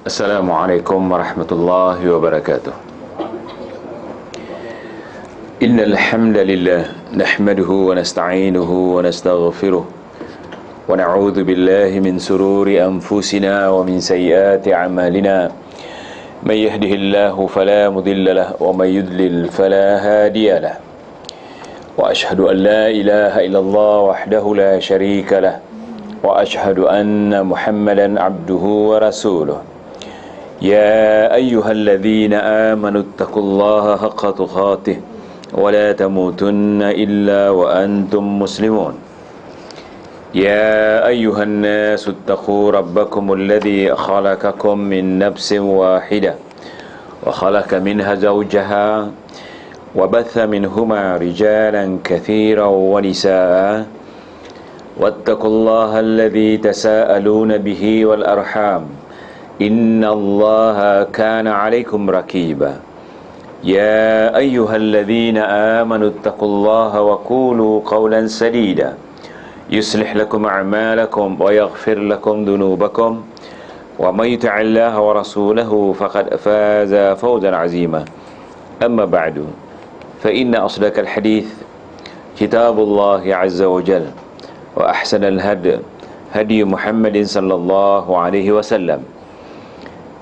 Assalamualaikum warahmatullahi wabarakatuh. Innal hamdalillah nahmaduhu wa nasta'inuhu wa nastaghfiruh wa na'udzu billahi min sururi anfusina wa min sayyiati a'malina. May yahdihillahu fala mudilla lahu wa may yudlil fala hadiya lahu. Wa ashhadu an la ilaha illallah wahdahu la syarika lahu wa ashhadu anna Muhammadan 'abduhu wa rasuluh. يا أيها الذين آمنوا اتقوا الله حق تقاته ولا تموتن إلا وأنتم مسلمون. يا أيها الناس اتقوا ربكم الذي خلقكم من نفس واحدة وخلق منها زوجها وبث منهما رجالا كثيرا ونساء واتقوا الله الذي تساءلون به والأرحام إن الله كان عليكم رقيبا. يا أيها الذين آمنوا اتقوا الله وقولوا قولا سديدا يصلح لكم أعمالكم ويغفر لكم ذنوبكم ومن يطع الله ورسوله فقد فاز فوزا عظيما. أما بعد فإن أصدق الحديث كتاب الله عز وجل وأحسن الهدي هدي محمد صلى الله عليه وسلم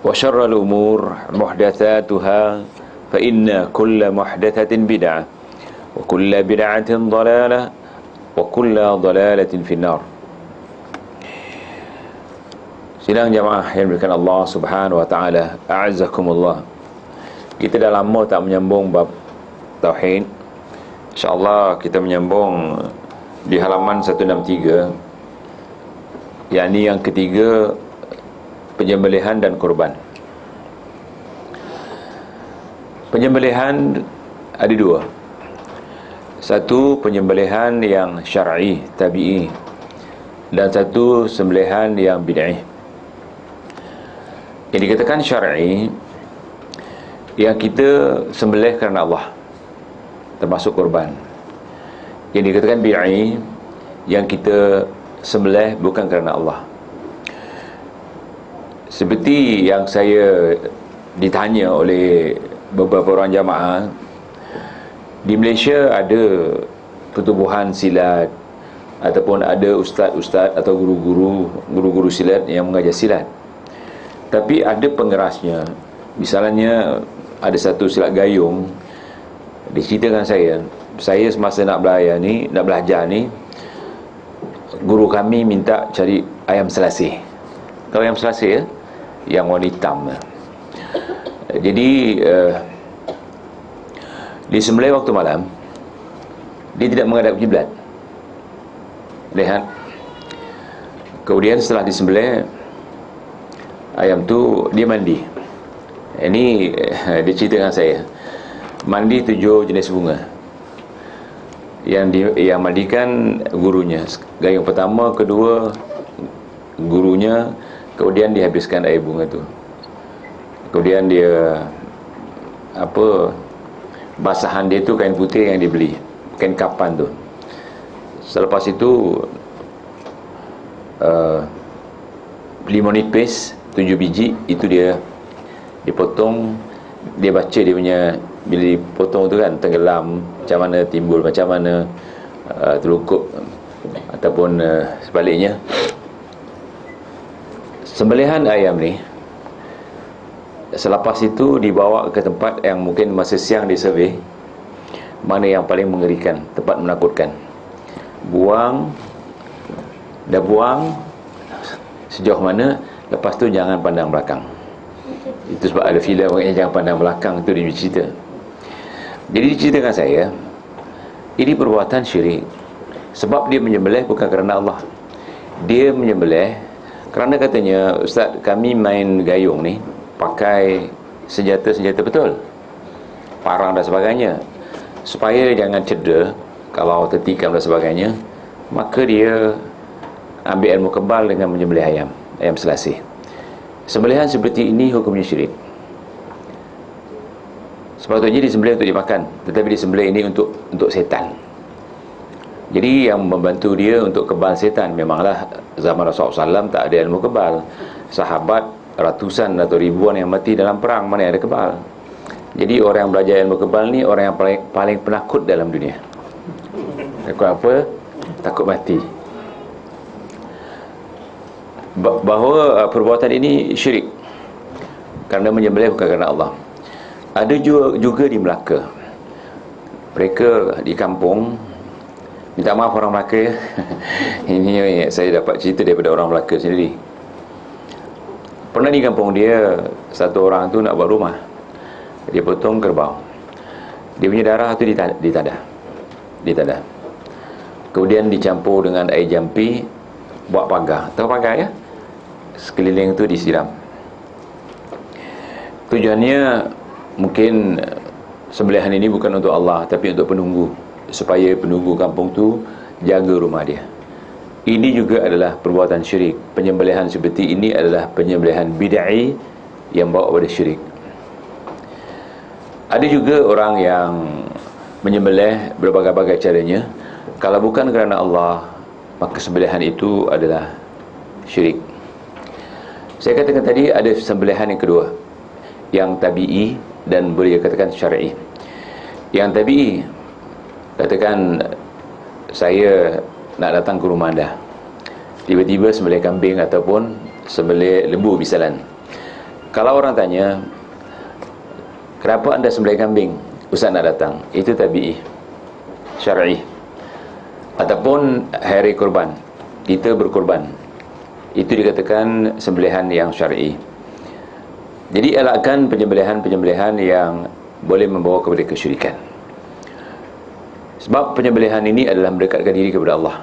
وشر الأمور محدثاتها فإن كل محدثة بدعة وكل بدعة ضلالة وكل ضلالة في النار. Sidang jamaah yang dimuliakan Allah Subhanahu wa taala, a'azzakumullah. Kita dah lama tak menyambung bab tauhid. Insya-Allah kita menyambung di halaman 163, yakni yang ketiga, penyembelihan dan kurban. Penyembelihan ada dua. Satu, penyembelihan yang syar'i, tabi'i, dan satu sembelihan yang bid'ah. Yang dikatakan syar'i, yang kita sembelih kerana Allah, termasuk kurban. Yang dikatakan bid'ah, yang kita sembelih bukan kerana Allah. Seperti yang saya ditanya oleh beberapa orang jamaah, di Malaysia ada pertubuhan silat ataupun ada ustaz-ustaz atau guru-guru silat yang mengajar silat, tapi ada pengerasnya. Misalnya ada satu silat gayung, diceritakan saya semasa nak belajar ni, guru kami minta cari ayam selasih. Kalau ayam selasih ya, yang warna hitam. Jadi disembelih waktu malam, dia tidak menghadap kiblat. Lihat. Kemudian setelah disembelih, ayam tu dia mandi. Ini dia ceritakan saya. Mandi 7 jenis bunga. Yang mandikan gurunya. Gayung pertama, kedua gurunya, kemudian dihabiskan air bunga tu. Kemudian dia basahan dia tu kain putih yang dibeli, kain kapan tu. Selepas itu limau nipis 7 biji, itu dia dipotong. Dia baca dia punya, bila dipotong tu kan, tenggelam macam mana, timbul macam mana, terlukup ataupun sebaliknya. Sembelihan ayam ni, selepas itu dibawa ke tempat yang mungkin masa siang disurvey, mana yang paling mengerikan, tempat menakutkan. Dah buang sejauh mana, lepas tu jangan pandang belakang. Itu sebab ada filem yang jangan pandang belakang, itu dia cerita. Jadi diceritakan saya, ini perbuatan syirik. Sebab dia menyembelih bukan kerana Allah, dia menyembelih kerana katanya, ustaz, kami main gayung ni pakai senjata-senjata betul, parang dan sebagainya, supaya jangan cedera kalau tertikam dan sebagainya. Maka dia ambil ilmu kebal dengan menyembelih ayam selasih. Sembelihan seperti ini hukumnya syirik. Sepatutnya disembelih untuk dimakan, tetapi disembelih ini untuk setan. Jadi yang membantu dia untuk kebal setan, memanglah zaman Rasulullah SAW tak ada ilmu kebal. Sahabat ratusan atau ribuan yang mati dalam perang, mana ada kebal. Jadi orang yang belajar ilmu kebal ni orang yang paling penakut dalam dunia. Takut apa? Takut mati. Bahawa perbuatan ini syirik kerana menyembelih bukan kerana Allah. Ada juga di Melaka. Mereka di kampung, minta maaf orang Melaka ya. Ini saya dapat cerita daripada orang Melaka sendiri. Pernah di kampung dia, satu orang tu nak buat rumah, dia potong kerbau, dia punya darah tu ditadah, kemudian dicampur dengan air jampi, buat pagar. Tahu pagar ya? Sekeliling tu disiram. Tujuannya mungkin sembelihan ini bukan untuk Allah, tapi untuk penunggu, supaya penunggu kampung tu jaga rumah dia. Ini juga adalah perbuatan syirik. Penyembelihan seperti ini adalah penyembelihan bid'ah yang bawa kepada syirik. Ada juga orang yang menyembelih berbagai-bagai caranya. Kalau bukan kerana Allah, maka sembelihan itu adalah syirik. Saya katakan tadi ada sembelihan yang kedua, yang tabi'i dan boleh dikatakan syar'i. Yang tabi'i, katakan saya nak datang ke rumah anda, tiba-tiba sembelih kambing ataupun sembelih lembu misalan. Kalau orang tanya, kenapa anda sembelih kambing? Ustaz nak datang. Itu tabi'i, syar'i. Ataupun hari kurban, kita berkurban, itu dikatakan sembelihan yang syar'i. Jadi elakkan penyembelihan-penyembelihan yang boleh membawa kepada kesyirikan. Sebab penyembelihan ini adalah mendekatkan diri kepada Allah,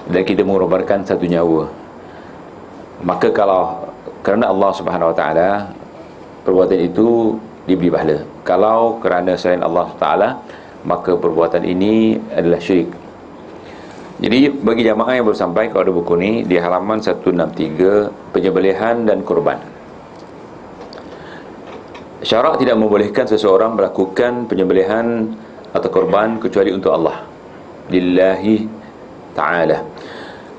dan kita mengorbankan satu nyawa. Maka kalau kerana Allah Subhanahu Wa Taala, perbuatan itu diberi pahala. Kalau kerana selain Allah Taala, maka perbuatan ini adalah syirik. Jadi bagi jamaah yang baru sampai, kalau ada buku ni di halaman 163, penyembelihan dan kurban. Syarak tidak membolehkan seseorang melakukan penyembelihan atau korban kecuali untuk Allah, lillahi ta'ala.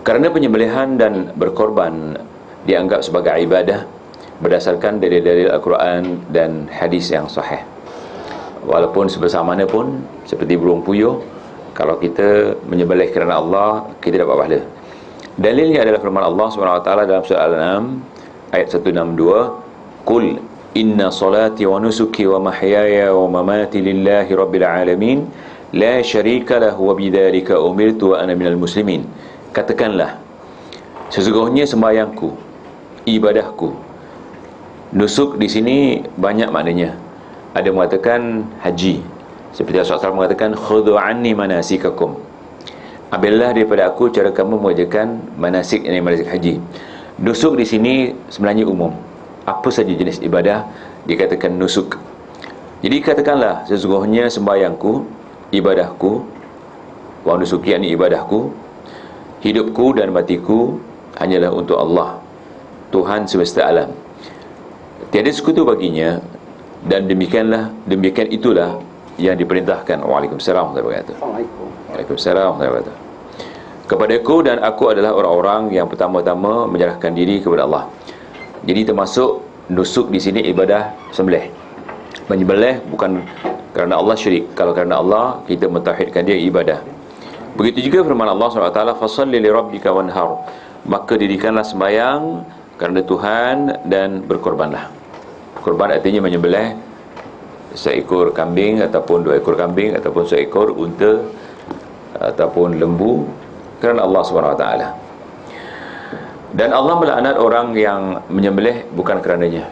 Kerana penyembelihan dan berkorban dianggap sebagai ibadah berdasarkan dalil-dalil Al-Quran dan hadis yang sahih. Walaupun sebesar mana pun, seperti burung puyuh, kalau kita menyembelih kerana Allah, kita dapat pahala. Dalilnya adalah firman Allah SWT dalam surah Al-An'am ayat 162, Qul inna salati wa nusuki wa mahyaya wa mamati lillahi rabbil alamin la syarika lahu wa bidzalika umirtu wa ana minal muslimin. Katakanlah, sesungguhnya sembahyangku, ibadahku. Nusuk di sini banyak maknanya. Ada mengatakan haji, seperti Rasulullah SAW mengatakan khudhu anni manasikakum, ambillah daripada aku cara kamu mengerjakan manasik, ini manasik haji. Nusuk di sini sebenarnya umum, apa saja jenis ibadah dikatakan nusuk. Jadi katakanlah, sesungguhnya sembahyangku, ibadahku, wa nusuki yakni ibadahku, hidupku dan matiku hanyalah untuk Allah, Tuhan semesta alam, tiada sekutu baginya, dan demikian itulah yang diperintahkan. Waalaikumsalam warahmatullahi wabarakatuh. Waalaikumsalam warahmatullahi wabarakatuh. Kepadaku dan aku adalah orang-orang yang pertama-tama menyerahkan diri kepada Allah. Jadi termasuk nusuk di sini ibadah sembelih. Menyembelih bukan kerana Allah syirik. Kalau kerana Allah, kita mentauhidkan dia ibadah. Begitu juga firman Allah SWT, fasalli li rabbika wanhar, maka dirikanlah sembahyang kerana Tuhan dan berkorbanlah. Korban artinya menyembelih seekor kambing ataupun 2 ekor kambing ataupun seekor unta ataupun lembu kerana Allah SWT. Dan Allah melaknat orang yang menyembelih bukan kerananya.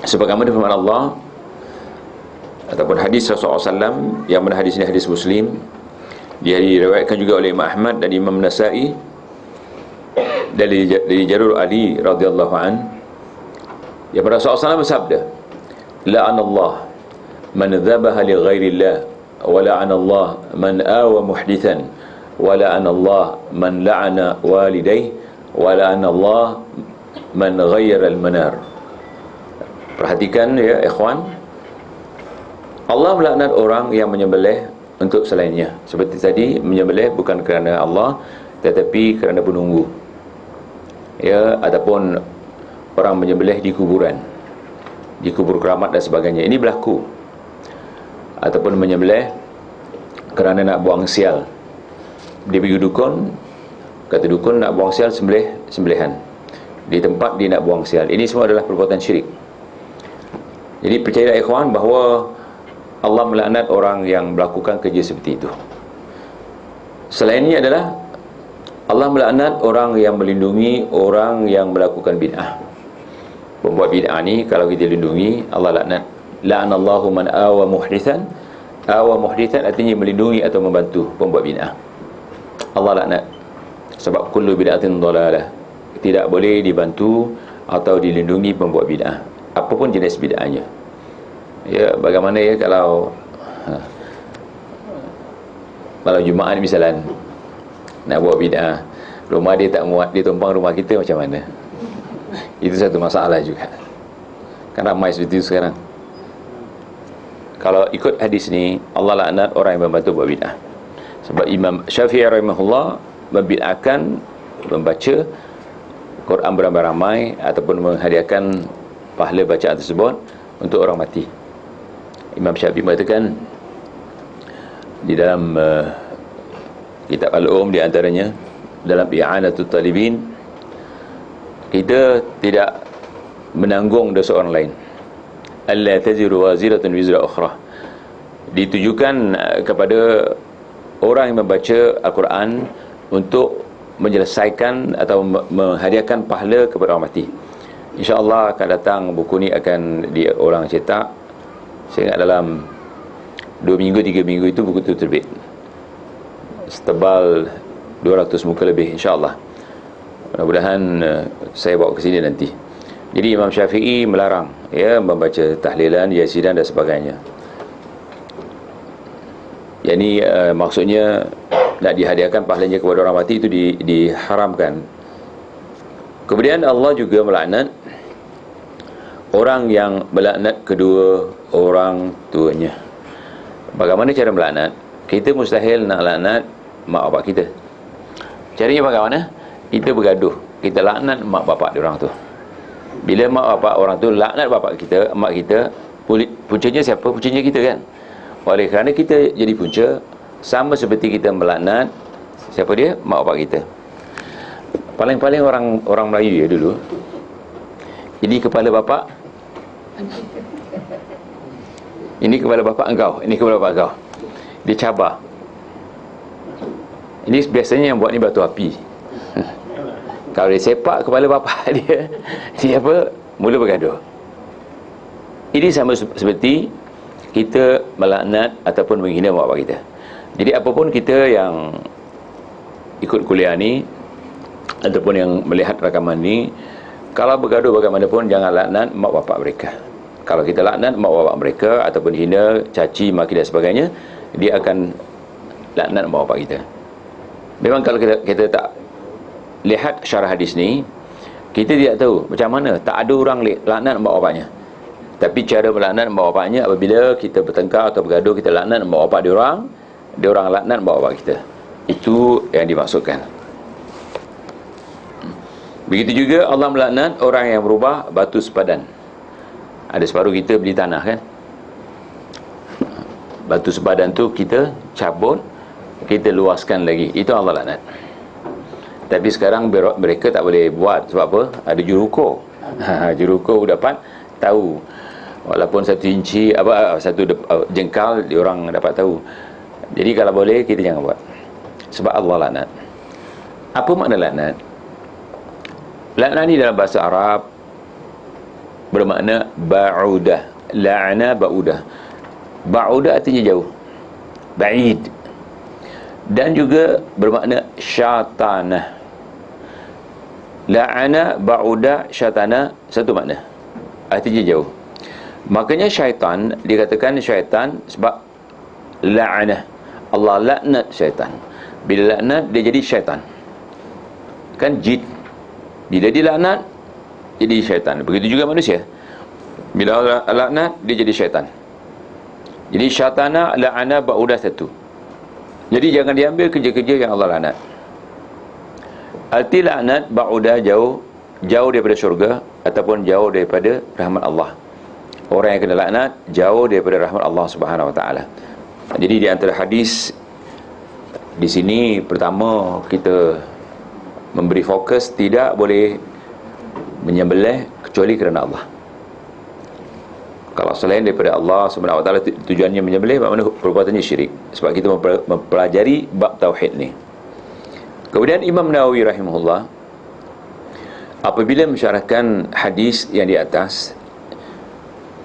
Sebagaimana firman Allah ataupun hadis Rasulullah SAW, yang mana hadis ini hadis Muslim, dia diriwayatkan juga oleh Imam Ahmad dan Imam Nasa'i dari Jarur Ali radhiyallahu an, yang Rasulullah SAW bersabda, la'anallah man dhabaha li ghairillah wa la'anallah man awa muhdithan wa la'anallah man la'ana walidayhi wa la'anallah man ghayyara al-manar. Perhatikan ya ikhwan, Allah melaknat orang yang menyembelih untuk selainnya. Seperti tadi, menyembelih bukan kerana Allah tetapi kerana penunggu, ya, ataupun orang menyembelih di kuburan, di kubur keramat dan sebagainya. Ini berlaku. Ataupun menyembelih kerana nak buang sial. Dia pergi dukun, kata dukun nak buang sial, sembelihan di tempat dia nak buang sial. Ini semua adalah perbuatan syirik. Jadi percayalah ikhwan bahawa Allah melaknat orang yang melakukan kerja seperti itu. Selain ini adalah Allah melaknat orang yang melindungi orang yang melakukan bid'ah. Pembuat bid'ah ni kalau kita lindungi, Allah laknat. La'anallahu man awa muhdithan. Awa muhdithan artinya melindungi atau membantu pembuat bid'ah. Allah laknat. Sebab kullu bid'atin dhalalah. Tidak boleh dibantu atau dilindungi pembuat bid'ah, apapun jenis bid'ahnya. Ya, bagaimana ya kalau Jumaat misalnya nak buat bid'ah, rumah dia tak muat, dia tumpang rumah kita, macam mana? Itu satu masalah juga. Kan ramai seperti itu sekarang. Kalau ikut hadis ni, Allah laknat orang yang membantu buat bid'ah. Sebab Imam Syafi'i rahimahullah membid'ahkan membaca Quran beramai-ramai ataupun menghadiahkan pahala bacaan tersebut untuk orang mati. Imam Syafi'i mengatakan di dalam kitab Al-Um, di antaranya dalam I'anatul Talibin, kita tidak menanggung dosa orang lain. Alla taziru waziratun wizra ukhra. Ditujukan kepada orang yang membaca Al-Quran untuk menyelesaikan atau menghadiahkan pahala kepada orang mati. InsyaAllah akan datang buku ni, akan orang cetak. Saya ingat dalam 2 minggu, 3 minggu itu buku itu terbit. Setebal 200 muka lebih, insyaAllah. Mudah-mudahan saya bawa ke sini nanti. Jadi Imam Syafi'i melarang membaca tahlilan, yasidan dan sebagainya. Yang maksudnya nak dihadiahkan pahalanya kepada orang mati, itu diharamkan. Kemudian Allah juga melaknat orang yang melaknat kedua orang tuanya. Bagaimana cara melaknat? Kita mustahil nak laknat mak bapak kita. Caranya bagaimana? Kita bergaduh, kita laknat mak bapak diorang tu. Bila mak bapak orang tu laknat bapak kita, mak kita, puncanya siapa? Puncanya kita kan. Oleh kerana kita jadi punca, sama seperti kita melaknat siapa dia? Mak bapak kita. Paling-paling orang Melayu ya dulu. Jadi kepala bapak, ini kepala bapak engkau, ini kepala bapak engkau. Dia cabar. Ini biasanya yang buat ni batu api. Kalau dia sepak kepala bapak dia apa? Mula bergaduh. Ini sama seperti kita melaknat ataupun menghina mak bapak kita. Jadi apapun kita yang ikut kuliah ni ataupun yang melihat rakaman ni, kalau bergaduh bagaimanapun, jangan laknat mak bapak mereka. Kalau kita laknat mak bapak mereka ataupun hina, caci, maki dan sebagainya, dia akan laknat mak bapak kita. Memang kalau kita tak lihat syarah hadis ni, kita tidak tahu macam mana. Tak ada orang laknat mak bapaknya. Tapi cara melaknat mak bapaknya, apabila kita bertengkar atau bergaduh, kita laknat mak bapak dia orang laknat mak bapak kita. Itu yang dimaksudkan. Begitu juga Allah melaknat orang yang berubah batu sepadan. Ada separuh kita beli tanah kan, batu sepadan tu kita cabut, kita luaskan lagi. Itu Allah laknat. Tapi sekarang mereka tak boleh buat. Sebab apa? Ada juruko. Juruko dapat tahu. Walaupun 1 inci, satu jengkal, diorang dapat tahu. Jadi kalau boleh, kita jangan buat. Sebab Allah laknat. Apa makna laknat? Laknat ni dalam bahasa Arab bermakna ba'udah. La'na ba'udah. Ba'udah artinya jauh, ba'id. Dan juga bermakna syatanah. La'ana, ba'udah, syatana, satu makna, artinya jauh. Makanya syaitan, dikatakan syaitan sebab la'ana. Allah laknat syaitan. Bila laknat, dia jadi syaitan. Kan jin, bila dia laknat, jadi syaitan. Begitu juga manusia, bila Allah laknat, dia jadi syaitan. Jadi syatana, la'ana, ba'udah satu. Jadi jangan diambil kerja-kerja yang Allah laknat. Arti laknat, ba'udah, jauh daripada syurga. ataupun jauh daripada rahmat Allah. Orang yang kena laknat jauh daripada rahmat Allah Subhanahu wa taala. Jadi di antara hadis di sini, pertama kita memberi fokus tidak boleh menyembelih kecuali kerana Allah. Kalau selain daripada Allah Subhanahu wa taala tujuannya menyembelih, maknanya perbuatannya syirik. Sebab kita mempelajari bab tauhid ni. Kemudian Imam Nawawi rahimahullah apabila mensyarahkan hadis yang di atas,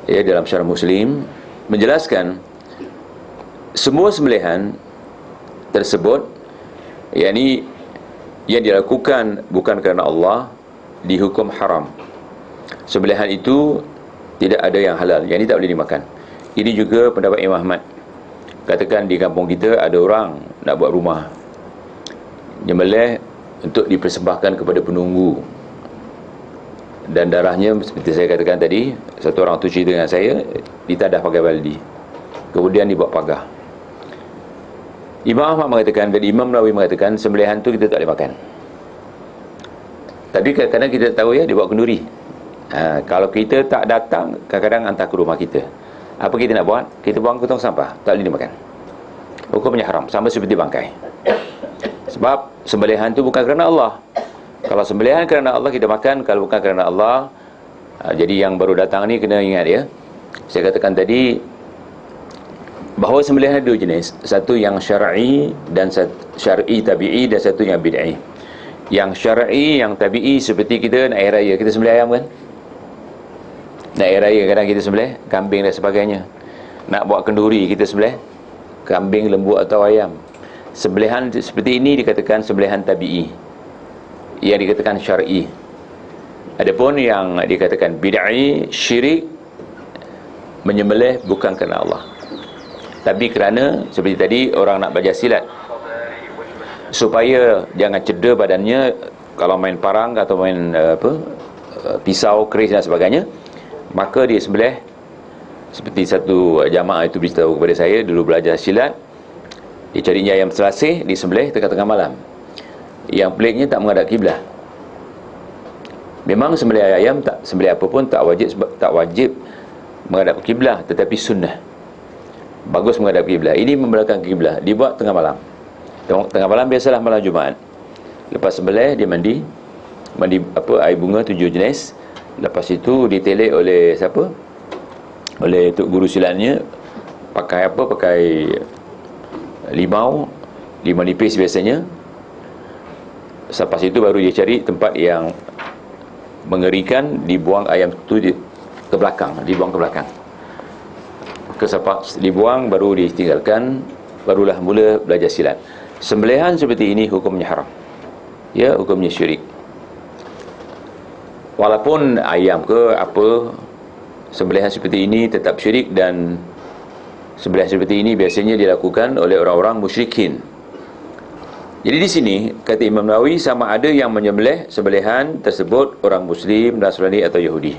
ya, dalam syarah Muslim, menjelaskan semua sembelihan tersebut, yakni yang dilakukan bukan kerana Allah, dihukum haram. Sembelihan itu tidak ada yang halal, yang ini tak boleh dimakan. Ini juga pendapat Imam Ahmad. Katakan di kampung kita ada orang nak buat rumah, nyembelih untuk dipersembahkan kepada penunggu, dan darahnya seperti saya katakan tadi, satu orang tu cerita dengan saya, ditadah pakai baldi, kemudian dibuat pagar. Imam Ahmad mengatakan, dan Imam Nawawi mengatakan, sembelihan tu kita tak boleh makan. Tapi kadang-kadang kita tahu, ya, dia buat kenduri. Kalau kita tak datang, kadang-kadang hantar ke rumah kita, apa kita nak buat? Kita buang ke tong sampah, tak boleh dimakan. Hukumnya haram, sama seperti bangkai. Sebab sembelihan tu bukan kerana Allah. Kalau sembelihan kerana Allah kita makan, kalau bukan kerana Allah, jadi yang baru datang ni kena ingat, ya, saya katakan tadi bahawa sembelihan ada dua jenis, satu yang syar'i dan syar'i tabi'i, dan satu yang bid'i. Yang syar'i, yang tabi'i, seperti kita nak air raya, kita sembelih ayam kan? Nak air raya kadang kita sembelih kambing dan sebagainya. Nak buat kenduri kita sembelih kambing, lembu atau ayam. Sembelihan seperti ini dikatakan sembelihan tabi'i, yang dikatakan syar'i. Adapun yang dikatakan bid'i, syirik, menyembelih bukan kerana Allah, tapi kerana seperti tadi orang nak belajar silat, supaya jangan cedera badannya kalau main parang atau main pisau, keris dan sebagainya, maka dia sembelih. Seperti satu jamaah itu beritahu kepada saya, dulu belajar silat, dia carinya ayam selasih, dia sembelih tengah-tengah malam. Yang peliknya tak menghadap kiblat. Memang sembelih ayam, tak sembelih apa pun tak wajib menghadap kiblat, tetapi sunnah, bagus menghadap kiblat. Ini membelakang kiblat, dibuat tengah malam. Tengah malam biasalah malam Jumaat. Lepas sembelih dia mandi air bunga 7 jenis. Lepas itu ditelik oleh siapa? Oleh tok guru silatnya. Pakai apa? Pakai limau nipis biasanya. Lepas itu baru dia cari tempat yang mengerikan, dibuang ayam itu ke belakang, dibuang ke belakang. Dibuang, baru ditinggalkan, barulah mula belajar silat. Sembelihan seperti ini hukumnya haram, ya, hukumnya syirik. Walaupun ayam ke apa, sembelihan seperti ini tetap syirik, dan sembelihan seperti ini biasanya dilakukan oleh orang-orang musyrikin. Jadi di sini kata Imam Nawawi, sama ada yang menyembelih sembelihan tersebut orang Muslim, Nasrani atau Yahudi.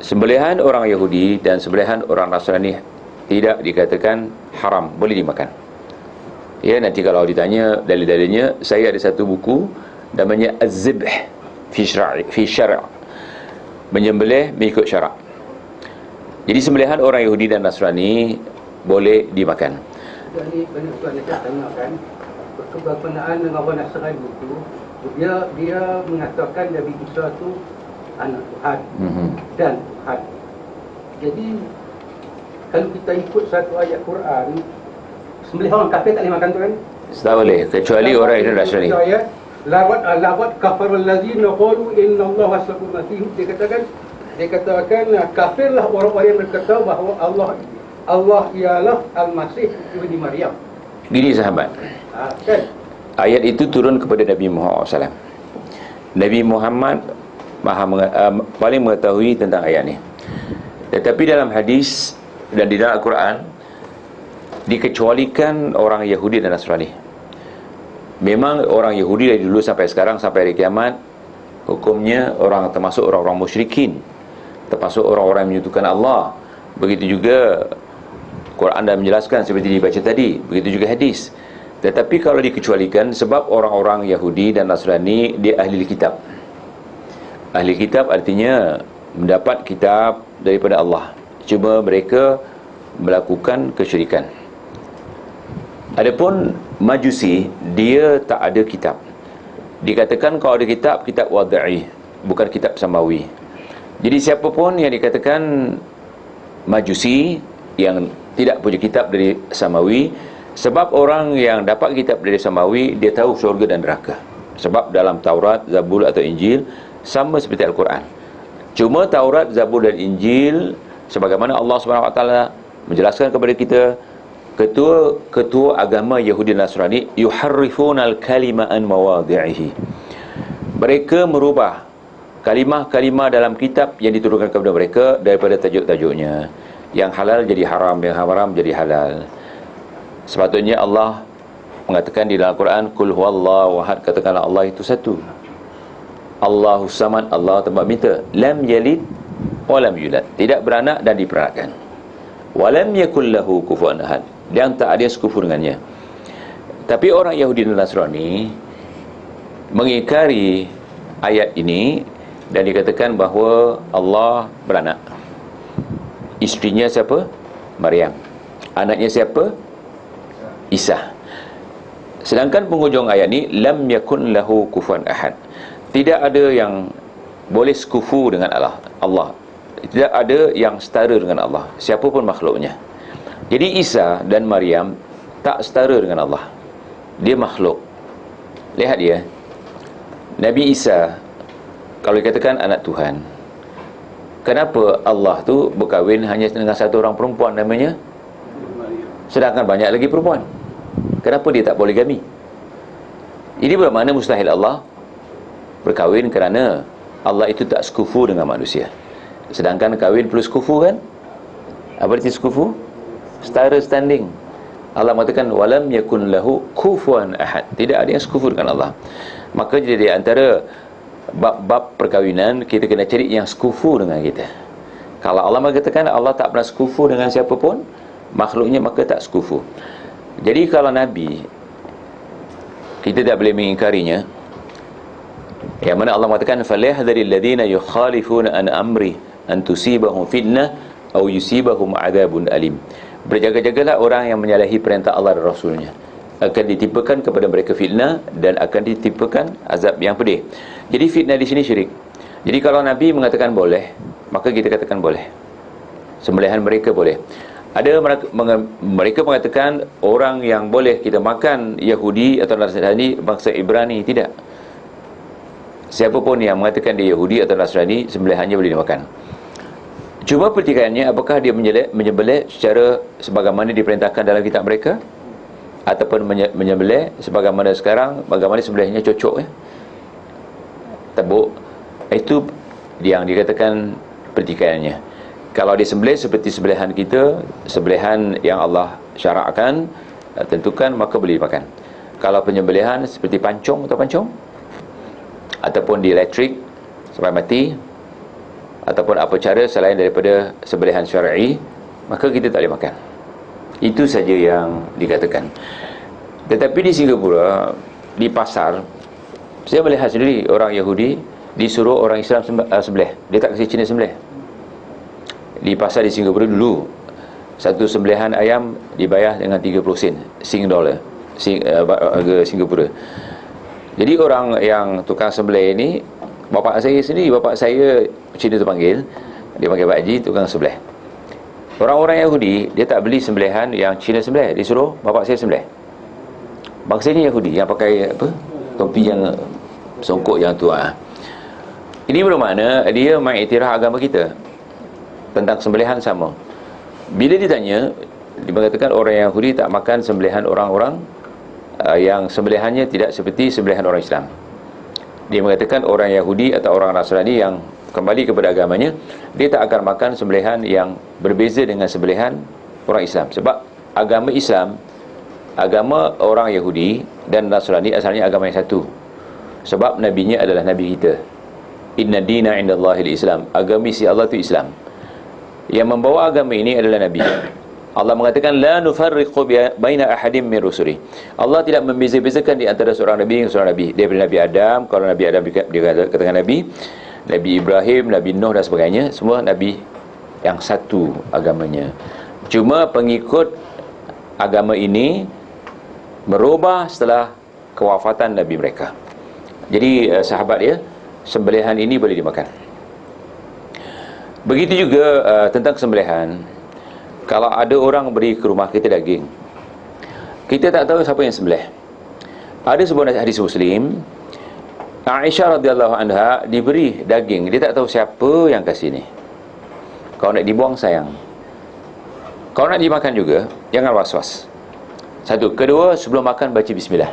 Sembelihan orang Yahudi dan sembelihan orang Nasrani tidak dikatakan haram, boleh dimakan. Ya, nanti kalau ditanya dalil-dalilnya, saya ada satu buku namanya Az-Zibh fi Syara', menyembelih mengikut syarak. Jadi sembelihan orang Yahudi dan Nasrani boleh dimakan. Jadi banyak tuan nak tanyakan berkenaan dengan orang Nasrani itu, dia mengatakan Nabi Isa itu anak Tuhan dan Tuhan. Jadi kalau kita ikut satu ayat Quran, sembelih orang kafir tak boleh makan tu kan? Tak boleh, kecuali orang yang Nasrani. Lawat kafarul ladzina qalu innallaha wasaqul masih. Dia katakan kafirlah orang-orang yang berkata bahawa Allah ialah Al-Masih ibni Maryam. Gini sahabat, kan? ayat itu turun kepada Nabi Muhammad SAW. Nabi Muhammad paling mengetahui tentang ayat ni. Tetapi dalam hadis dan di dalam Al-Quran dikecualikan orang Yahudi dan Nasrani. Memang orang Yahudi dari dulu sampai sekarang, sampai hari kiamat, hukumnya orang termasuk orang-orang musyrikin, termasuk orang-orang yang menyekutukan Allah. Begitu juga Quran dah menjelaskan seperti dibaca tadi, begitu juga hadis. Tetapi kalau dikecualikan, sebab orang-orang Yahudi dan Nasrani dia ahli kitab. Ahli kitab artinya mendapat kitab daripada Allah, cuma mereka melakukan kesyirikan. Adapun Majusi, dia tak ada kitab. Dikatakan kalau ada kitab, kitab wada'i, bukan kitab samawi. Jadi siapa pun yang dikatakan Majusi yang tidak punya kitab dari samawi, sebab orang yang dapat kitab dari samawi, dia tahu syurga dan neraka. Sebab dalam Taurat, Zabur atau Injil sama seperti Al-Quran. Cuma Taurat, Zabur dan Injil, sebagaimana Allah SWT menjelaskan kepada kita, ketua agama Yahudi dan Nasrani yuharrifunal kalima an mawadhi'ihi. Mereka merubah kalimah-kalimah dalam kitab yang diturunkan kepada mereka daripada tajuk-tajuknya. Yang halal jadi haram, yang haram jadi halal. Sepatutnya Allah mengatakan di dalam Al-Quran, kul huwallahu ahad, katakanlah Allah itu satu. Allahus samad, Allah tempat minta. Lam yalid wa lam yulad, tidak beranak dan diperanakkan. Wa lam yakul lahu kufuwan ahad, dan tak ada yang sekufu dengannya. Tapi orang Yahudi dan Nasrani mengingkari ayat ini dan dikatakan bahawa Allah beranak. Isterinya siapa? Maryam. Anaknya siapa? Isa. Sedangkan penghujung ayat ni, lam yakun lahu kufuwan ahad, tidak ada yang boleh sekufu dengan Allah. Tidak ada yang setara dengan Allah, siapapun makhluknya. Jadi Isa dan Maryam tak setara dengan Allah, dia makhluk. Lihat dia, Nabi Isa kalau dikatakan anak Tuhan, kenapa Allah tu berkahwin hanya dengan satu orang perempuan namanya, sedangkan banyak lagi perempuan? Kenapa dia tak poligami? Ini bermakna mustahil Allah berkahwin, kerana Allah itu tak sekufu dengan manusia. Sedangkan kahwin perlu sekufu kan? Apa arti sekufu? Setara, standing. Allah mengatakan walam yakun lahu kufuwan ahad, tidak ada yang sekufu dengan Allah. Maka jadi di antara bab-bab perkahwinan, kita kena cari yang sekufu dengan kita. Kalau Allah mengatakan Allah tak pernah sekufu dengan siapa pun makhluknya, maka tak sekufu. Jadi kalau Nabi, kita tak boleh mengingkarinya. Yang mana Allah mengatakan falyahdharil ladzina yukhalifuna an amri an tusibahum fitnah aw yusibahum adzabun alim. Berjaga-jagalah orang yang menyalahi perintah Allah dan Rasulnya, akan ditimpakan kepada mereka fitnah dan akan ditimpakan azab yang pedih. Jadi fitnah di sini syirik. Jadi kalau Nabi mengatakan boleh, maka kita katakan boleh. Sembelihan mereka boleh. Ada mereka mengatakan orang yang boleh kita makan Yahudi atau Nasrani bangsa Ibrani, tidak. Siapa pun yang mengatakan dia Yahudi atau Nasrani, sembelihannya boleh dimakan. Cuma pertikaiannya, apakah dia menyembelih secara sebagaimana diperintahkan dalam kitab mereka, ataupun menyembelih sebagaimana sekarang, bagaimana sembelihnya cocok ya? Tabuk. Itu yang dikatakan pertikaiannya. Kalau disembelih seperti sembelihan kita, sembelihan yang Allah syarakkan, tentukan, maka boleh dimakan. Kalau penyembelihan seperti pancung, ataupun di elektrik sampai mati, ataupun apa cara selain daripada sembelihan syar'i, maka kita tak boleh makan. Itu saja yang dikatakan. Tetapi di Singapura, di pasar, saya melihat sendiri orang Yahudi disuruh orang Islam sembelih, dia tak kasi Cina sembelih. Di pasar di Singapura dulu, satu sembelihan ayam dibayar dengan 30 sen, Sing dollar, harga Singapura. Jadi orang yang tukang sembelih ini, bapak saya sendiri, bapak saya Cina tu panggil, dia panggil Pak Haji, tukang sembelih. Orang-orang Yahudi, dia tak beli sembelihan yang Cina sembelih, dia suruh bapak saya sembelih. Bangsanya Yahudi yang pakai apa? Topi yang songkok yang tu. Ini bermakna dia mengiktiraf agama kita tentang sembelihan sama. Bila ditanya, dia mengatakan orang Yahudi tak makan sembelihan orang-orang yang sembelihannya tidak seperti sembelihan orang Islam. Dia mengatakan orang Yahudi atau orang Nasrani yang kembali kepada agamanya, dia tak akan makan sembelihan yang berbeza dengan sembelihan orang Islam. Sebab agama Islam, agama orang Yahudi dan Nasrani asalnya agama yang satu. Sebab nabinya adalah nabi kita. Inna dina indallahil Islam, agama isi Allah itu Islam. Yang membawa agama ini adalah nabi. Allah mengatakan la nufarriqu baina ahadin min rusuli. Allah tidak membeza-bezakan di antara seorang nabi dengan seorang nabi. Daripada Nabi Adam, kalau Nabi Adam dia katakan nabi, Nabi Ibrahim, Nabi Nuh dan sebagainya, semua Nabi yang satu agamanya. Cuma pengikut agama ini berubah setelah kewafatan Nabi mereka. Jadi sahabat dia, sembelihan ini boleh dimakan. Begitu juga tentang sembelihan. Kalau ada orang beri ke rumah kita daging, kita tak tahu siapa yang sembelih. Ada sebuah hadis Muslim, Aisyah radhiyallahu anha diberi daging, dia tak tahu siapa yang kasih ni. Kalau nak dibuang sayang, kalau nak dimakan juga jangan was-was. Satu. Kedua, sebelum makan baca bismillah.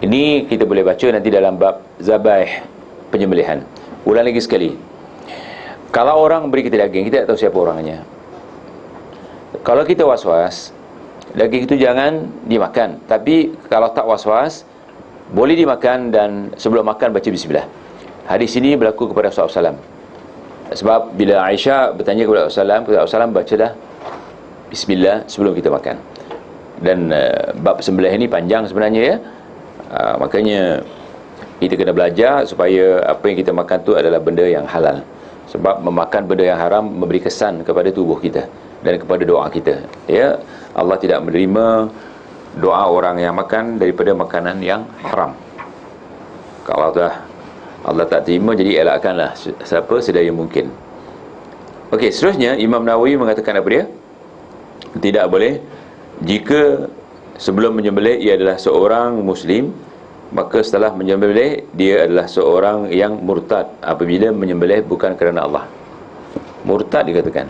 Ini kita boleh baca nanti dalam bab zabaih, penyembelihan. Ulang lagi sekali, kalau orang beri kita daging, kita tak tahu siapa orangnya. Kalau kita was-was, daging itu jangan dimakan. Tapi kalau tak was-was, boleh dimakan, dan sebelum makan baca bismillah. Hadis ini berlaku kepada Rasulullah SAW. Sebab bila Aisyah bertanya kepada Rasulullah SAW, bacalah bismillah sebelum kita makan. Dan bab sembelih ini panjang sebenarnya, ya. Makanya kita kena belajar supaya apa yang kita makan tu adalah benda yang halal. Sebab memakan benda yang haram memberi kesan kepada tubuh kita dan kepada doa kita, ya. Allah tidak menerima doa orang yang makan daripada makanan yang haram. Kalau Allah tak terima, jadi elakkanlah siapa sedaya mungkin. Okey, seterusnya Imam Nawawi mengatakan apa dia? Tidak boleh jika sebelum menyembelih ia adalah seorang muslim, maka setelah menyembelih dia adalah seorang yang murtad apabila menyembelih bukan kerana Allah. Murtad dikatakan.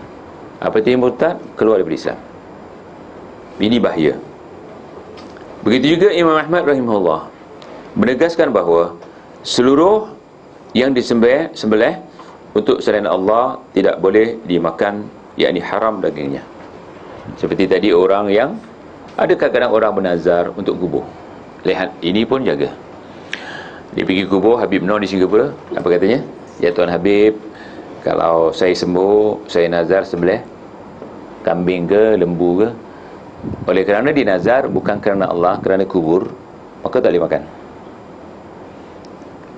Apa itu murtad? Keluar daripada Islam. Ini bahaya. Begitu juga Imam Ahmad rahimahullah menegaskan bahawa seluruh yang disembelih untuk selain Allah tidak boleh dimakan, yakni haram dagingnya. Seperti tadi orang yang ada kadang-kadang orang bernazar untuk kubur. Lihat, ini pun jaga. Dia pergi kubur Habib Noh di Singapura. Apa katanya? Ya Tuan Habib, kalau saya sembuh, saya nazar sembelih kambing ke lembu ke. Oleh kerana dinazar bukan kerana Allah, kerana kubur, maka tak boleh makan.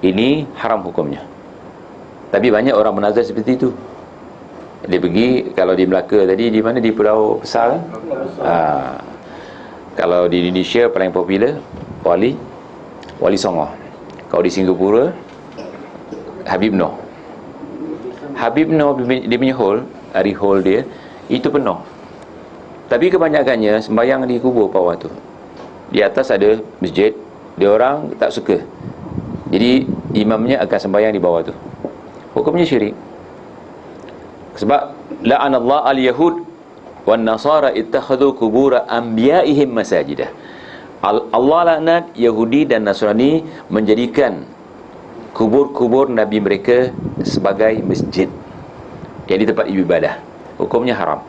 Ini haram hukumnya. Tapi banyak orang menazar seperti itu. Dia pergi, kalau di Melaka tadi, di mana? Di Pulau Besar kan? Kalau di Indonesia paling popular Wali Songo. Kalau di Singapura Habib Noh. Habib Noh, dia punya hall, hari hall dia itu penuh. Tapi kebanyakannya sembahyang di kubur bawah tu. Di atas ada masjid, dia orang tak suka. Jadi imamnya akan sembahyang di bawah tu. Hukumnya syirik. Sebab la'anallahu al-yahud wan nasara ittakhadhu qubur anbiya'ihim masajidah. Allah laknat Yahudi dan Nasrani menjadikan kubur-kubur nabi mereka sebagai masjid, jadi tempat ibadah. Hukumnya haram.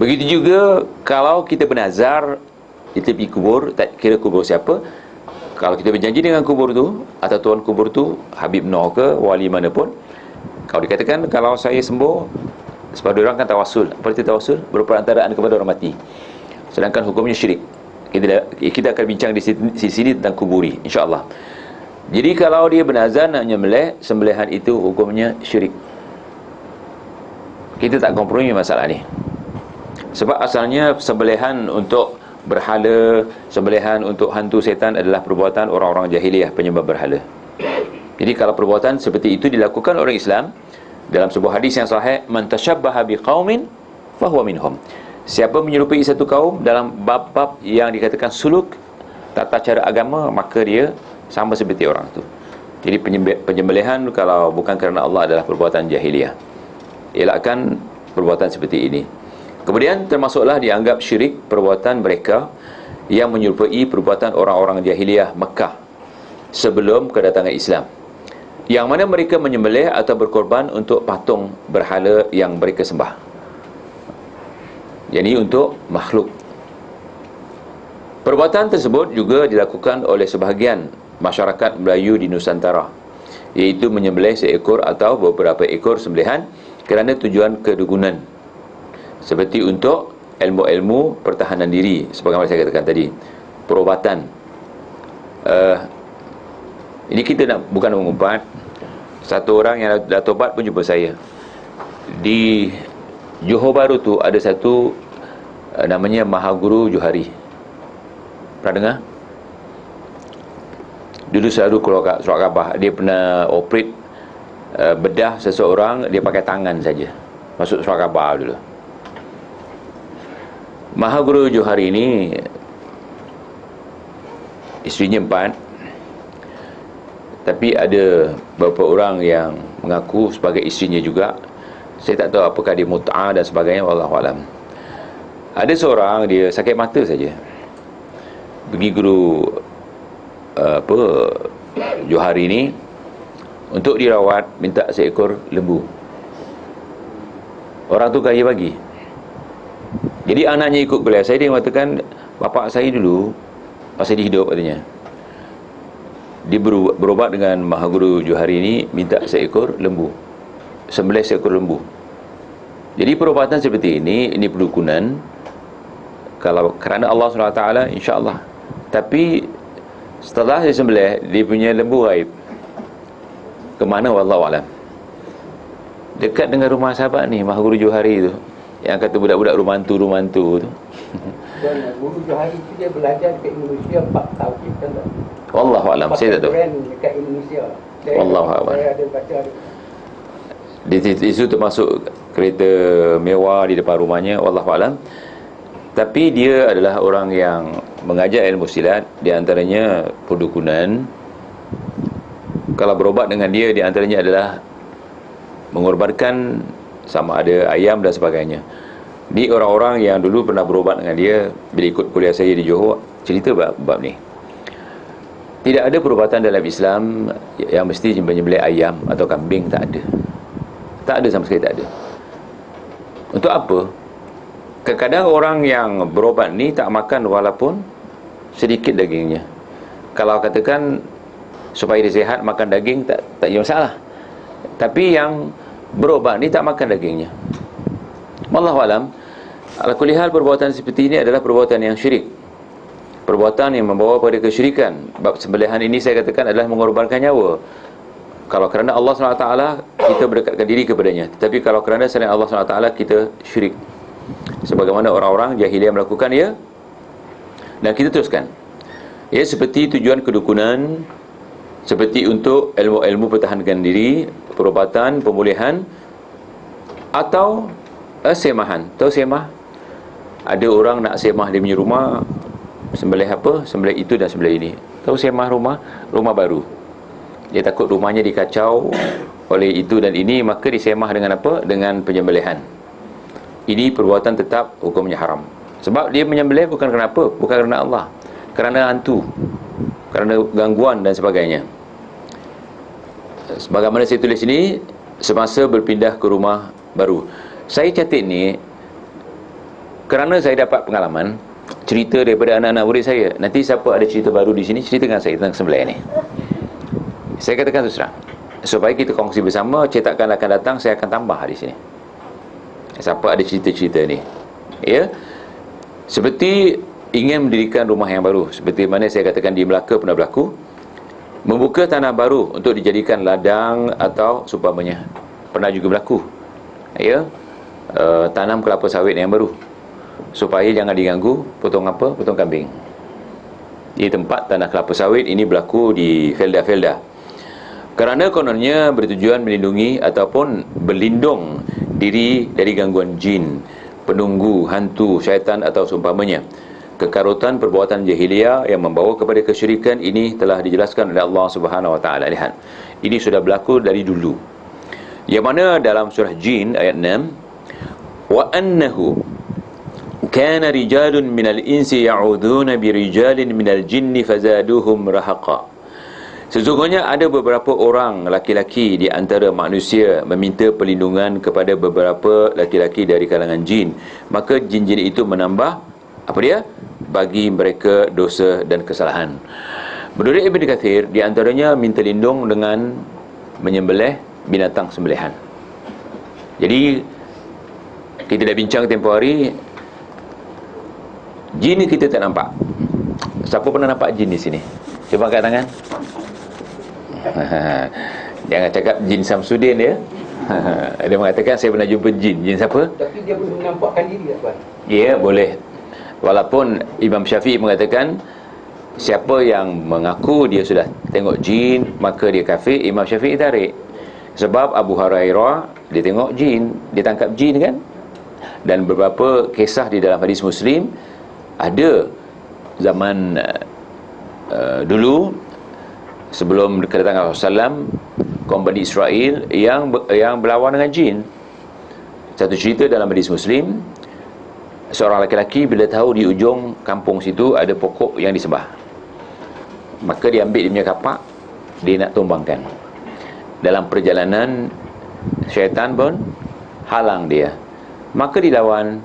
Begitu juga kalau kita bernazar di tepi kubur, tak kira kubur siapa, kalau kita berjanji dengan kubur tu atau tuan kubur tu, Habib Noh ke wali mana pun, kalau dikatakan kalau saya sembuh, sebab orang kan tawasul. Apa itu tawasul? Berperantaraan kepada orang mati. Sedangkan hukumnya syirik. Kita akan bincang di sini tentang kuburi, insya-Allah. Jadi kalau dia bernazar nak menyembelih, sembelihan itu hukumnya syirik. Kita tak kompromi masalah ni. Sebab asalnya sembelihan untuk berhala, sembelihan untuk hantu setan adalah perbuatan orang-orang jahiliyah, penyembah berhala. Jadi kalau perbuatan seperti itu dilakukan orang Islam, dalam sebuah hadis yang sahih, man tashabbaha biqaumin fahuwa minhum. Siapa menyerupai satu kaum dalam bab-bab yang dikatakan suluk, tata cara agama, maka dia sama seperti orang tu. Jadi penyembelihan kalau bukan kerana Allah adalah perbuatan jahiliyah. Elakkan perbuatan seperti ini. Kemudian termasuklah dianggap syirik perbuatan mereka yang menyerupai perbuatan orang-orang jahiliyah Mekah sebelum kedatangan Islam, yang mana mereka menyembelih atau berkorban untuk patung berhala yang mereka sembah, yakni untuk makhluk. Perbuatan tersebut juga dilakukan oleh sebahagian masyarakat Melayu di Nusantara, iaitu menyembelih seekor atau beberapa ekor sembelihan kerana tujuan kedugunan, seperti untuk ilmu-ilmu pertahanan diri, sebagaimana saya katakan tadi, perubatan, Ini kita bukan mengumpat. Satu orang yang dah tobat pun jumpa saya. Di Johor Bahru tu ada satu namanya Mahaguru Johari. Pernah dengar? Dulu selalu keluar surat khabar. Dia pernah operate bedah seseorang, dia pakai tangan saja. Masuk surat khabar dulu. Mahaguru Johari ini isterinya 4, tapi ada beberapa orang yang mengaku sebagai isterinya juga. Saya tak tahu apakah dia mut'ah dan sebagainya, wallahualam. Ada seorang dia sakit mata saja, pergi guru Johari ni untuk dirawat, minta seekor lembu. Orang tu kaya bagi. Jadi anaknya ikut kuliah saya, dia mengatakan, bapak saya dulu masa dia hidup katanya, dia berobat dengan Mahaguru Johari ni, minta seekor lembu, sembelih seekor lembu. Jadi perubatan seperti ini perdukunan kalau kerana Allah SWT, insya-Allah. Tapi setelah dia sembelih, dia punya lembu gaib ke mana, wallahu alam. Dekat dengan rumah sahabat ni, Mahaguru Johari tu, yang kata budak-budak rumantu tu. Dan Guru Johari tu dia belajar dekat Indonesia 4 tahun, kan tak? Wallahu alam, saya tak tahu. Dekat Indonesia. Wallahu alam. Saya ada baca. Itu termasuk kereta mewah di depan rumahnya, wallahu alam. Tapi dia adalah orang yang mengajar ilmu silat, di antaranya perdukunan. Kalau berobat dengan dia, di antaranya adalah mengorbankan sama ada ayam dan sebagainya. Ni orang-orang yang dulu pernah berobat dengan dia bila ikut kuliah saya di Johor, cerita bab ni. Tidak ada perubatan dalam Islam yang mesti menyembelih ayam atau kambing, tak ada. Tak ada, sama sekali tak ada. Untuk apa? Kadang-kadang orang yang berobat ni tak makan walaupun sedikit dagingnya. Kalau katakan supaya dia sihat, makan daging, tak ada masalah. Tapi yang berobat ni tak makan dagingnya. Wallahu alam. Ala kulli hal, perbuatan seperti ini adalah perbuatan yang syirik, perbuatan yang membawa pada kesyirikan. Bab sembelihan ini saya katakan adalah mengorbankan nyawa. Kalau kerana Allah SWT, kita berdekatkan diri kepadanya. Tetapi kalau kerana selain Allah SWT, kita syirik, sebagaimana orang-orang jahiliah melakukan, ya. Dan kita teruskan, ya, seperti tujuan kedukunan, seperti untuk ilmu-ilmu pertahanan diri, perubatan, pemulihan, atau semahan. Tahu semah? Ada orang nak semah dia punya rumah, sembelih apa? Sembelih itu dan sembelih ini. Tahu semah rumah? Rumah baru. Dia takut rumahnya dikacau oleh itu dan ini, maka disemah dengan apa? Dengan penyembelihan. Ini perbuatan tetap hukumnya haram. Sebab dia menyembelih bukan kerana apa? Bukan kerana Allah, kerana hantu, kerana gangguan dan sebagainya. Sebagaimana saya tulis ini, semasa berpindah ke rumah baru. Saya catat ni kerana saya dapat pengalaman, cerita daripada anak-anak murid saya. Nanti siapa ada cerita baru di sini, ceritakan saya tentang sembelih ni. Saya katakan terus terang, supaya kita kongsi bersama. Cetakan akan datang, saya akan tambah di sini. Siapa ada cerita-cerita ni, ya. Seperti ingin mendirikan rumah yang baru, seperti mana saya katakan di Melaka pernah berlaku. Membuka tanah baru untuk dijadikan ladang atau seumpamanya, pernah juga berlaku, ya. Tanam kelapa sawit yang baru, supaya jangan diganggu potong apa? Potong kambing. Di tempat tanah kelapa sawit ini berlaku di Felda-Felda. Kerana kononnya bertujuan melindungi ataupun berlindung diri dari gangguan jin, penunggu, hantu, syaitan atau seumpamanya. Kekarutan perbuatan jahiliyah yang membawa kepada kesyirikan ini telah dijelaskan oleh Allah Subhanahu wa taala. Lihat, ini sudah berlaku dari dulu. Yang mana dalam surah Jin ayat 6, wa annahu kana rijalun minal insi ya'uduna birijalin minal jinni fazaduhum rahaqa. Sesungguhnya ada beberapa orang laki-laki di antara manusia meminta perlindungan kepada beberapa laki-laki dari kalangan jin, maka jin-jin itu menambah apa dia? Bagi mereka dosa dan kesalahan. Menurut Ibn Kathir, di antaranya minta lindung dengan menyembelih binatang sembelihan. Jadi kita dah bincang tempoh hari, jin kita tak nampak. Siapa pernah nampak jin di sini? Cuba angkat tangan. Jangan cakap jin Samsudin dia. Dia mengatakan saya pernah jumpa jin. Jin siapa? Tapi dia boleh menampakkan diri, Tuan. Ya, boleh. Walaupun Imam Syafi'i mengatakan siapa yang mengaku dia sudah tengok jin, maka dia kafir. Imam Syafi'i tarik. Sebab Abu Hurairah dia tengok jin, dia tangkap jin kan. Dan beberapa kisah di dalam hadis Muslim, ada zaman dulu sebelum kedatangan Rasulullah SAW, kaum Bani Israel yang berlawan dengan jin. Satu cerita dalam hadis Muslim, seorang lelaki bila tahu di ujung kampung situ ada pokok yang disembah, maka dia ambil dia punya kapak, dia nak tumbangkan. Dalam perjalanan, syaitan pun halang dia, maka dilawan.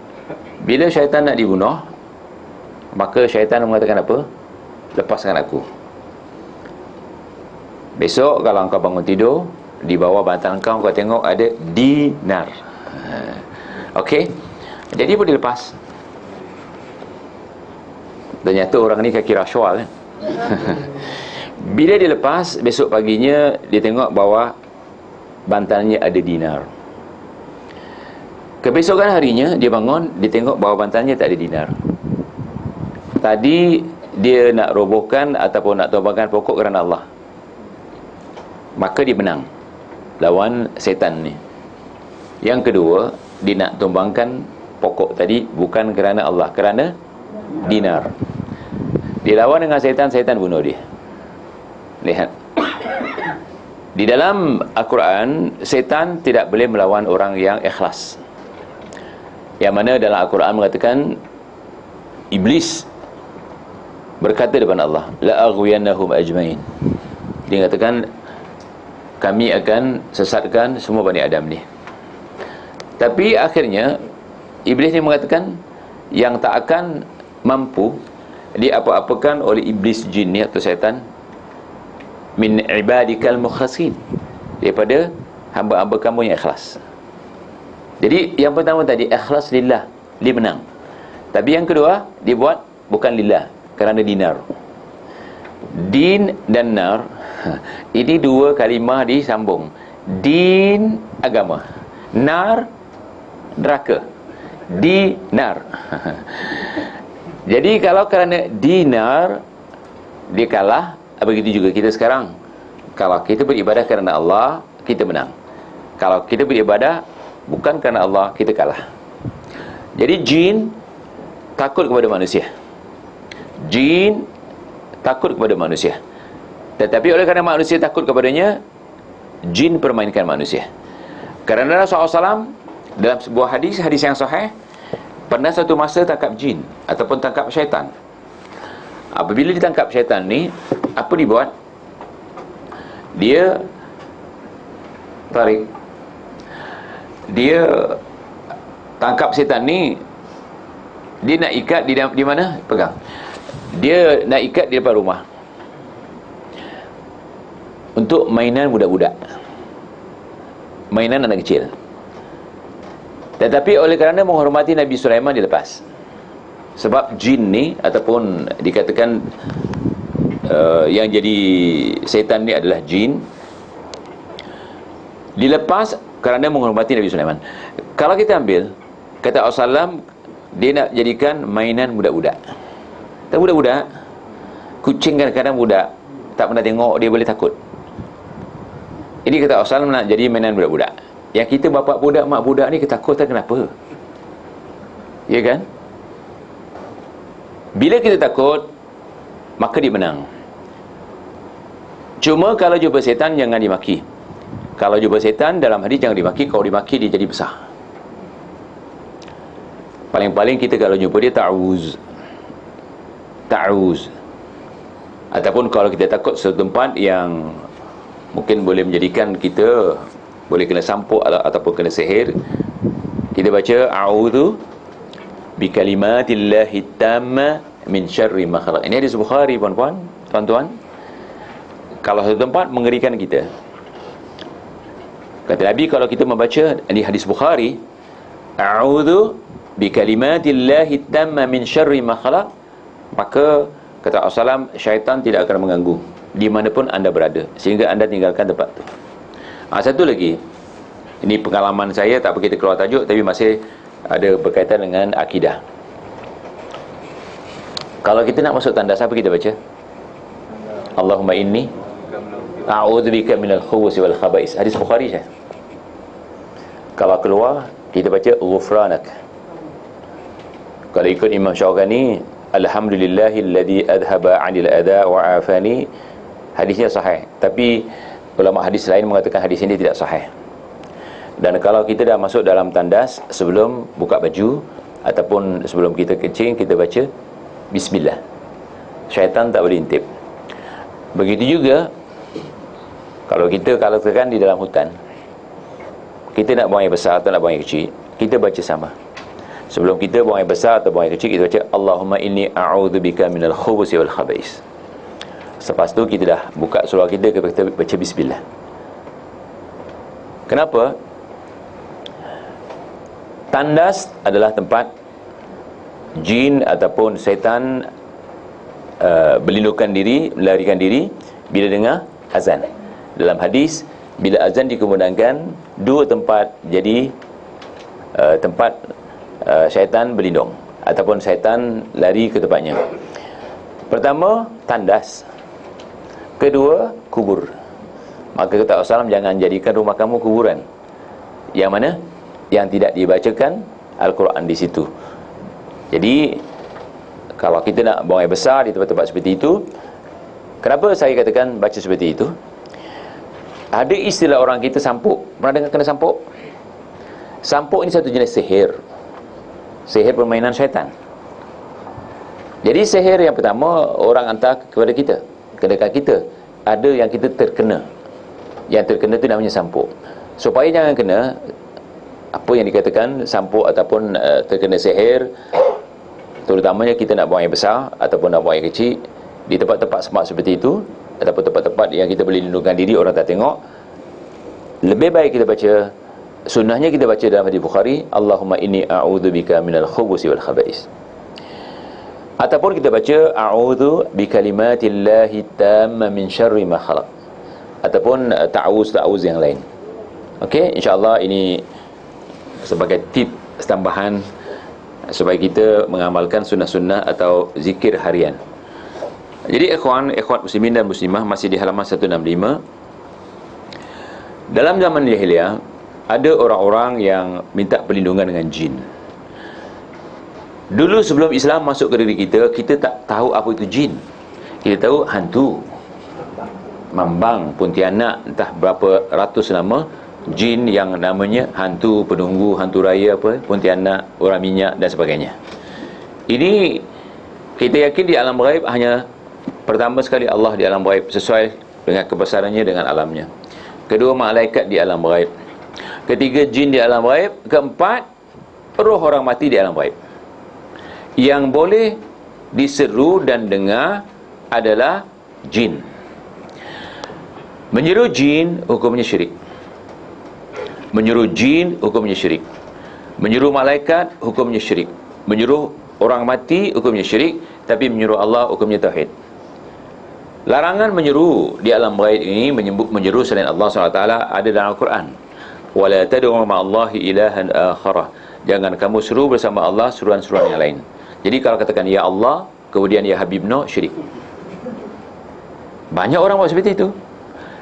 Bila syaitan nak dibunuh, maka syaitan mengatakan apa? Lepaskan aku. Besok kalau engkau bangun tidur, di bawah bantal engkau tengok ada dinar. Okey, jadi pun dilepas. Ternyata orang ni kaki rasual kan. Bila dia lepas, besok paginya dia tengok bawah bantalnya ada dinar. Kebesokan harinya dia bangun, dia tengok bawah bantalnya tak ada dinar. Tadi dia nak robohkan ataupun nak tumbangkan pokok kerana Allah, maka dia menang lawan setan ni. Yang kedua, dia nak tumbangkan pokok tadi bukan kerana Allah, kerana dinar. Dia lawan dengan setan, setan bunuh dia. Lihat, di dalam Al-Quran, setan tidak boleh melawan orang yang ikhlas. Yang mana dalam Al-Quran mengatakan, Iblis berkata depan Allah, la aghwiyannahum ajmain. Dia katakan, kami akan sesatkan semua Bani Adam ni. Tapi akhirnya Iblis ni mengatakan, yang tak akan mampu diapa-apakan oleh iblis jin ni atau syaitan, min ibadikal mukhlasin, daripada hamba-hamba kamu yang ikhlas. Jadi yang pertama tadi ikhlas lillah, dia menang. Tapi yang kedua, dia buat bukan lillah, kerana dinar. Din dan nar, ini dua kalimah disambung. Din, agama. Nar, neraka. Dinar. Jadi kalau kerana dinar dia kalah, begitu juga kita sekarang. Kalau kita beribadah kerana Allah, kita menang. Kalau kita beribadah bukan kerana Allah, kita kalah. Jadi jin takut kepada manusia. Jin takut kepada manusia. Tetapi oleh kerana manusia takut kepadanya, jin permainkan manusia. Kerana Rasulullah SAW dalam sebuah hadis yang sahih, pernah satu masa tangkap jin ataupun tangkap syaitan. Apabila ditangkap syaitan ni, apa dibuat? Dia tarik. Dia tangkap syaitan ni, dia nak ikat di mana? Pegang. Dia nak ikat di depan rumah untuk mainan budak-budak, mainan anak kecil. Tetapi oleh kerana menghormati Nabi Sulaiman, dia lepas. Sebab jin ni ataupun dikatakan yang jadi setan ni adalah jin, dilepas kerana menghormati Nabi Sulaiman. Kalau kita ambil kata Rasulullah, dia nak jadikan mainan budak-budak. Tak, budak-budak, kucing kadang-kadang budak tak pernah tengok, dia boleh takut. Ini kata Rasulullah nak jadi mainan budak-budak. Yang kita bapak budak, mak budak ni ketakutan kenapa? Ya kan? Bila kita takut, maka dia menang. Cuma kalau jumpa setan, jangan dimaki. Kalau jumpa setan, dalam hadis jangan dimaki. Kalau dimaki, dia jadi besar. Paling-paling kita kalau jumpa dia, ta'awuz. Ataupun kalau kita takut satu tempat yang mungkin boleh menjadikan kita boleh kena sampuk ataupun kena sihir, kita baca a'udzu bikalimatillahi tamma min syarri ma khalaq. Ini hadis Bukhari, puan-puan, tuan-tuan. Kalau satu tempat mengerikan kita, kata Nabi, kalau kita membaca di hadis Bukhari, a'udzu bikalimatillahi tamma min syarri ma khalaq, maka kata Rasulullah, syaitan tidak akan mengganggu. di mana pun anda berada, sehingga anda tinggalkan tempat tu. Satu lagi, ini pengalaman saya, tak apa kita keluar tajuk, tapi masih ada berkaitan dengan akidah. Kalau kita nak masuk tandas, apa kita baca? Allahumma inni a'udzubika minal khubuthi wal khaba'is. Hadis Bukhari saya. Kalau keluar, kita baca ghufranak. Kalau ikut Imam Syarani, alhamdulillahilladzi adhaba 'anil adha wa 'afani. Hadisnya sahih, tapi ulama hadis lain mengatakan hadis ini tidak sahih. Dan kalau kita dah masuk dalam tandas, sebelum buka baju ataupun sebelum kita kencing, kita baca bismillah. Syaitan tak boleh intip. Begitu juga kalau kita katakan di dalam hutan, kita nak buang air besar atau nak buang air kecil, kita baca sama. Sebelum kita buang air besar atau buang air kecil, kita baca Allahumma inni a'udzubika minal khubuthi wal khaba'is. Selepas tu kita dah buka surah kita baca bismillah. Kenapa? Tandas adalah tempat jin ataupun syaitan berlindungkan diri, melarikan diri bila dengar azan. Dalam hadis, bila azan dikumandangkan, dua tempat jadi tempat syaitan berlindung ataupun syaitan lari ke tempatnya. Pertama, tandas. Kedua, kubur. Maka kata Rasulullah, jangan jadikan rumah kamu kuburan. Yang mana? Yang tidak dibacakan Al-Quran di situ. Jadi kalau kita nak buang air besar di tempat-tempat seperti itu, kenapa saya katakan baca seperti itu? Ada istilah orang kita sampuk. Pernah dengar kena sampuk? Sampuk ini satu jenis sihir. Sihir permainan syaitan. Jadi sihir yang pertama, orang hantar kepada kita, ke dekat kita. Ada yang kita terkena. Yang terkena itu namanya sampuk. Supaya jangan kena apa yang dikatakan sampuk ataupun terkena sihir, terutamanya kita nak buang air besar ataupun nak buang air kecil di tempat-tempat semak seperti itu, ataupun tempat-tempat yang kita boleh lindungkan diri, orang tak tengok, lebih baik kita baca, sunnahnya kita baca dalam hadis Bukhari, Allahumma inni a'udzubika minal khubuthi wal khaba'is. Ataupun kita baca a'udzu bikalimatillahi tamma min syarri ma khalaq, ataupun ta'awuz yang lain. Okey, insya-Allah ini sebagai tip tambahan supaya kita mengamalkan sunnah-sunnah atau zikir harian. Jadi ikhwan muslimin dan muslimah, masih di halaman 165. Dalam zaman jahiliyah ada orang-orang yang minta perlindungan dengan jin. Dulu sebelum Islam masuk ke diri kita, kita tak tahu apa itu jin. Kita tahu hantu, mambang, pontianak, entah berapa ratus nama jin yang namanya hantu penunggu, hantu raya apa, pontianak, orang minyak dan sebagainya. Ini kita yakin di alam ghaib hanya pertama sekali Allah di alam ghaib sesuai dengan kebesarannya dengan alamnya. Kedua, malaikat di alam ghaib. Ketiga, jin di alam ghaib. Keempat, roh orang mati di alam ghaib. Yang boleh diseru dan dengar adalah jin. Menyeru jin hukumnya syirik. Menyuruh jin hukumnya syirik. Menyuruh malaikat hukumnya syirik. Menyuruh orang mati hukumnya syirik. Tapi menyuruh Allah hukumnya tauhid. Larangan menyeru di alam ghaib ini, menyeru selain Allah SWT, ada dalam Al-Quran. Wala tad'u ma'allahi ilahan akharah. Jangan kamu seru bersama Allah seruan-seruan yang lain. Jadi kalau katakan ya Allah, kemudian ya Habibna, syirik. Banyak orang buat seperti itu.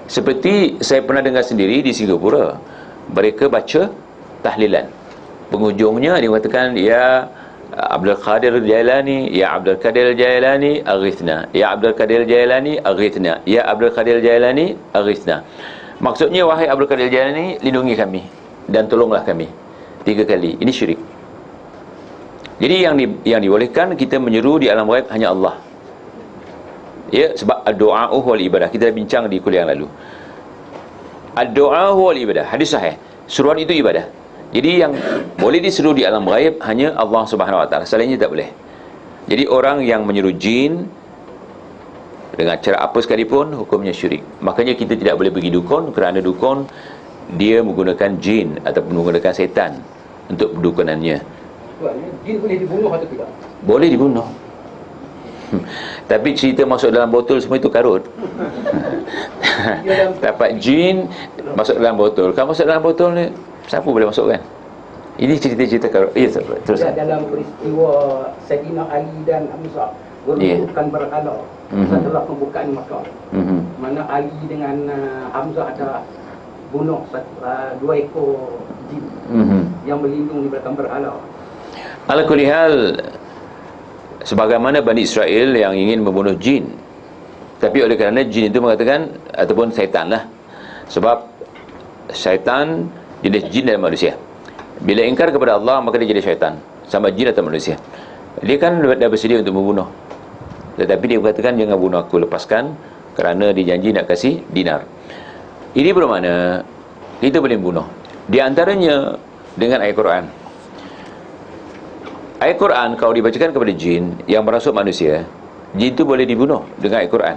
Seperti saya pernah dengar sendiri di Singapura, mereka baca tahlilan. Penghujungnya dia mengatakan ya Abdul Qadir Jailani, ya Abdul Qadir Jailani aghithna, ya Abdul Qadir Jailani aghithna, ya Abdul Qadir Jailani aghithna. Maksudnya, wahai Abdul Qadir Jailani, lindungi kami dan tolonglah kami. 3 kali. Ini syirik. Jadi yang dibolehkan kita menyeru di alam ghaib hanya Allah. Ya, sebab ad-du'a wal ibadah. Kita dah bincang di kuliah yang lalu. Ad-du'a wal ibadah, hadis sahih. Seruan itu ibadah. Jadi yang boleh diseru di alam ghaib hanya Allah Subhanahu wa taala. Selainnya tak boleh. Jadi orang yang menyeru jin dengan cara apa sekalipun, hukumnya syirik. Makanya kita tidak boleh pergi dukun, kerana dukun dia menggunakan jin ataupun menggunakan setan untuk perdukunannya. Jin boleh dibunuh atau tidak? Boleh dibunuh. Tapi cerita masuk dalam botol semua itu karut. Dapat jin masuk dalam botol. Kalau masuk dalam botol ni, siapa boleh masukkan? Ini cerita-cerita karut. Ya, terus. Dalam peristiwa Sayyidina Ali dan Hamzah merubuhkan berhala setelah pembukaan Makkah. Mana Ali dengan Hamzah ada bunuh 2 ekor jin yang berlindung di belakang berhala. Ala kulli hal, sebagaimana Bani Israel yang ingin membunuh jin, tapi oleh kerana jin itu mengatakan, ataupun syaitan lah, sebab syaitan jenis jin dan manusia. Bila ingkar kepada Allah, maka dia jadi syaitan, sama jin atau manusia. Dia kan dah bersedia untuk membunuh, tetapi dia mengatakan, jangan bunuh aku, lepaskan, kerana dia janji nak kasih dinar. Ini bermakna kita boleh bunuh. Di antaranya dengan ayat Quran. Ayat Quran kalau dibacakan kepada jin yang merasuk manusia, jin itu boleh dibunuh dengan ayat Quran.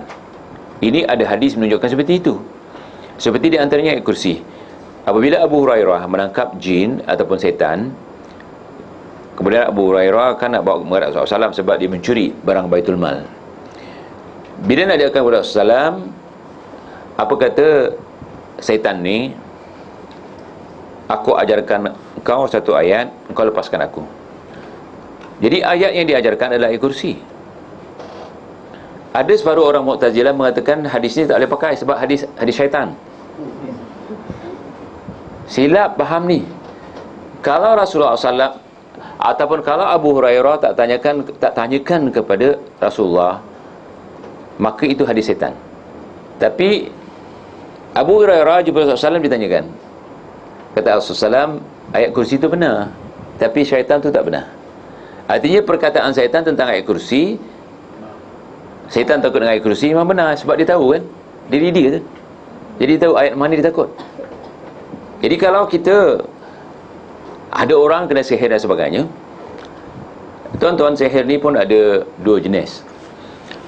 Ini ada hadis menunjukkan seperti itu. Seperti di antaranya ayat kursi. Apabila Abu Hurairah menangkap jin ataupun setan, kemudian Abu Hurairah kan nak bawa menghadap Rasulullah SAW sebab dia mencuri barang Baitul Mal. Bila nak diakan kepada Rasulullah SAW, apa kata setan ni? Aku ajarkan kau satu ayat, kau lepaskan aku. Jadi ayat yang diajarkan adalah ayat kursi. Ada separuh orang Mu'tazilah mengatakan hadis ni tak boleh pakai sebab hadis syaitan. Silap faham ni. Kalau Rasulullah SAW ataupun kalau Abu Hurairah tak tanyakan kepada Rasulullah, maka itu hadis syaitan. Tapi Abu Hurairah jumpa Rasulullah SAW ditanyakan. Kata Rasulullah SAW, ayat kursi itu benar, tapi syaitan tu tak benar. Artinya perkataan syaitan tentang ayat kursi, syaitan takut dengan ayat kursi memang benar, sebab dia tahu kan, diri dia tu. Jadi dia tahu ayat mana dia takut. Jadi kalau kita ada orang kena sihir dan sebagainya, tuan-tuan, sihir ni pun ada 2 jenis.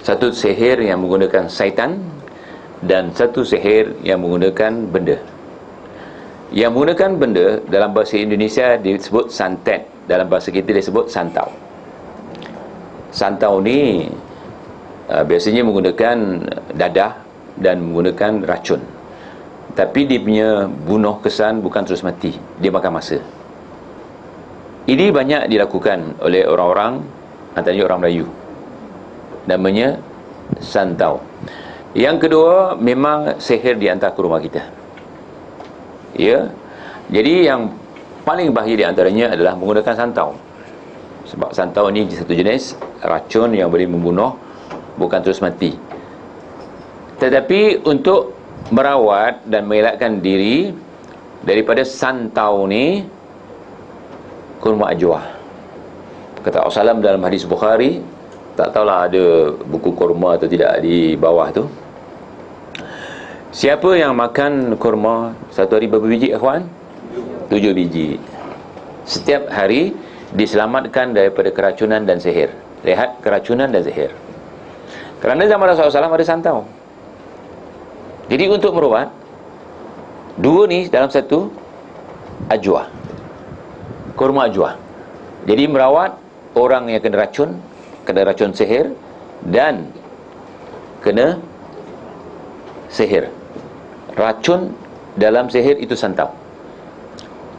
Satu sihir yang menggunakan syaitan, dan satu sihir yang menggunakan benda. Yang menggunakan benda dalam bahasa Indonesia disebut santet, dalam bahasa kita disebut santau. Santau ni biasanya menggunakan dadah dan menggunakan racun. Tapi dia punya bunuh kesan bukan terus mati, dia makan masa. Ini banyak dilakukan oleh orang-orang, antaranya orang Melayu, namanya santau. Yang kedua, memang sihir dihantar ke rumah kita. Ya. Jadi yang paling bahaya di antaranya adalah menggunakan santau. Sebab santau ni satu jenis racun yang boleh membunuh, bukan terus mati. Tetapi untuk merawat dan mengelakkan diri daripada santau ni, kurma ajwa. Kata Rasulullah dalam hadis Bukhari, tak tahulah ada buku kurma atau tidak di bawah tu. Siapa yang makan kurma satu hari berapa biji, ikhwan? 7 biji. Setiap hari diselamatkan daripada keracunan dan sihir. Lihat, keracunan dan sihir. Kerana zaman Rasulullah SAW ada santau. Jadi untuk merawat, 2 ni dalam satu ajwa, kurma ajwa. Jadi merawat orang yang kena racun sihir dan kena sihir. Racun dalam sihir itu santau.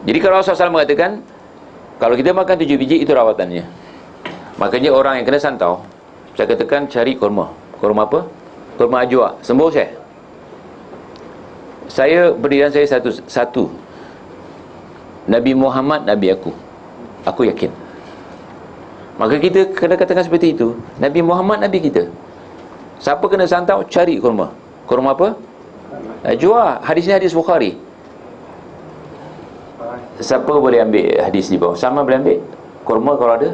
Jadi kalau Rasulullah SAW mengatakan, kalau kita makan 7 biji itu rawatannya. Makanya orang yang kena santau, saya katakan cari kurma. Kurma apa? Kurma ajwa. Sembuh saya berdirian saya satu. Nabi Muhammad Nabi aku yakin. Maka kita kena katakan seperti itu. Nabi Muhammad Nabi kita. Siapa kena santau, cari kurma. Kurma apa? Ajwa. Hadis ni hadis Bukhari. Siapa boleh ambil hadis di bawah? Sama boleh ambil kurma kalau ada?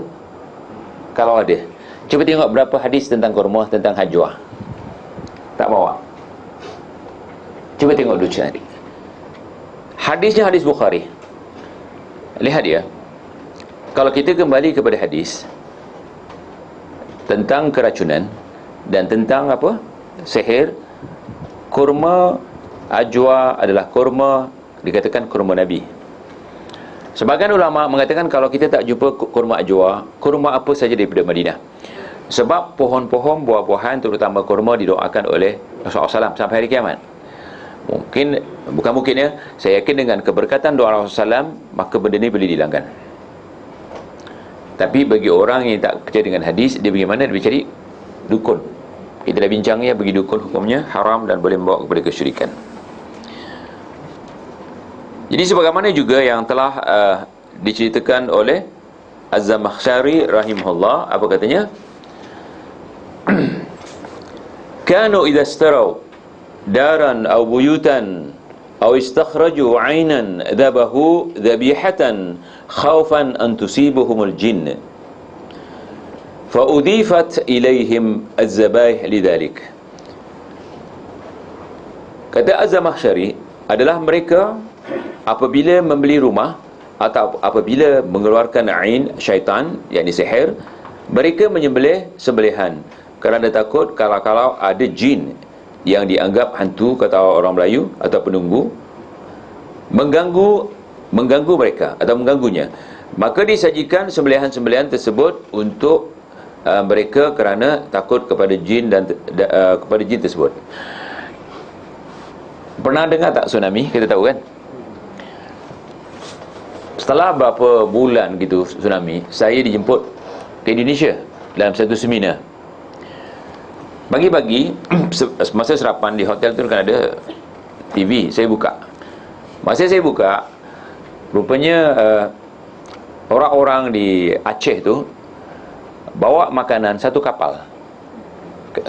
Kalau ada. Cuba tengok berapa hadis tentang kurma, tentang ajwa. Tak bawa. Cuba tengok dulu cari. Hadisnya hadis Bukhari. Lihat dia. Kalau kita kembali kepada hadis tentang keracunan dan tentang apa? Sihir, kurma ajwa adalah kurma, dikatakan kurma Nabi. Sebagian ulama mengatakan kalau kita tak jumpa kurma ajwa, kurma apa saja daripada Madinah. Sebab pohon-pohon buah-buahan terutama kurma didoakan oleh Rasulullah SAW sampai hari kiamat. Bukan mungkin ya, saya yakin dengan keberkatan doa Rasulullah SAW, maka benda ni boleh dihilangkan. Tapi bagi orang yang tak percaya dengan hadis, dia bagaimana? Dia cari dukun. Kita dah bincang ya, bagi dukun hukumnya haram dan boleh membawa kepada kesyirikan. Jadi sebagaimana juga yang telah diceritakan oleh Az-Zamakhsyari rahimahullah, apa katanya? Kanu idza istarau daran aw buyutan aw istakhraju 'aynan dhabahu dhabihatan khaufan an tusibuhumul jinn fa udifat ilaihim az-zabaih lidzalik. Kata Az-Zamakhsyari adalah mereka apabila membeli rumah atau apabila mengeluarkan ain syaitan, yakni sihir, mereka menyembelih sembelihan kerana takut kalau ada jin yang dianggap hantu, kata orang Melayu, atau penunggu, mengganggu mereka atau mengganggunya. Maka disajikan sembelihan-sembelihan tersebut untuk mereka kerana takut kepada jin dan kepada jin tersebut. Pernah dengar tak tsunami? Kita tahu kan? Setelah berapa bulan gitu tsunami, saya dijemput ke Indonesia dalam satu seminar. Pagi-pagi masa sarapan di hotel tu kan ada TV, saya buka. Masa saya buka, rupanya orang-orang di Aceh tu bawa makanan satu kapal.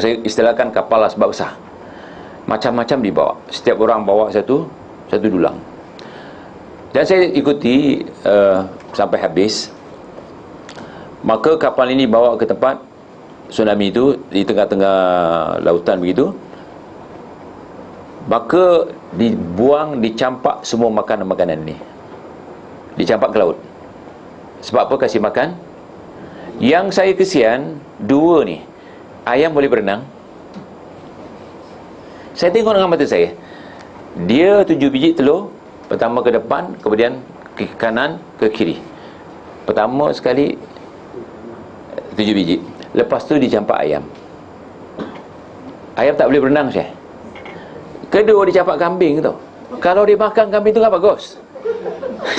Saya istilahkan kapal lah sebab besar. Macam-macam dibawa. Setiap orang bawa satu dulang. Dan saya ikuti sampai habis. Maka kapal ini bawa ke tempat tsunami itu di tengah-tengah lautan begitu. Maka dicampak semua makanan-makanan ni. Dicampak ke laut. Sebab apa? Kasih makan. Yang saya kesian, dua ni, ayam boleh berenang. Saya tengok dengan mata saya. Dia 7 biji telur, pertama ke depan, kemudian ke kanan, ke kiri. Pertama sekali 7 biji. Lepas tu dicampak ayam. Ayam tak boleh berenang, Syekh. Kedua dicampak kambing tu. Kalau dia makan kambing tu kan bagus.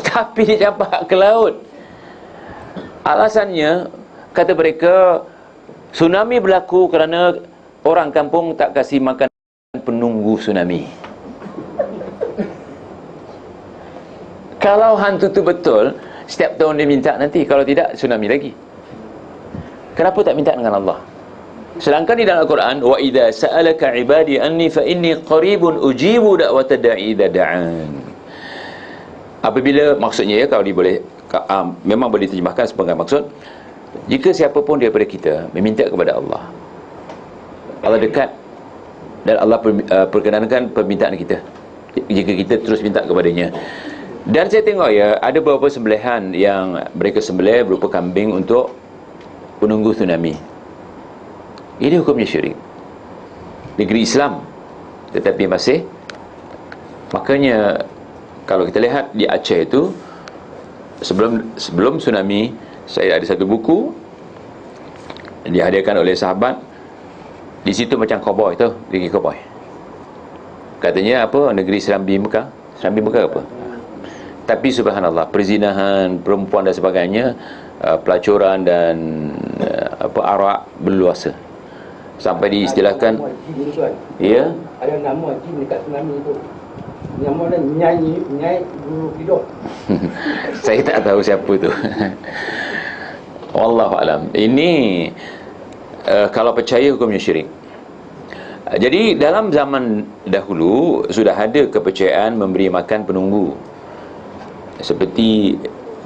Tapi dicampak ke laut. Alasannya, kata mereka, tsunami berlaku kerana orang kampung tak kasih makan penunggu tsunami. Kalau hantu tu betul, setiap tahun dia minta nanti. Kalau tidak, tsunami lagi. Kenapa tak minta dengan Allah? Sedangkan di dalam Al-Quran, wa idza sa'alaka 'ibadi anni fa inni qaribun ujibu da'watad da'i idza da'an. Apabila, maksudnya ya, kalau dia boleh memang boleh terjemahkan sebagai maksud, jika siapa pun daripada kita meminta kepada Allah, Allah dekat dan Allah perkenankan permintaan kita jika kita terus minta kepadanya. Dan saya tengok ya, ada beberapa sembelihan yang mereka sembelih berupa kambing untuk penunggu tsunami. Ini hukumnya syirik. Negeri Islam, tetapi masih, makanya kalau kita lihat di Aceh itu, sebelum tsunami, saya ada satu buku dihadiahkan oleh sahabat. Di situ macam cowboy tu, pergi cowboy. Katanya apa? Negeri Serambi Mekah. Serambi Mekah apa? Tapi subhanallah, perzinahan, perempuan dan sebagainya, pelacuran dan arak berluasa. Sampai diistilahkan, ya, ada nama jin dekat tsunami tu. Nama dia Nyai Guru Hidup. Saya tak tahu siapa tu. Wallahu alam. Ini kalau percaya hukumnya syirik. Jadi dalam zaman dahulu sudah ada kepercayaan memberi makan penunggu. Seperti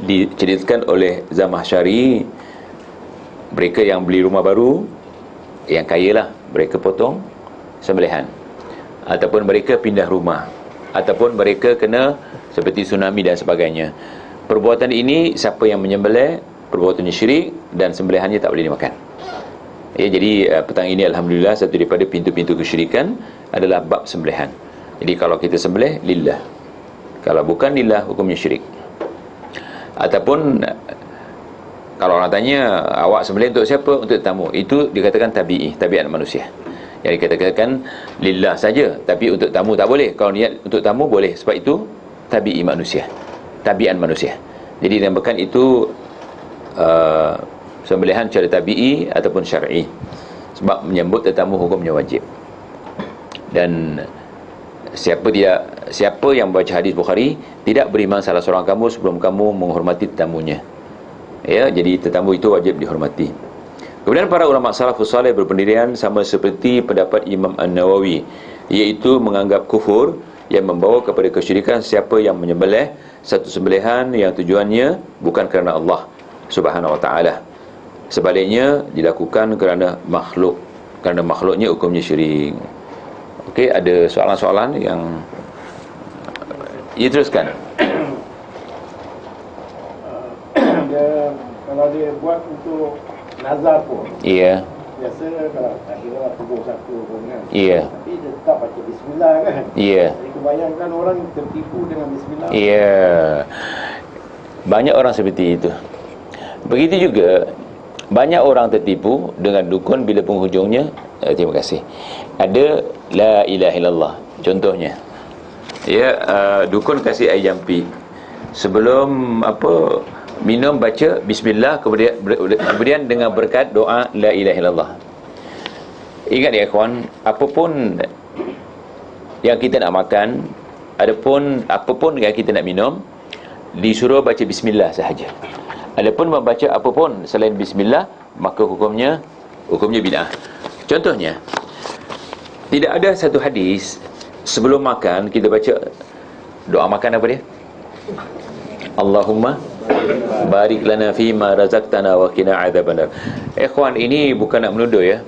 diceritakan oleh Zamakhsyari, mereka yang beli rumah baru, yang kaya lah, mereka potong sembelihan. Ataupun mereka pindah rumah, ataupun mereka kena seperti tsunami dan sebagainya. Perbuatan ini, siapa yang menyembelih, perbuatannya syirik dan sembelihannya tak boleh dimakan. Ya, jadi petang ini alhamdulillah satu daripada pintu-pintu kesyirikan adalah bab sembelihan. Jadi kalau kita sembelih lillah, kalau bukan lillah, hukumnya syirik. Ataupun Kalau orang tanya, awak sembelih untuk siapa? Untuk tetamu. Itu dikatakan tabi'i, tabiat manusia. Yang dikatakan lillah saja, tapi untuk tamu tak boleh. Kalau niat untuk tamu boleh, sebab itu tabi'i manusia, tabi'an manusia. Jadi dinamakan itu sembelihan secara tabi'i ataupun syar'i, sebab menyambut tetamu hukumnya wajib. Dan siapa yang baca hadis Bukhari tidak beriman salah seorang kamu sebelum kamu menghormati tetamunya. Ya, jadi tetamu itu wajib dihormati. Kemudian para ulama salafus saleh berpendirian sama seperti pendapat Imam An-Nawawi, iaitu menganggap kufur yang membawa kepada kesyirikan siapa yang menyembelih satu sembelihan yang tujuannya bukan kerana Allah Subhanahu wa taala. Sebaliknya dilakukan kerana makhluk. Kerana makhluknya hukumnya syirik. Okey, ada soalan-soalan yang teruskan. Kalau dia buat untuk nazar pun, Iya. biasa kalau akhirnya tubuh satu pun kan, Iya. tapi dia tetap baca bismillah kan. Iya. Jadi kebayangkan orang tertipu dengan bismillah. Iya. Banyak orang seperti itu. Begitu juga banyak orang tertipu dengan dukun bila penghujungnya terima kasih, ada la ilaha illallah. Contohnya, ya, dukun kasih air jampi, sebelum minum baca bismillah, kemudian dengan berkat doa la ilaha illallah. Ingat ya ikhwan, apapun yang kita nak makan, apapun yang kita nak minum, disuruh baca bismillah sahaja. Adapun membaca apapun selain bismillah, maka hukumnya bid'ah. Contohnya, tidak ada satu hadis sebelum makan kita baca doa makan apa dia? Allahumma barik lana fima razaqtana wa qina adzabannar. Ikhwan, ini bukan nak menuduh ya.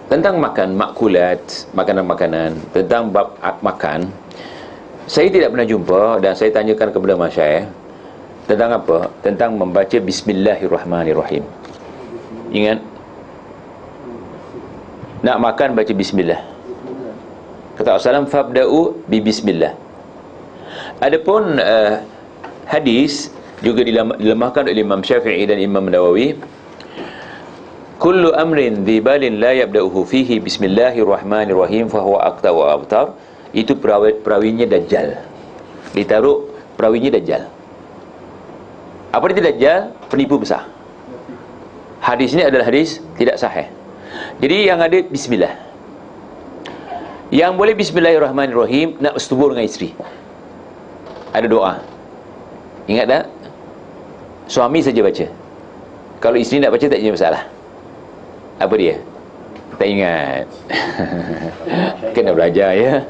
Tentang makan makulat, makanan-makanan, tentang bab makan, saya tidak pernah jumpa, dan saya tanyakan kepada masyayikh tentang apa? Tentang membaca bismillahirrahmanirrahim. Ingat, nak makan baca bismillah. Kata Rasulullah, fabda'u bi bismillah. Adapun hadis juga dilemahkan oleh Imam Syafi'i dan Imam Nawawi, kullu amrin dhibalin la yabda'uhu fihi bismillahirrahmanirrahim fahuwa aqta wa abtar. Itu perawinya Dajjal. Ditaruh perawinya Dajjal. Apa itu Dajjal? Penipu besar. Hadis ini adalah hadis tidak sahih. Jadi yang ada bismillah. Yang boleh bismillahirrahmanirrahim nak bersetubuh dengan isteri, ada doa. Ingat tak? Suami saja baca. Kalau isteri nak baca tak jadi masalah. Apa dia? Tak ingat. Kena belajar ya.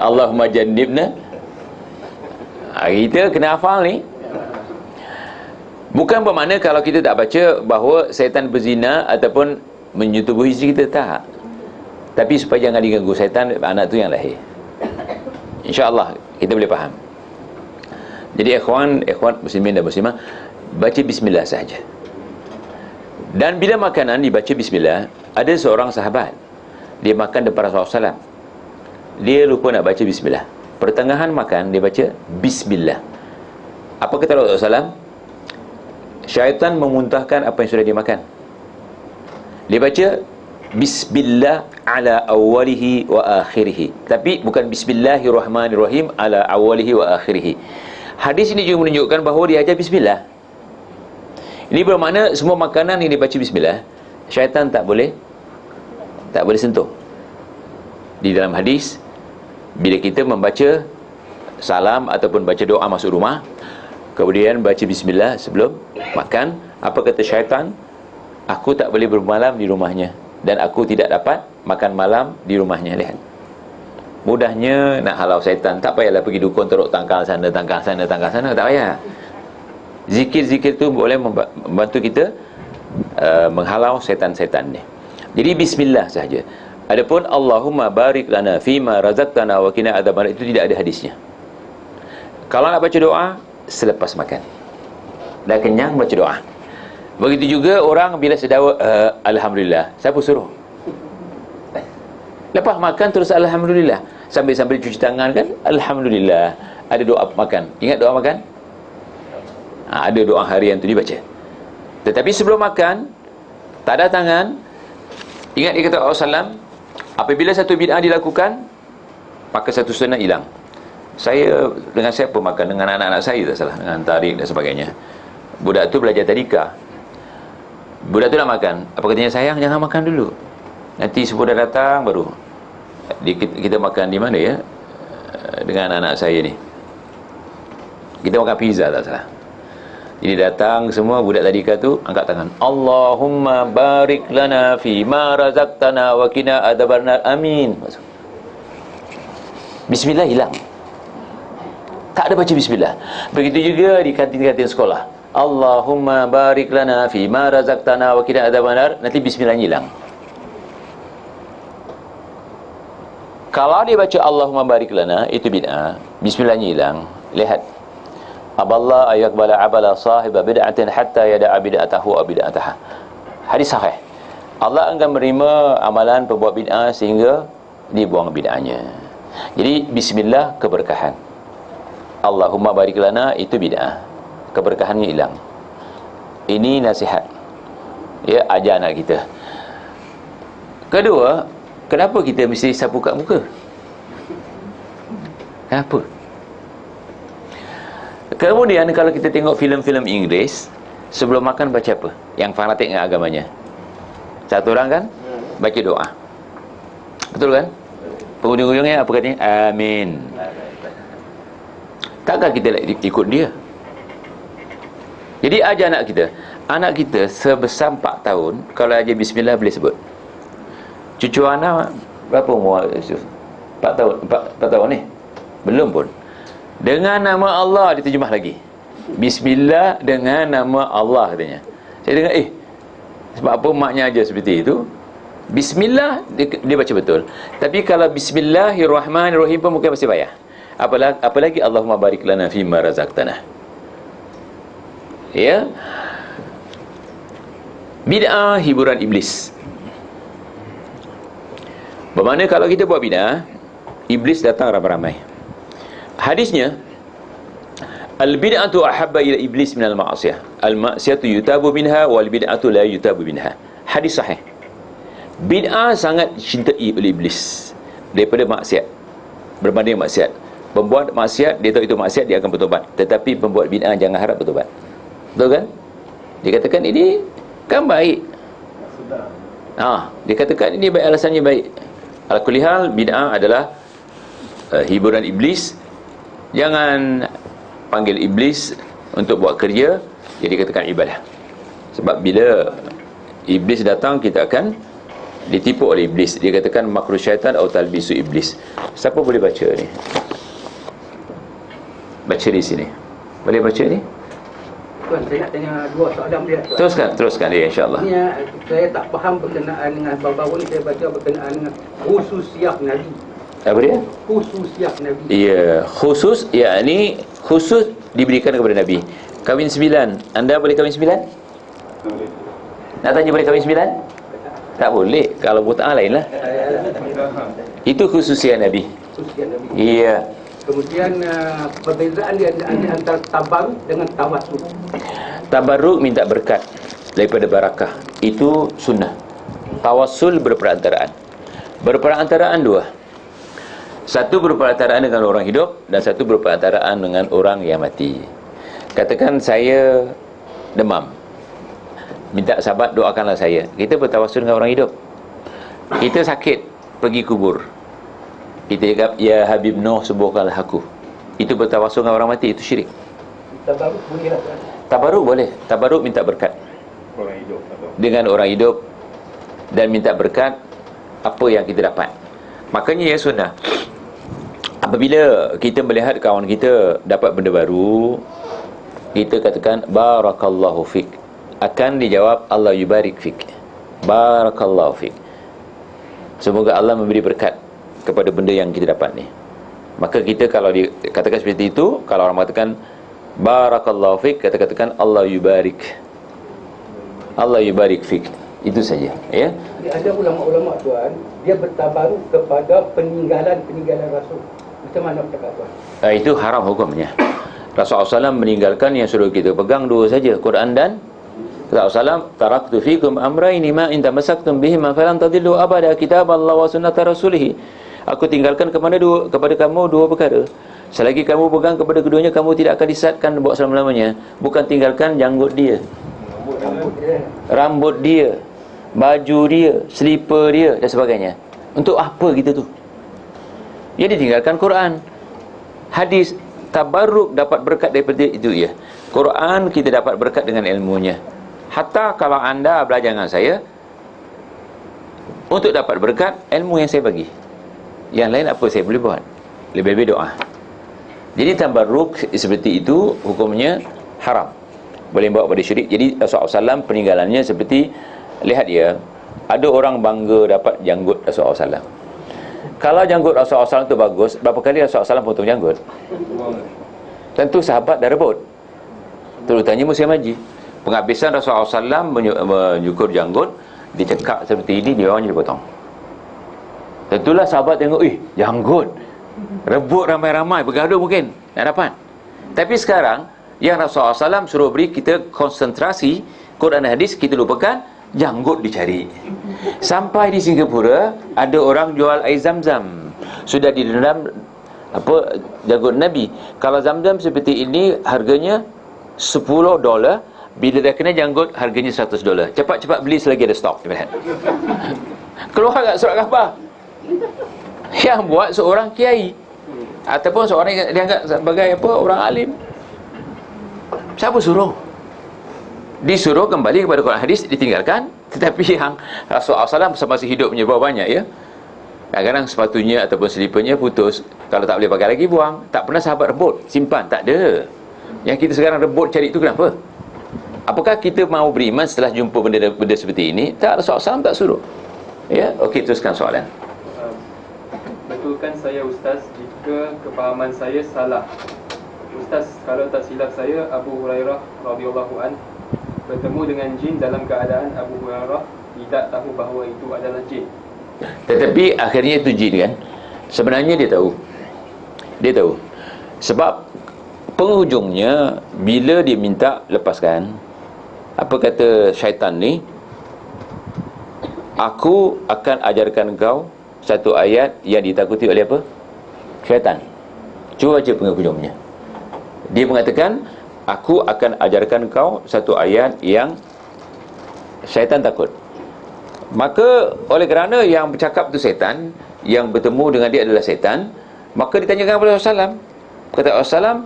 Allahumma jannibna. Kita kena hafal ni. Bukan bermakna kalau kita tak baca bahawa syaitan berzina ataupun menyetubuhi isteri kita, tak. Tapi supaya jangan diganggu syaitan anak tu yang lahir. InsyaAllah kita boleh faham. Jadi ikhwan muslimin dan muslimah, baca bismillah sahaja. Dan bila makanan dibaca bismillah, ada seorang sahabat, dia makan depan Rasulullah SAW, dia lupa nak baca bismillah. Pertengahan makan dia baca bismillah. Apa kata Rasulullah SAW? Syaitan memuntahkan apa yang sudah dia makan. Dia baca bismillah ala awalihi wa akhirihi, tapi bukan bismillahirrahmanirrahim ala awalihi wa akhirihi. Hadis ini juga menunjukkan bahawa dia ajar bismillah. Ini bermakna semua makanan yang dibaca bismillah, syaitan tak boleh sentuh. Di dalam hadis, bila kita membaca salam ataupun baca doa masuk rumah, kemudian baca bismillah sebelum makan, apa kata syaitan? Aku tak boleh bermalam di rumahnya, dan aku tidak dapat makan malam di rumahnya. Lihat, mudahnya nak halau syaitan. Tak payahlah pergi dukun teruk tangkal sana, tak payah. Zikir-zikir tu boleh membantu kita menghalau syaitan-syaitan ni. Jadi bismillah sahaja. Adapun Allahumma barik lana fima razaqtana wa qina adzabannar, itu tidak ada hadisnya. Kalau nak baca doa selepas makan, dah kenyang baca doa. Begitu juga orang bila sedawa alhamdulillah. Siapa suruh? Lepas makan terus alhamdulillah, sambil cuci tangan kan, alhamdulillah ada doa makan. Ingat doa makan? Ada doa harian tu dibaca. Tetapi sebelum makan, tak ada tangan. Ingat dia kata Rasulullah SAW, apabila satu bid'ah dilakukan, maka satu sunnah hilang. Saya dengan siapa makan? Dengan anak-anak saya tak salah, dengan tarik dan sebagainya. Budak tu belajar tadika. Budak tu nak makan. Apa katanya? Sayang, jangan makan dulu. Nanti sebelum dah datang baru. Kita makan di mana ya? Dengan anak saya ni. Kita makan pizza tak salah. Jadi datang semua budak tadika tu angkat tangan. Allahumma barik lana fi ma razaqtana wa qina adzabannar. Amin. Bismillah hilang. Tak ada baca bismillah. Begitu juga di kantin-kantin sekolah. Allahumma barik lana fi ma razaqtana wa qina adzabannar. Nanti bismillah hilang. Kalau dia baca Allahumma barik lana, itu bid'ah. Bismillah hilang. Lihat. Aballah ayakbala abala sahiba bid'atin hatta yada'a bid'atahu aw bid'ataha. Hadis sahih. Allah akan menerima amalan pembuat bid'ah sehingga dibuang bid'ahnya. Jadi bismillah keberkahan. Allahumma barik lana itu bid'ah. Keberkahannya hilang. Ini nasihat. Ya, ajar anak kita. Kedua, kenapa kita mesti sapu kat muka? Kenapa? Kemudian kalau kita tengok filem-filem Inggeris, sebelum makan baca apa? Yang fanatik dengan agamanya. Satu orang kan baca doa. Betul kan? Penghujung-hujungnya apa katanya? Amin. Takkan kita ikut dia? Jadi ajar anak kita. Anak kita sebesar 4 tahun, kalau ajar bismillah boleh sebut. Cucu anak berapa umur? 4 tahun. 4 tahun ni? Belum pun. Dengan nama Allah diterjemah lagi. Bismillah dengan nama Allah katanya. Saya dengar sebab apa maknya aja seperti itu. Bismillah dia baca betul. Tapi kalau Bismillahirrahmanirrahim pun mungkin masih payah. Apalagi Allahumma barik lana fima razaqtana. Ya. Bid'ah hiburan iblis. Bermakna kalau kita buat bid'ah, iblis datang ramai-ramai. Hadisnya, al-bid'atu ahabba ila iblis minal ma'asiyah. Al-ma'siyatu yutabu minha wal bid'atu la yutabu minha. Hadis sahih. Bid'ah sangat cintai oleh iblis daripada maksiat. Berbanding maksiat. Pembuat maksiat, dia tahu itu maksiat, dia akan bertobat. Tetapi pembuat bid'ah jangan harap bertobat. Betul kan? Dia katakan ini kan baik. Dia katakan ini baik, alasannya baik. Al-kulihal, bid'ah adalah hiburan iblis. Jangan panggil iblis untuk buat kerja, jadi katakan ibadah. Sebab bila iblis datang, kita akan ditipu oleh iblis. Dia katakan makruh syaitan atau talbisu iblis. Siapa boleh baca ni? Baca di sini. Boleh baca ni? Tuan, saya nak tanya 2 soalan dia, Tuan. Teruskan dia, insyaAllah. Saya tak faham berkenaan dengan baru-baru ni saya baca berkenaan dengan khususiyah Nabi. Apa dia? Khususiyah Nabi. Ya, khusus, yakni khusus diberikan kepada Nabi. Kahwin 9, anda boleh kahwin 9? Boleh. Nak tanya boleh kahwin 9? Tak boleh, kalau mut'ah lain lah. Itu khususiyah Nabi. Khususiyah Nabi. Iya. Kemudian perbezaan dia antara tabarruk dengan tawassul. Tabarruk minta berkat daripada barakah, itu sunnah. Tawassul berperantaraan. Berperantaraan dua. Satu berperantaraan dengan orang hidup, dan satu berperantaraan dengan orang yang mati. Katakan saya demam, minta sahabat doakanlah saya. Kita bertawassul dengan orang hidup. Kita sakit, pergi kubur, kita cakap ya Habib Noh sembuhkanlah aku. Itu bertawassul dengan orang mati, itu syirik. Tabarruk boleh lah. Tabarruk boleh. Tabarruk minta berkat Orang hidup atau dengan orang hidup dan minta berkat apa yang kita dapat. Makanya ya sunnah, apabila kita melihat kawan kita dapat benda baru, kita katakan barakallahu fik. Akan dijawab Allah yubarik fik. Barakallahu fik. Semoga Allah memberi berkat kepada benda yang kita dapat ni. Maka kita kalau dikatakan seperti itu, kalau orang mengatakan barakallahu fik, katakan Allah yubarik. Allah yubarik fik. Itu saja, ya. Ada ulama-ulama, Tuan, dia bertabaruk kepada peninggalan Rasul. Macam mana cakap tuan? Itu haram hukumnya. Rasulullah SAW meninggalkan yang suruh kita pegang dua saja, Quran dan Rasulullah SAW, taraktu fikum amraini ma in tamassaktum bihima falan tadillu abada, kitab Allah wa sunnata rasulih. Aku tinggalkan kepada kamu dua perkara. Selagi kamu pegang kepada keduanya, kamu tidak akan disesatkan buat selama-lamanya. Bukan tinggalkan janggut dia, rambut dia, baju dia, selipar dia dan sebagainya. Untuk apa kita tu? Dia ditinggalkan Quran, hadis. Tabarruk dapat berkat daripada itu ya. Quran kita dapat berkat dengan ilmunya. Hatta kalau anda belajar dengan saya, untuk dapat berkat ilmu yang saya bagi, yang lain apa saya boleh buat? Lebih-lebih doa. Jadi tabarruk seperti itu hukumnya haram, boleh bawa pada syirik. Jadi Rasulullah SAW peninggalannya seperti, lihat ya, ada orang bangga dapat janggut Rasulullah SAW. Kalau janggut Rasulullah SAW itu bagus, berapa kali Rasulullah SAW potong janggut? Tentu sahabat dah rebut, terutamanya musim haji. Penghabisan Rasulullah SAW menyukur janggut, dicekak seperti ini, dia orang jadi potong. Tentulah sahabat tengok, janggut, rebut ramai-ramai, bergaduh mungkin nak dapat. Tapi sekarang yang Rasulullah SAW suruh beri kita konsentrasi Quran dan hadis, kita lupakan janggut dicari. Sampai di Singapura ada orang jual air zam-zam, sudah direndam janggut Nabi. Kalau zam-zam seperti ini harganya $10, bila dah kena janggut harganya $100. Cepat-cepat beli selagi ada stok. Keluar kat surat khabar yang buat seorang kiai ataupun seorang yang dianggap sebagai orang alim. Siapa suruh? Disuruh kembali kepada Quran hadis, ditinggalkan. Tetapi yang Rasulullah SAW semasa hidup punya berapa banyak ya, kadang-kadang sepatunya ataupun selipernya putus, kalau tak boleh pakai lagi buang. Tak pernah sahabat rebut, simpan, tak ada. Yang kita sekarang rebut cari itu kenapa? Apakah kita mahu beriman setelah jumpa benda seperti ini? Tak, Rasulullah SAW tak suruh. Ya, okey, teruskan soalan. Betulkan saya Ustaz jika kefahaman saya salah. Ustaz, kalau tak silap saya, Abu Hurairah radhiyallahu an bertemu dengan jin dalam keadaan Abu Hurairah tidak tahu bahawa itu adalah jin. Tetapi akhirnya itu jin kan? Sebenarnya dia tahu. Dia tahu. Sebab penghujungnya bila dia minta lepaskan, apa kata syaitan ni? Aku akan ajarkan kau satu ayat yang ditakuti oleh apa? Syaitan. Cuba baca penghujungnya. Dia mengatakan, aku akan ajarkan kau satu ayat yang syaitan takut. Maka oleh kerana yang bercakap itu syaitan, yang bertemu dengan dia adalah syaitan, maka ditanyakan kepada Rasulullah SAW. Kata Rasulullah SAW,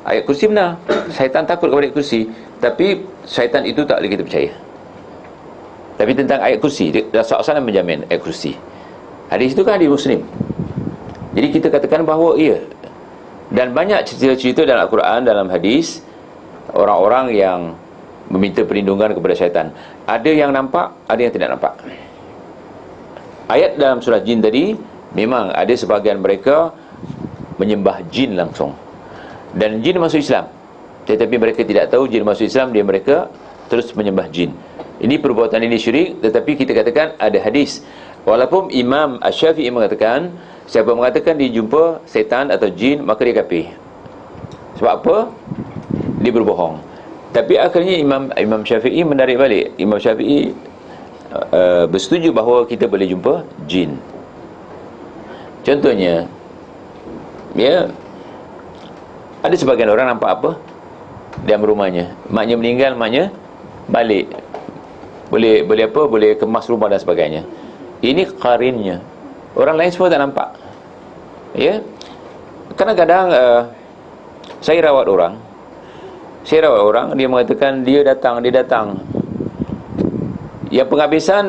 ayat kursi benar, syaitan takut kepada ayat kursi. Tapi syaitan itu tak boleh kita percaya. Tapi tentang ayat kursi, Rasulullah SAW menjamin ayat kursi. Hadis itu kan hadis Muslim. Jadi kita katakan bahawa iya. Dan banyak cerita-cerita dalam Al-Quran, dalam hadis, orang-orang yang meminta perlindungan kepada syaitan. Ada yang nampak, ada yang tidak nampak. Ayat dalam surah jin tadi, memang ada sebahagian mereka menyembah jin langsung. Dan jin masuk Islam. Tetapi mereka tidak tahu jin masuk Islam, mereka terus menyembah jin. Ini perbuatan ini syirik, tetapi kita katakan ada hadis. Walaupun Imam Asy-Syafi'i mengatakan, siapa mengatakan dia jumpa setan atau jin, maka dia kafir. Sebab apa? Dia berbohong. Tapi akhirnya Imam Syafi'i menarik balik. Imam Syafi'i bersetuju bahawa kita boleh jumpa jin. Contohnya, ya, ada sebagian orang nampak apa dalam rumahnya. Maknya meninggal, maknya balik. Boleh apa? Boleh kemas rumah dan sebagainya. Ini qarinnya. Orang lain semua tak nampak. Ya. Kadang-kadang saya rawat orang, dia mengatakan dia datang. Yang penghabisan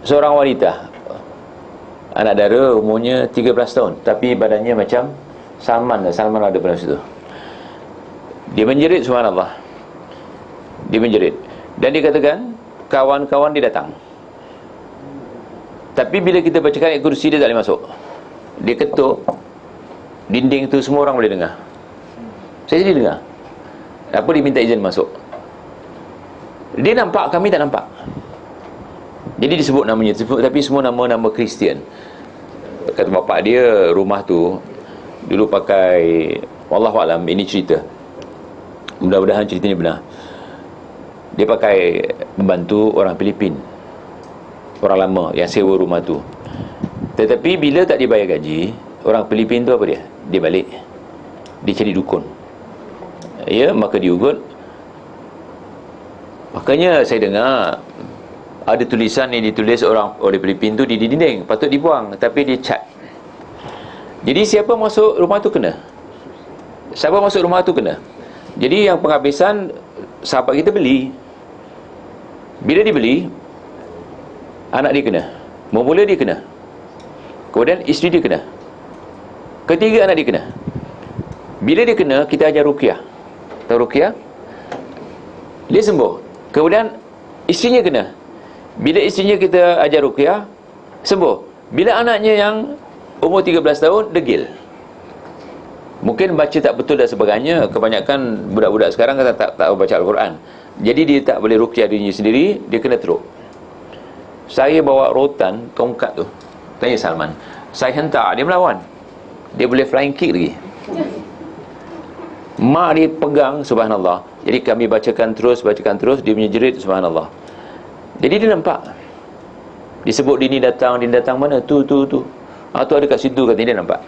seorang wanita, anak dara, umurnya 13 tahun, tapi badannya macam Salman ada pada situ. Dia menjerit, subhanallah. Dia menjerit. Dan dia katakan kawan-kawan dia datang. Tapi bila kita bacakan ayat kursi, dia tak boleh masuk. Dia ketuk dinding tu, semua orang boleh dengar. Saya jadi dengar. Apa dia minta izin masuk? Dia nampak, kami tak nampak. Jadi disebut namanya, tapi semua nama-nama Kristian. kata bapak dia, rumah tu dulu pakai, wallahualam, ini cerita, mudah-mudahan cerita ni benar, dia pakai membantu orang Filipin, orang lama yang sewa rumah tu. Tetapi bila tak dibayar gaji, orang Filipin tu apa dia? Dia balik, dia cari dukun, ya, maka diugut. Makanya saya dengar ada tulisan yang ditulis orang Filipin tu di dinding, patut dibuang, tapi dia cat. Jadi siapa masuk rumah tu kena, siapa masuk rumah tu kena. Jadi yang penghabisan sahabat kita beli, bila dia beli, anak dia kena, mula dia kena, kemudian isteri dia kena, ketiga anak dia kena. Bila dia kena, kita ajar ruqyah. Tahu ruqyah? Dia sembuh. Kemudian isterinya kena. Bila isterinya kita ajar ruqyah, sembuh. Bila anaknya yang umur 13 tahun, degil. Mungkin baca tak betul dan sebagainya. Kebanyakan budak-budak sekarang kata tak baca Al-Quran. Jadi dia tak boleh ruqyah dirinya sendiri, dia kena teruk. Saya bawa rotan, tongkat tu, tanya Salman, saya hentak, dia melawan. Dia boleh flying kick lagi. Mak dia pegang, subhanallah. Jadi kami bacakan terus, dia punya jerit, subhanallah. Jadi dia nampak, disebut dia ni datang mana, tu tu ada kat situ, katanya dia nampak.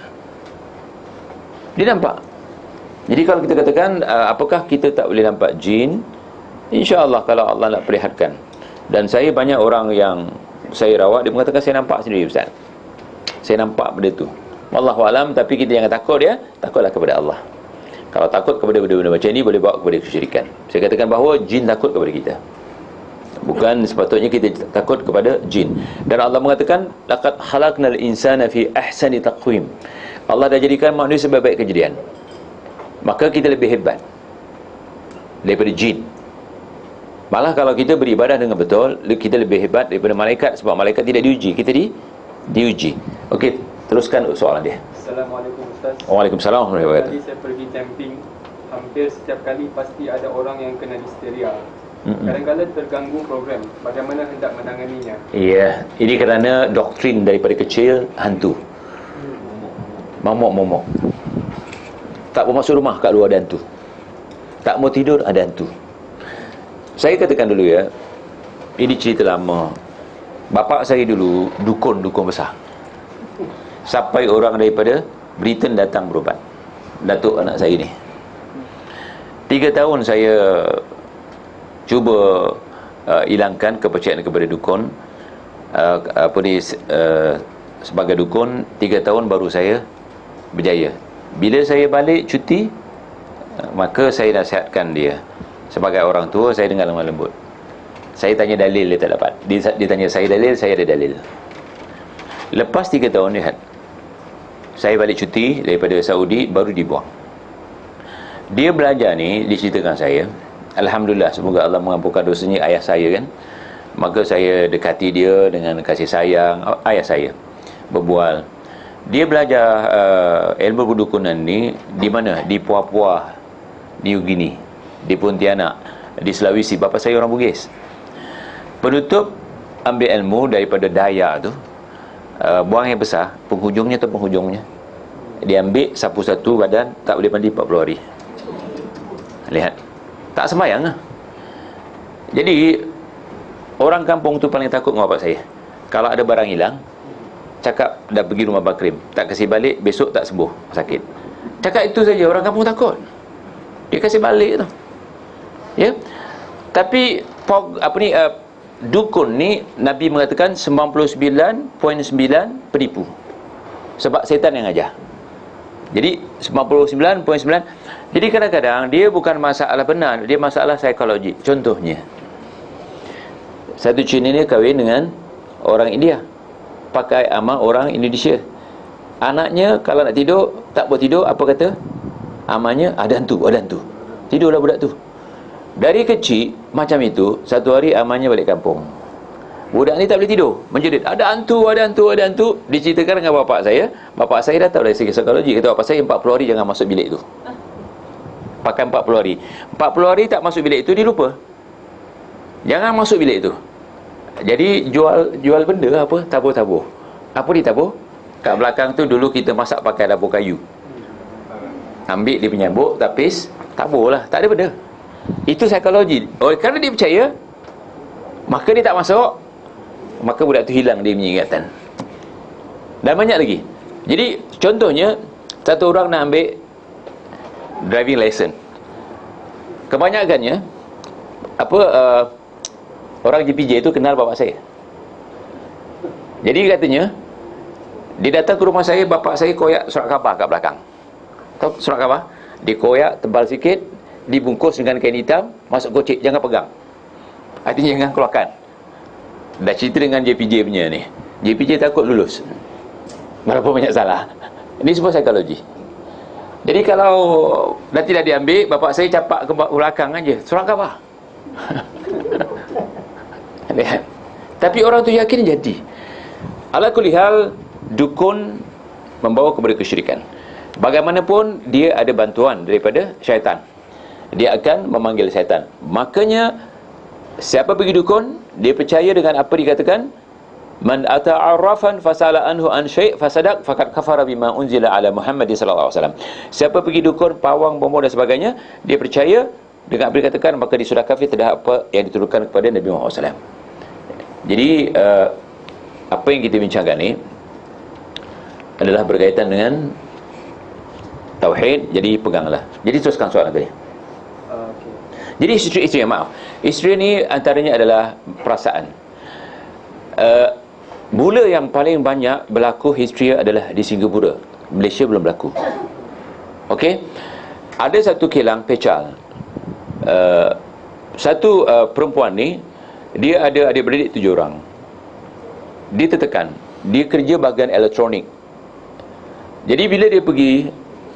Dia nampak. Jadi kalau kita katakan apakah kita tak boleh nampak jin? InsyaAllah kalau Allah nak perlihatkan. Dan saya banyak orang yang saya rawat, dia mengatakan saya nampak sendiri, Ustaz, saya nampak benda tu. Wallahualam. Tapi kita jangan takut, ya, takutlah kepada Allah. Kalau takut kepada benda-benda macam ini, boleh bawa kepada kesyirikan. Saya katakan bahawa jin takut kepada kita, bukan sepatutnya kita takut kepada jin. Dan Allah mengatakan, laqad khalaqnal insana fi ahsani taqwim. Allah dah jadikan manusia sebaik-baik kejadian. Maka kita lebih hebat daripada jin. Malah kalau kita beribadah dengan betul, kita lebih hebat daripada malaikat. Sebab malaikat tidak diuji, kita diuji. Okey, teruskan soalan dia. Assalamualaikum Ustaz. Waalaikumsalam warahmatullahi wabarakatuh. Tadi saya pergi camping, hampir setiap kali pasti ada orang yang kena disteria. Kadang-kadang terganggu program. Bagaimana hendak menanganinya? Ya, ini kerana doktrin daripada kecil, hantu. Momok. Tak mau masuk rumah, kat luar ada hantu. Tak mau tidur, ada hantu. Saya katakan dulu, ya, ini cerita lama. Bapa saya dulu dukun besar. Sampai orang daripada Britain datang berubat. Datuk anak saya ni, 3 tahun saya cuba hilangkan kepercayaan kepada dukun. Sebagai dukun, 3 tahun baru saya berjaya. Bila saya balik cuti, maka saya nasihatkan dia. Sebagai orang tua, saya dengar lemah lembut. Saya tanya dalil, dia tak dapat. Dia tanya saya dalil, saya ada dalil. Lepas 3 tahun, lihat, saya balik cuti daripada Saudi, baru dibuang. Dia belajar ni, diceritakan saya, alhamdulillah, semoga Allah mengampunkan dosanya ayah saya, kan. Maka saya dekati dia dengan kasih sayang. Ayah saya berbual. Dia belajar ilmu perdukunan ni di mana? Di Papua New Guinea, di Pontianak, di Sulawesi. Bapa saya orang Bugis. Penutup ambil ilmu daripada Dayak tu, buang yang besar, penghujungnya, dia ambil sapu satu badan, tak boleh mandi 40 hari. Lihat, tak sembahyang lah. Jadi orang kampung tu paling takut dengan bapak saya. Kalau ada barang hilang, cakap dah pergi rumah Bakrim, tak kasih balik, besok tak sembuh, sakit. Cakap itu saja, orang kampung takut. Dia kasih balik tu, ya. Tapi dukun ni, Nabi mengatakan 99.9 penipu. Sebab setan yang ajar. Jadi 99.9. Jadi kadang-kadang dia bukan masalah benar, dia masalah psikologi. Contohnya, satu Cina ni kahwin dengan orang India, pakai ama orang Indonesia. Anaknya kalau nak tidur, tak boleh tidur, apa kata? Amanya, ada hantu. Tidurlah budak tu. Dari kecil macam itu, satu hari amanya balik kampung. Budak ni tak boleh tidur, menjerit, ada hantu. Diceritakan dengan bapak saya. Bapak saya dah tahu dari segi psikologi. Kata bapak saya, 40 hari jangan masuk bilik tu. Pakai 40 hari. 40 hari tak masuk bilik itu, dia lupa. Jangan masuk bilik tu. Jadi jual benda apa? Tabur-tabur. Apa ditabur? kat belakang tu dulu kita masak pakai dapur kayu. Ambil dia punya buk, tapis, tabur lah, tak ada benda. Itu psikologi. Kerana dia percaya, maka dia tak masuk, maka budak tu hilang dia punya ingatan. Dan banyak lagi. Jadi contohnya, satu orang nak ambil driving license, kebanyakannya orang JPJ tu kenal bapak saya. Jadi katanya, dia datang ke rumah saya, bapak saya koyak surat khabar kat belakang. Tahu surat khabar? Dia koyak tebal sikit, dibungkus dengan kain hitam, masuk kocik, jangan pegang. Artinya jangan keluarkan. Dah cerita dengan JPJ punya ni. JPJ takut lulus. Berapa banyak salah. Ini semua psikologi. Jadi kalau dah tidak diambil, bapak saya capak ke belakang aja, surat khabar. Lihat. Tapi orang tu yakin jadi. Ala kulli hal, dukun membawa kepada kesyirikan. Bagaimanapun dia ada bantuan daripada syaitan. Dia akan memanggil syaitan. Makanya siapa pergi dukun, dia percaya dengan apa dikatakan, man ata'arrafan fasala anhu an syai' fasadaq faqad kafara bima unzila ala Muhammad sallallahu alaihi wasallam. Siapa pergi dukun, pawang, bomoh dan sebagainya, dia percaya dengan apa dikatakan, maka dia sudah kafir terhadap apa yang diturunkan kepada Nabi Muhammad SAW. Jadi apa yang kita bincangkan ni adalah berkaitan dengan tauhid. Jadi peganglah. Jadi teruskan soalan tadi. Jadi isteri, maaf, isteri ni antaranya adalah perasaan. Mula yang paling banyak berlaku histeria adalah di Singapura. Malaysia belum berlaku. Okey. Ada satu kilang pecal. Satu perempuan ni, dia ada adik-beradik 7 orang. Dia tertekan. Dia kerja bahagian elektronik. Jadi bila dia pergi,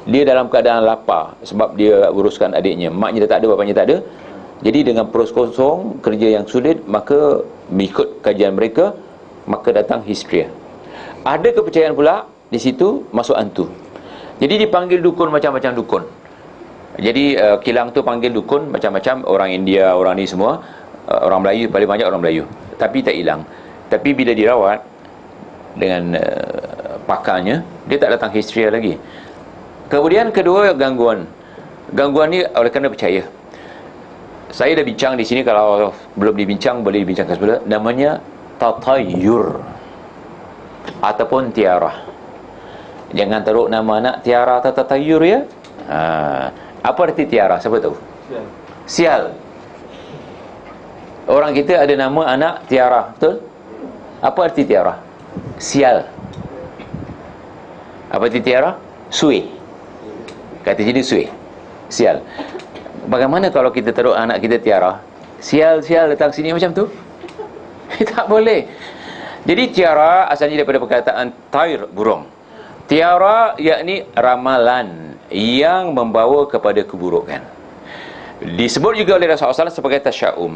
dia dalam keadaan lapar sebab dia uruskan adiknya. Maknya dah tak ada, bapaknya tak ada. Jadi dengan perut kosong, kerja yang sulit, maka mengikut kajian mereka, maka datang histeria. Ada kepercayaan pula di situ, masuk hantu. Jadi dipanggil dukun, macam-macam dukun. Jadi kilang tu panggil dukun macam-macam, orang India, orang ni semua, orang Melayu, paling banyak orang Melayu. Tapi tak hilang. Tapi bila dirawat dengan pakarnya, dia tak datang histeria lagi. Kemudian kedua, gangguan. Gangguan ni oleh kerana percaya. Saya dah bincang di sini, kalau belum dibincang boleh dibincangkan sebelah. Namanya tatayur ataupun tiarah. Jangan taruh nama anak tiara atau tatayur ya. Apa arti tiara? Siapa tahu? Sial. Orang kita ada nama anak tiara, betul? Apa arti tiara? Sial. Apa arti tiara? Sui. Kata jadi sui. Sial. Bagaimana kalau kita taruh anak kita tiara? Sial-sial datang sini macam tu? Tak boleh. Jadi tiara asalnya daripada perkataan tair, burung. Tiara yakni ramalan yang membawa kepada keburukan. Disebut juga oleh Rasulullah SAW sebagai tasya'um.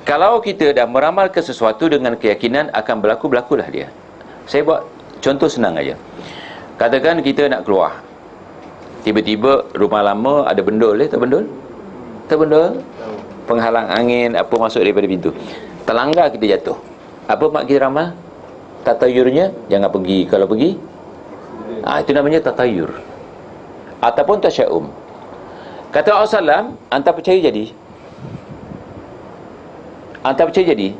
Kalau kita dah meramalkan sesuatu dengan keyakinan akan berlaku, berlakulah dia. Saya buat contoh senang aja. Katakan kita nak keluar, tiba-tiba rumah lama ada bendul, tak bendul? Tak bendul? Penghalang angin, apa masuk daripada pintu. Terlanggar kita jatuh. Apa mak kita ramal? Tatayurnya, jangan pergi. Kalau pergi, itu namanya tatayur. Ataupun tasya'um. Kata Rasulullah SAW, anta percaya jadi. Anta percaya jadi.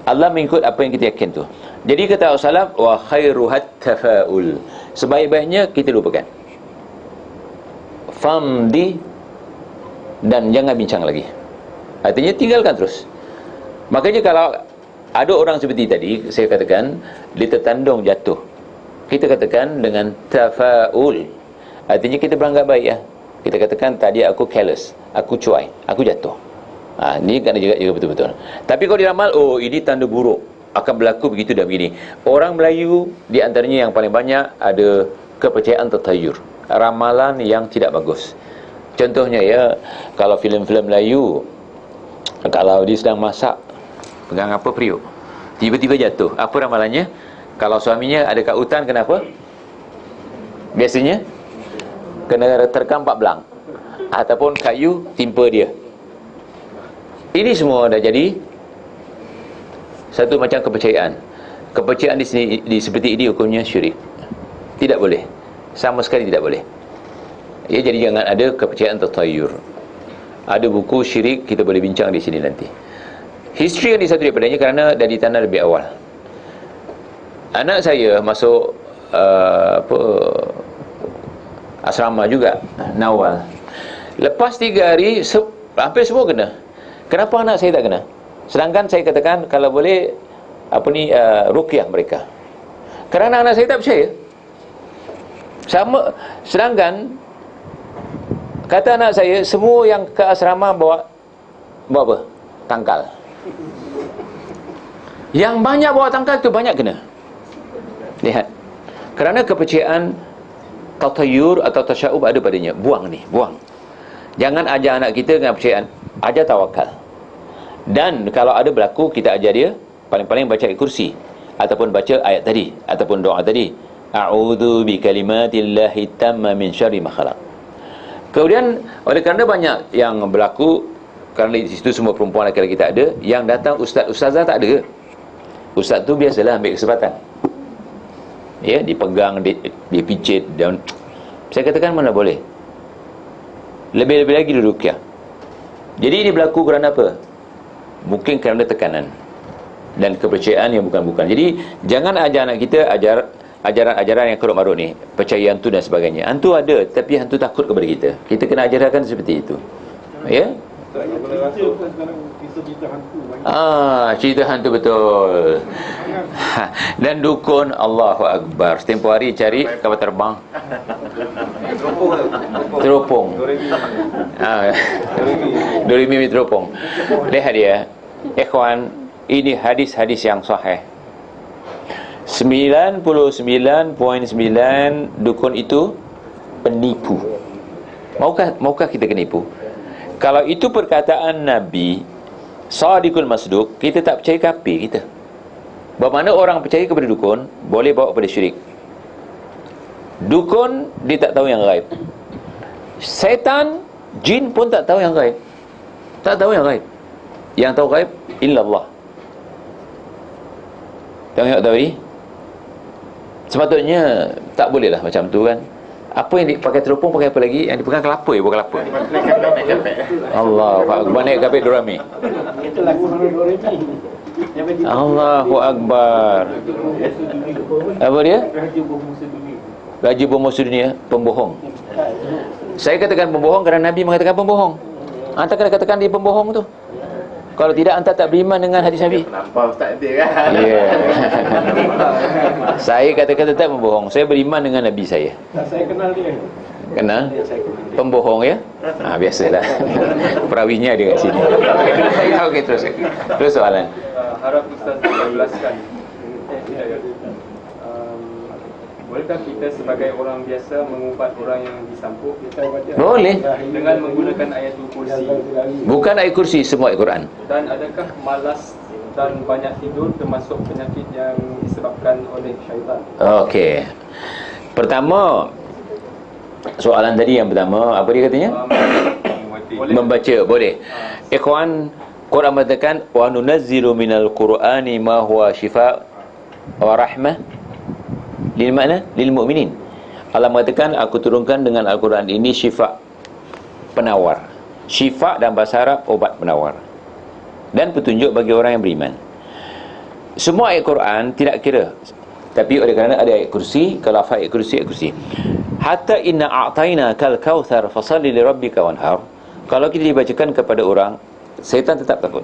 Allah mengikut apa yang kita yakin tu. Jadi kata Rasulullah SAW, wa khairuhat tafa'ul. Sebaik-baiknya kita lupakan. Famdi, dan jangan bincang lagi. Artinya tinggalkan terus. Makanya kalau ada orang seperti tadi, saya katakan dia tertandung jatuh, kita katakan dengan tafa'ul. Artinya kita beranggap baik ya. Kita katakan tadi aku careless, aku cuai, aku jatuh. Ni kena jaga betul-betul. Tapi kalau diramal, ini tanda buruk, akan berlaku begitu dan begini. Orang Melayu di antaranya yang paling banyak ada kepercayaan tatayur, ramalan yang tidak bagus. Contohnya ya, kalau filem-filem Melayu, kalau dia sedang masak, pegang apa periuk, tiba-tiba jatuh, apa ramalannya? Kalau suaminya ada kat hutan, kenapa? Biasanya kena terkam 4 belang, ataupun kayu timpa dia. Ini semua dah jadi satu macam kepercayaan. kepercayaan di sini seperti ini hukumnya syirik. Tidak boleh. Sama sekali tidak boleh. Ya, jadi jangan ada kepercayaan tatayur. Ada buku syirik, kita boleh bincang di sini nanti. History yang disatu daripadanya kerana dari tanah lebih awal. Anak saya masuk asrama juga, Nawal. Lepas 3 hari hampir semua kena. Kenapa anak saya tak kena? Sedangkan saya katakan kalau boleh ruqyah mereka. Kerana anak saya tak percaya. Sedangkan kata anak saya, semua yang ke asrama bawa apa? Tangkal. Yang banyak bawa tangkal tu banyak kena. Lihat. Kerana kepercayaan tatayur atau tasya'ub ada padanya. Buang ni, buang. Jangan ajar anak kita dengan kepercayaan. Ajar tawakal. Dan kalau ada berlaku, kita ajar dia paling-paling baca ayat kursi, ataupun baca ayat tadi, ataupun doa tadi, a'udzu bikalimatillahi tamma min syarri ma khalaq. Kemudian oleh kerana banyak yang berlaku, kerana di situ semua perempuan lelaki kita ada, yang datang ustazah tak ada. Ustaz tu biasalah ambil kesempatan, ya, dipegang, dipicit, dan saya katakan mana boleh. Lebih-lebih lagi di ruqyah. Jadi ini berlaku kerana apa? Mungkin kerana tekanan dan kepercayaan yang bukan-bukan. Jadi jangan ajar anak kita ajaran-ajaran yang keruk-maruk ni, percaya hantu dan sebagainya. Hantu ada, tapi hantu takut kepada kita. Kita kena ajarkan seperti itu. Ya? Cerita hantu betul. Dan dukun, Allahu Akbar. Tempoh hari cari kapal terbang, teropong. Doremi teropong. Lihat dia, ikhwan, ini hadis-hadis yang sahih. 99.9 dukun itu penipu. Maukah kita kenipu? Kalau itu perkataan Nabi Shadiqul Masduq, kita tak percaya, kafir kita. Bagaimana orang percaya kepada dukun boleh bawa kepada syirik? Dukun, dia tak tahu yang gaib. Setan, jin pun tak tahu yang gaib. Tak tahu yang gaib. Yang tahu gaib illallah. Tengok tadi, sepatutnya tak boleh lah macam tu kan. Apa yang dipakai teropong, pakai apa lagi? Yang dipegang kelapa, bukan kelapa. Allahu Akbar, naik kapit Dorami. Itu lagu Doremi. Allahu Akbar. Apa dia? Raja bermusuh dunia, pembohong. Saya katakan pembohong kerana Nabi mengatakan pembohong. Anta kena katakan dia pembohong tu. Kalau tidak, anta tak beriman dengan hadis Nabi. Nampak tak ada kan? Ya. Saya katakan tetap pembohong. Saya beriman dengan Nabi saya. Saya kenal dia. Kenal? Pembohong ya? Biasalah. Perawinya dia kat sini. Okey, terus. Terus soalan. Harap Ustaz jelaskan. Bolehkah kita sebagai orang biasa mengubat orang yang disampuk? Boleh. Dengan menggunakan ayatul kursi. Bukan ayat kursi, semua ayat Quran. Dan adakah malas dan banyak tidur termasuk penyakit yang disebabkan oleh syaitan? Okey. Pertama, soalan tadi yang pertama, apa dia katanya? Membaca, boleh. Ikhwan, Quran mengatakan wa nunazzilu minal Qur'ani ma huwa shifa' wa rahmah lil makna lil mu'minin. Allah mengatakan, aku turunkan dengan Al-Quran ini syifa, penawar. Syifa dalam bahasa Arab, obat penawar, dan petunjuk bagi orang yang beriman. Semua ayat Quran tidak kira, tapi oleh kerana ada ayat kursi, kalau hafal ayat kursi, ayat kursi. Hatta inna a'tayna kal kautsar fasalli li rabbika wanhar. Kalau kita dibacakan kepada orang, syaitan tetap takut.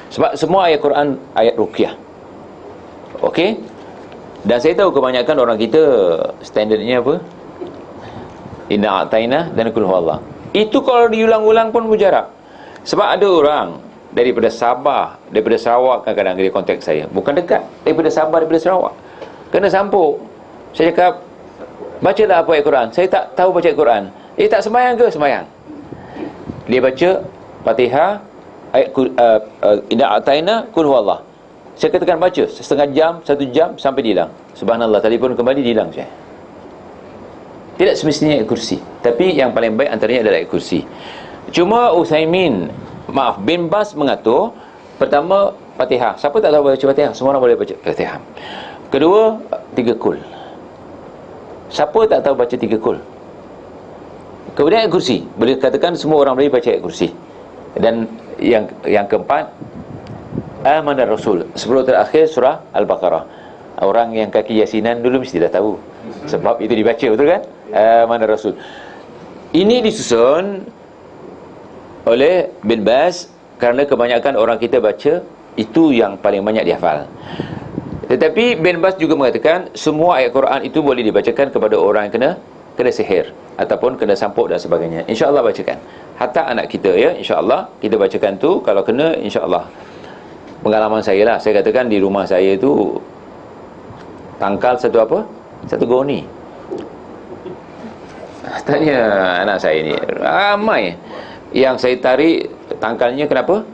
Sebab semua ayat Quran ayat ruqyah. Okey? Dan saya tahu kebanyakan orang kita standardnya apa? Inna a'tayna dan qul huwallah. Itu kalau diulang-ulang pun mujarab. Sebab ada orang daripada Sabah, daripada Sarawak, kadang-kadang dia kontak saya. Bukan dekat, daripada Sabah, daripada Sarawak. Kena sampuk. Saya cakap, bacalah apa ayat Quran. Saya tak tahu baca ayat Quran. Tak sembahyang ke? Sembahyang. Dia baca Fatihah, ayat Inna a'tayna qul huwallah. Saya katakan baca setengah jam, 1 jam, sampai dia hilang. Subhanallah, telefon kembali, dia hilang saya. Tidak semestinya ayat kursi, tapi yang paling baik antaranya adalah ayat kursi. Cuma Bin Bas mengatur, pertama Fatihah. Siapa tak tahu baca Fatihah? Semua orang boleh baca Fatihah. Kedua, 3 kul. Siapa tak tahu baca 3 kul? Kemudian ayat kursi. Boleh katakan semua orang boleh baca ayat kursi. Dan yang keempat, Amanar Rasul. Sebelum terakhir surah Al-Baqarah. Orang yang kaki yasinan dulu mesti dah tahu, sebab itu dibaca, betul kan? Amanar Rasul. Ini disusun oleh Bin Baz kerana kebanyakan orang kita baca itu yang paling banyak dihafal. Tetapi Bin Baz juga mengatakan semua ayat Quran itu boleh dibacakan kepada orang yang kena sihir ataupun kena sampuk dan sebagainya. InsyaAllah bacakan. Hatta anak kita, ya, insyaAllah kita bacakan tu. Kalau kena, insyaAllah. Pengalaman saya lah, saya katakan di rumah saya tu tangkal satu goni. Tanya anak saya ni, ramai yang saya tarik tangkalnya. Kenapa?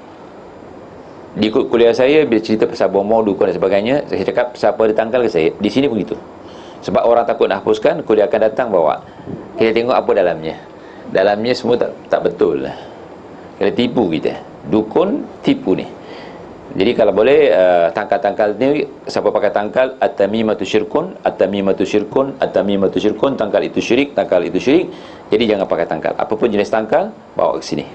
Di kuliah saya bila cerita pasal bom dukun dan sebagainya, saya cakap siapa ada tangkal ke saya. Di sini begitu. Sebab orang takut nak hapuskan, kuliah akan datang bawa. Kita tengok apa dalamnya. Dalamnya semua tak betul. Kena tipu kita. Dukun tipu ni. Jadi kalau boleh tangkal-tangkal ni, siapa pakai tangkal, at-tamimatu syirkun, at-tamimatu syirkun, at-tamimatu syirkun, tangkal itu syirik, tangkal itu syirik. Jadi jangan pakai tangkal. Apapun jenis tangkal, bawa ke sini.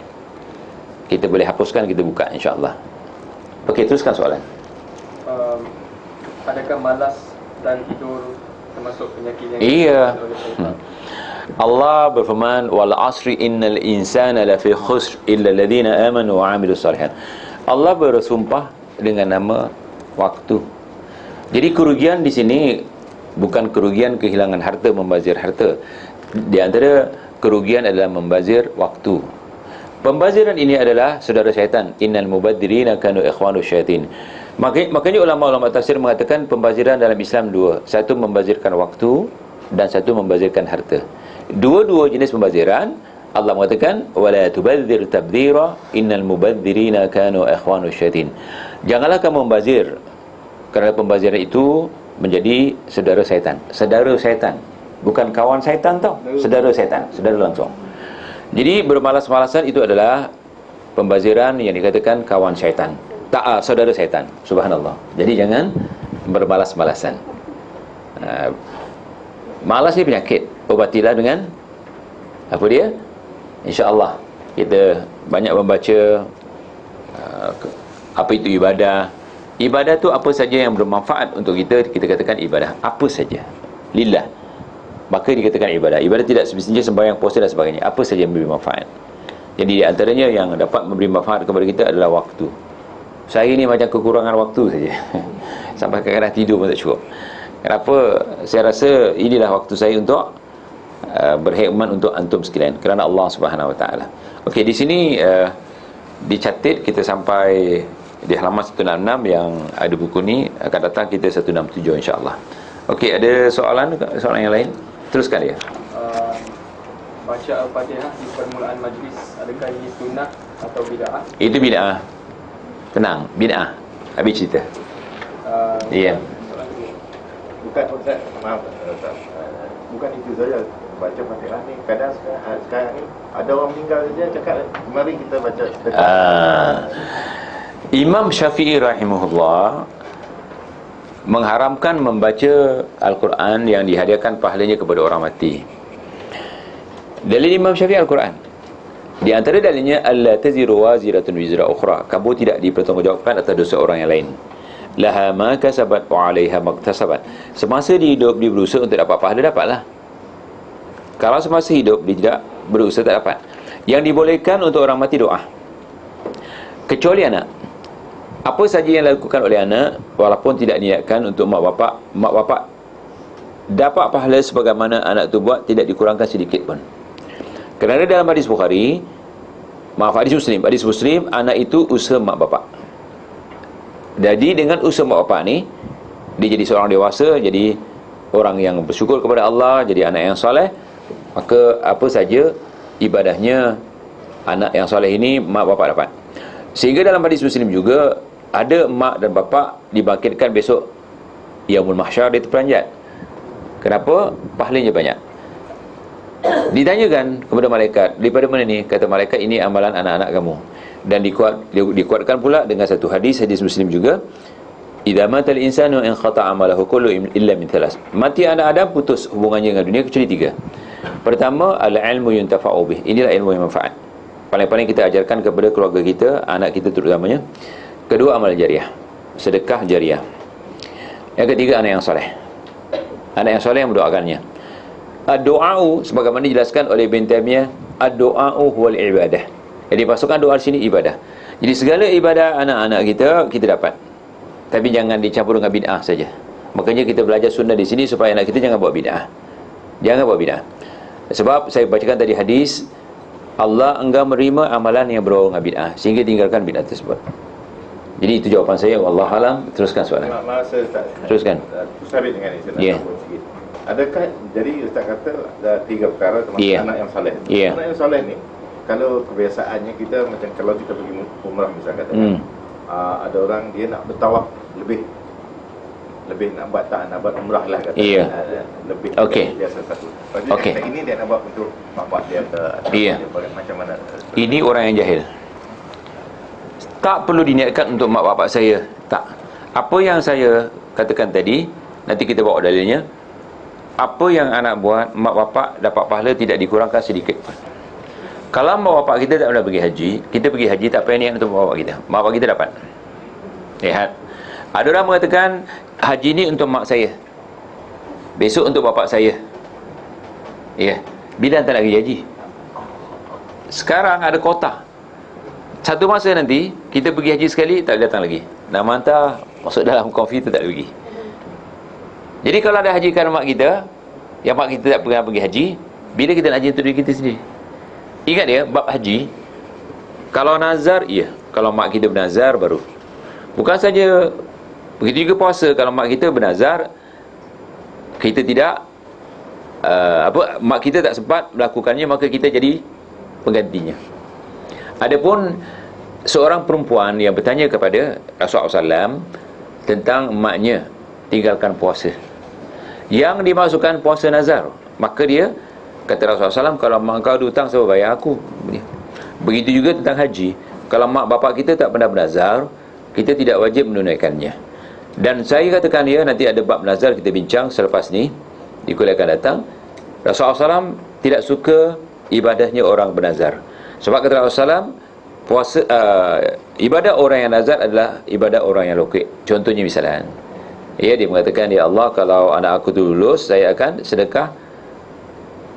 Kita boleh hapuskan, kita buka insya-Allah. Okey, teruskan soalan. Adakah malas dan tidur termasuk penyakit yang Iya. Allah berfirman, wal asri innal insana lafi khusr illa alladhina amanu wa amilus salihat. Allah bersumpah dengan nama waktu. Jadi kerugian di sini bukan kerugian kehilangan harta, membazir harta. Di antara kerugian adalah membazir waktu. Pembaziran ini adalah saudara syaitan. Innal mubadzirina kanu ikhwanu syaitin. Makanya ulama-ulama tafsir mengatakan pembaziran dalam Islam dua. Satu membazirkan waktu dan satu membazirkan harta. Dua-dua jenis pembaziran Allah mengatakan wala tubadzir tabdzira innal mubadzirina kanu ikhwanu syaitin. Janganlah kamu membazir, kerana pembaziran itu menjadi saudara syaitan. Saudara syaitan, bukan kawan syaitan tau. Saudara syaitan, saudara langsung. Jadi bermalas-malasan itu adalah pembaziran yang dikatakan kawan syaitan. Tak, saudara syaitan. Subhanallah. Jadi jangan bermalas-malasan. Malas ni penyakit. Obatilah dengan apa dia? InsyaAllah kita banyak membaca apa itu ibadah. Ibadah tu apa saja yang bermanfaat untuk kita, kita katakan ibadah. Apa saja lillah, maka dikatakan ibadah. Ibadah tidak semestinya sembahyang, puasa dan sebagainya. Apa saja yang memberi manfaat. Jadi di antaranya yang dapat memberi manfaat kepada kita adalah waktu. Saya ni macam kekurangan waktu saja. Sampai kadang-kadang tidur pun tak cukup. Kenapa? Saya rasa inilah waktu saya untuk berkhidmat untuk antum sekalian kerana Allah Subhanahu Wa Taala. Okey, di sini dicatat kita sampai di halaman 166 yang ada buku ni. Akan datang kita 167 insya-Allah. Okey, ada soalan yang lain? Teruskan dia. Baca Al-Fatihah di permulaan majlis, adakah ini sunnah atau bid'ah? Itu bid'ah. Tenang, bid'ah. Habis cerita. Iya. Bukan Ustaz, maaf Ustaz. Bukan itu saja. Baca Fatihah ni kadang sekarang ni ada orang meninggal saja cakap mari kita baca sedekah. Imam Syafi'i rahimahullah mengharamkan membaca Al-Quran yang dihadiahkan pahalanya kepada orang mati. Dalil Imam Syafi'i Al-Quran. Di antara dalilnya alla taziru waziratun wizra ukhra. Kamu tidak dipertanggungjawabkan atas dosa orang yang lain. Laha ma kasabat wa 'alaiha maktasabat. Semasa dia hidup dia berusaha untuk dapat pahala, dapatlah. Kalau semasa hidup dia tidak berusaha, tak dapat. Yang dibolehkan untuk orang mati doa, kecuali anak. Apa saja yang dilakukan oleh anak walaupun tidak niatkan untuk mak bapak dapat pahala sebagaimana anak tu buat, tidak dikurangkan sedikit pun. Kerana dalam hadis Bukhari, hadis Muslim, anak itu usaha mak bapak. Jadi dengan usaha mak bapak ni, dia jadi seorang dewasa, jadi orang yang bersyukur kepada Allah, jadi anak yang soleh. Maka apa saja ibadahnya anak yang soleh ini mak bapak dapat. Sehingga dalam hadis Muslim juga ada mak dan bapak dibangkitkan besok Yaumul Mahsyar, dia terperanjat. Kenapa? Pahalanya banyak. Ditanyakan kepada malaikat, daripada mana ni? Kata malaikat, ini amalan anak-anak kamu. Dan dikuatkan pula dengan satu hadis Muslim juga, idza matal insanu in khata'a amalahu kullu illa min thalas. Mati anak Adam putus hubungannya dengan dunia kecuali 3. Pertama, al-ilmu yuntafa'u bih. Inilah ilmu yang manfaat. Paling-paling kita ajarkan kepada keluarga kita, anak kita terutamanya. Kedua, amal jariah, sedekah jariah. Yang ketiga, anak yang soleh. Anak yang soleh yang mendoakannya. Ad-du'a'u, sebagaimana dijelaskan oleh Ibn Taimiyah, ad-du'a'u huwal ibadah. Jadi pasukan doa di sini ibadah. Jadi segala ibadah anak-anak kita dapat. Tapi jangan dicampur dengan bid'ah saja. Makanya kita belajar sunnah di sini supaya anak kita jangan buat bid'ah. Jangan buat bid'ah. Sebab saya bacakan tadi hadis, Allah enggan menerima amalan yang berbau dengan bid'ah, sehingga tinggalkan bid'ah tersebut. Jadi itu jawapan saya. Wallahu alam. Teruskan soalan. Masa Ustaz. Teruskan. Sabit dengan ini saya nak Ya. sambung sikit. Adakah, jadi Ustaz kata ada 3 perkara termasuk Ya. anak yang soleh. Ya. Anak yang soleh ni, kalau kebiasaannya kita macam kalau kita pergi umrah misalnya kata, ada orang dia nak bertawaf lebih nak buat umrah lah kata. Ya. Lebih Okey. biasa satu. Lepas tu Okey. dia kata ini dia nak buat untuk bapak dia atau Ya. macam mana. Ini orang yang jahil. Tak perlu diniatkan untuk mak bapak saya. Tak. Apa yang saya katakan tadi, nanti kita bawa dalilnya. Apa yang anak buat, mak bapak dapat pahala tidak dikurangkan sedikit pun. Kalau mak bapak kita tak pernah pergi haji, kita pergi haji tak payah niat untuk mak bapak kita. Mak bapak kita dapat. Lihat. Ada orang mengatakan haji ni untuk mak saya, besok untuk bapak saya. Ya. Bila tak nak pergi haji? Sekarang ada kota. Satu masa nanti kita pergi haji sekali, tak boleh datang lagi. Nama hantar masuk dalam komputer, tak boleh pergi. Jadi kalau ada hajikan mak kita, yang mak kita tak pernah pergi haji, bila kita nak haji untuk diri kita sendiri? Ingat dia, bab haji, kalau nazar, iya. Kalau mak kita bernazar, baru. Bukan saja, begitu juga puasa. Kalau mak kita bernazar, kita tidak mak kita tak sempat melakukannya, maka kita jadi penggantinya. Adapun seorang perempuan yang bertanya kepada Rasulullah SAW tentang maknya tinggalkan puasa, yang dimasukkan puasa nazar, maka dia kata Rasulullah SAW, kalau mak kau ada hutang, siapa bayar aku? Begitu juga tentang haji. Kalau mak bapak kita tak pernah bernazar, kita tidak wajib menunaikannya. Dan saya katakan dia, nanti ada bab nazar kita bincang selepas ni, di kuliah akan datang. Rasulullah SAW tidak suka ibadahnya orang bernazar. Sebab kata Rasulullah SAW, puasa, ibadah orang yang nazar adalah ibadah orang yang lokek. Contohnya misalnya, dia mengatakan, ya Allah, kalau anak aku tu lulus, saya akan sedekah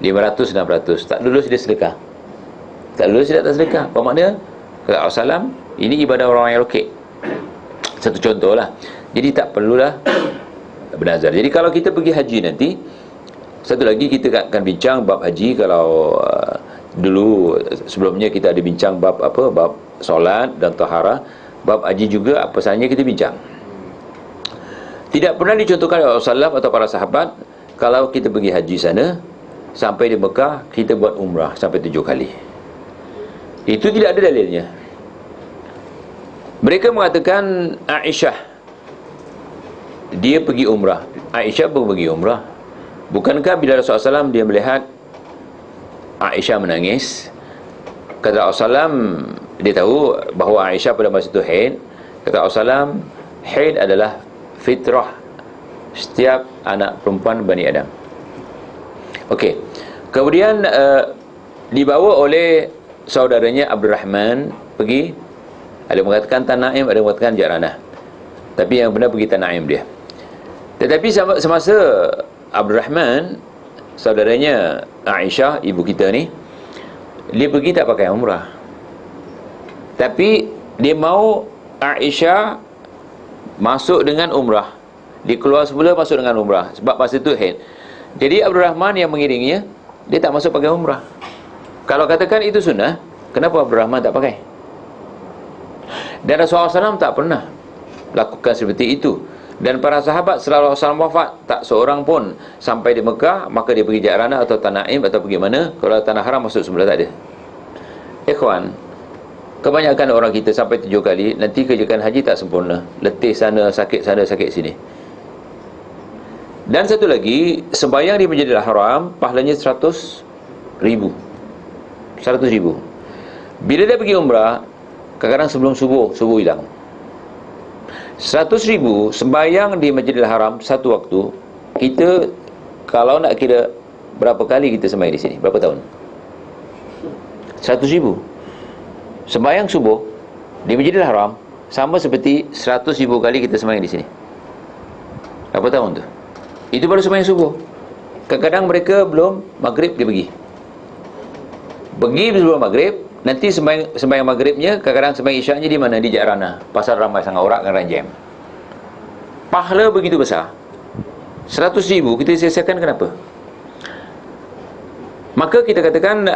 500-600. Tak lulus dia sedekah. Tak lulus dia tak sedekah. Apa makna? Kata Rasulullah SAW, ini ibadah orang yang lokek. Satu contoh lah. Jadi tak perlulah bernazar. Jadi kalau kita pergi haji nanti, satu lagi kita akan bincang bab haji. Kalau dulu sebelumnya kita ada bincang bab apa, bab solat dan taharah. Bab haji juga apa sahaja kita bincang. Tidak pernah dicontohkan oleh Rasulullah atau para sahabat, kalau kita pergi haji sana, sampai di Mekah kita buat umrah sampai 7 kali. Itu tidak ada dalilnya. Mereka mengatakan Aisyah, dia pergi umrah. Aisyah pun pergi umrah. Bukankah bila Rasulullah SAW dia melihat Aisyah menangis, kata Rasulullah SAW, dia tahu bahawa Aisyah pada masa itu haid. Kata Rasulullah SAW, haid adalah fitrah setiap anak perempuan Bani Adam. Okey. Kemudian dibawa oleh saudaranya Abdul Rahman pergi. Ada yang mengatakan Tanaim, ada yang mengatakan Jaranah. Tapi yang benar pergi Tanaim dia. Tetapi semasa Abdul Rahman, saudaranya Aisyah, ibu kita ni, dia pergi tak pakai umrah. Tapi dia mau Aisyah masuk dengan umrah. Dia keluar semula masuk dengan umrah, sebab masa itu haid. Jadi Abdul Rahman yang mengiringinya, dia tak masuk pakai umrah. Kalau katakan itu sunnah, kenapa Abdul Rahman tak pakai? Dan Rasulullah SAW tak pernah lakukan seperti itu. Dan para sahabat setelah Rasulullah SAW wafat, tak seorang pun sampai di Mekah, maka dia pergi Ja'ranah atau Tanaim atau pergi mana. Kalau tanah haram masuk semula, tak ada. Ikhwan, kebanyakan orang kita sampai 7 kali, nanti kerjakan haji tak sempurna. Letih sana, sakit sini. Dan satu lagi, sembahyang di Masjidil Haram, pahalanya 100,000. Bila dia pergi umrah, kadang-kadang sebelum subuh hilang. 100,000 sembahyang di Masjidil Haram satu waktu, kita kalau nak kira berapa kali kita sembahyang di sini, berapa tahun? 100,000 sembahyang subuh di Masjidil Haram sama seperti 100,000 kali kita sembahyang di sini. Berapa tahun tu? Itu baru sembahyang subuh. Kadang-kadang mereka belum maghrib dia pergi sebelum maghrib. Nanti sembahyang maghribnya, kadang-kadang sembahyang isyaknya di mana? Di Jakrana. Pasal ramai sangat orang kan jam. Pahala begitu besar. 100,000 kita sia-siakan kenapa? Maka kita katakan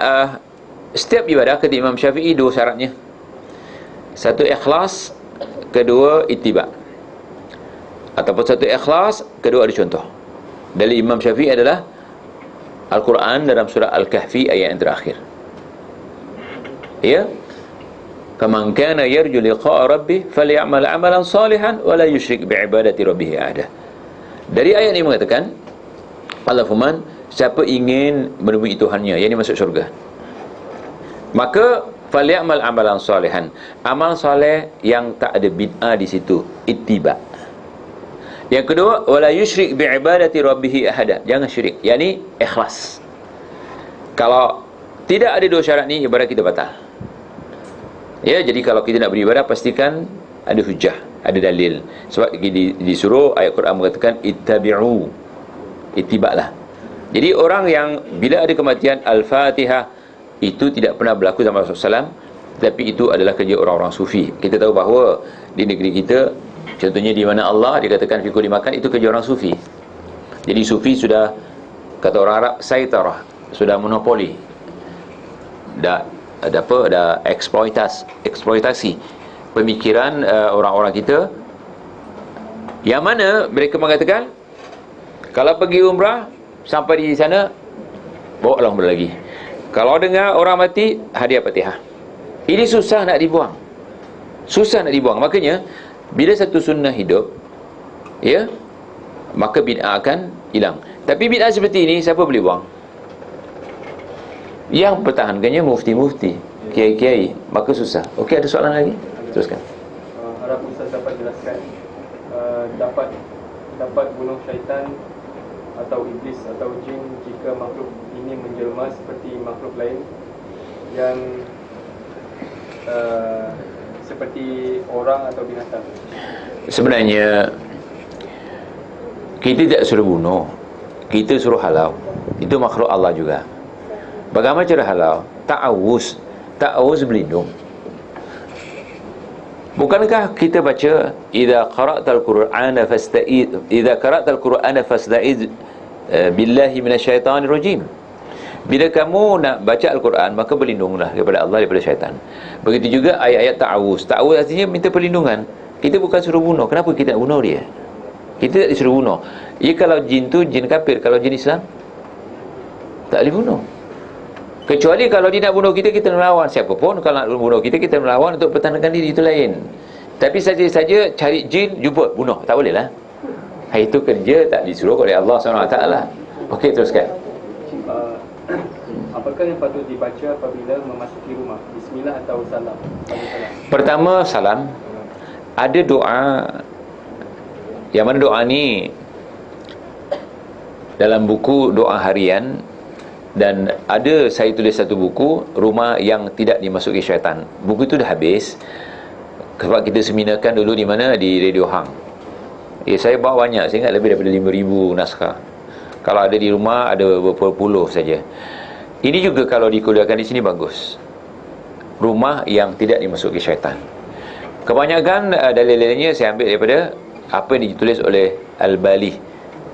setiap ibadah kata Imam Syafi'i dua syaratnya. Satu ikhlas, kedua ittiba. Ataupun satu ikhlas, kedua ada contoh. Dari Imam Syafi'i adalah Al-Quran dalam surah Al-Kahfi ayat yang terakhir. Ya, faman kana yarju liqa'a rabbih falyamal 'amalan salihan wa la yusyrik bi'ibadati rabbih ahada. Dari ayat ini mengatakan Allah firman, siapa ingin menemui Tuhannya, yang ini masuk syurga, maka falyamal 'amalan salihan, amal soleh yang tak ada bid'ah di situ, ittiba. Yang kedua, wala yusyrik bi'ibadati rabbih ahada, jangan syirik, yakni ikhlas. Kalau tidak ada dua syarat ni, ibadah kita batal. Ya, jadi kalau kita nak beribadah, pastikan ada hujah, ada dalil. Sebab disuruh ayat Quran mengatakan ittabi'u, ittiba'lah. Jadi orang yang bila ada kematian Al-Fatihah, itu tidak pernah berlaku zaman Rasulullah SAW, tapi itu adalah kerja orang-orang sufi. Kita tahu bahawa di negeri kita, contohnya di mana Allah dikatakan fikul dimakan, itu kerja orang sufi. Jadi sufi sudah, kata orang Arab, saitarah, sudah monopoli, dah eksploitasi pemikiran orang-orang kita, yang mana mereka mengatakan kalau pergi umrah sampai di sana bawa lah umrah lagi, kalau dengar orang mati hadiah Fatihah. Ini susah nak dibuang, makanya bila satu sunnah hidup, ya, maka bid'ah akan hilang. Tapi bid'ah seperti ini siapa boleh buang? Yang pertahankannya mufti-mufti, kiai-kiai, maka susah. Okey, ada soalan lagi? Teruskan. Harap Ustaz dapat jelaskan, dapat bunuh syaitan atau iblis atau jin jika makhluk ini menjelma seperti makhluk lain yang seperti orang atau binatang. Sebenarnya kita tidak suruh bunuh, kita suruh halau. Itu makhluk Allah juga. Bagaimana cara halau? Ta'awuz berlindung. Bukankah kita baca idza qara'tal qur'ana fasta'iz billahi minasyaitanir rajim. Bila kamu nak baca Al-Quran, maka berlindunglah kepada Allah daripada syaitan. Begitu juga ayat-ayat ta'awuz. Ta'awuz artinya minta perlindungan. Kita bukan suruh bunuh. Kenapa kita nak bunuh dia? Kita tak disuruh bunuh. Ya, kalau jin tu jin kafir, kalau jin Islam tak boleh bunuh. Kecuali kalau dia nak bunuh kita, kita melawan. Siapa pun kalau nak bunuh kita, kita melawan untuk pertahankan diri, itu lain. Tapi saja-saja cari jin, jumpa, bunuh, tak boleh lah. Itu kerja tak disuruh oleh Allah SWT. Okey, teruskan. Apakah yang patut dibaca apabila memasuki rumah? Bismillah atau salam? Pertama, salam. Ada doa, yang mana doa ni dalam buku doa harian. Dan ada, saya tulis satu buku, rumah yang tidak dimasuki syaitan. Buku itu dah habis sebab kita seminarkan dulu di mana? Di Radio Hang. Saya bawa banyak, saya ingat lebih daripada 5,000 naskah. Kalau ada di rumah, ada beberapa puluh saja. Ini juga kalau dikuliahkan di sini bagus. Rumah yang tidak dimasuki syaitan. Kebanyakan dalil-dalilnya saya ambil daripada apa yang ditulis oleh Al-Bali,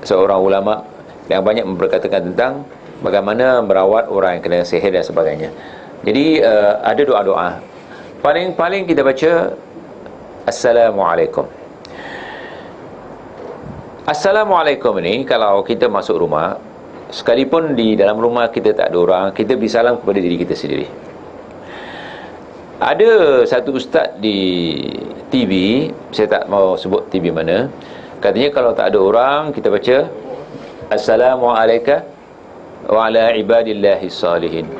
seorang ulama yang banyak memperkatakan tentang bagaimana merawat orang yang kena sihir dan sebagainya. Jadi ada doa-doa. Paling kita baca Assalamualaikum. Assalamualaikum ini kalau kita masuk rumah, sekalipun di dalam rumah kita tak ada orang, kita beri salam kepada diri kita sendiri. Ada satu ustaz di TV, saya tak mau sebut TV mana, katanya kalau tak ada orang, kita baca Assalamualaikum wa ala ibadillahi salihin.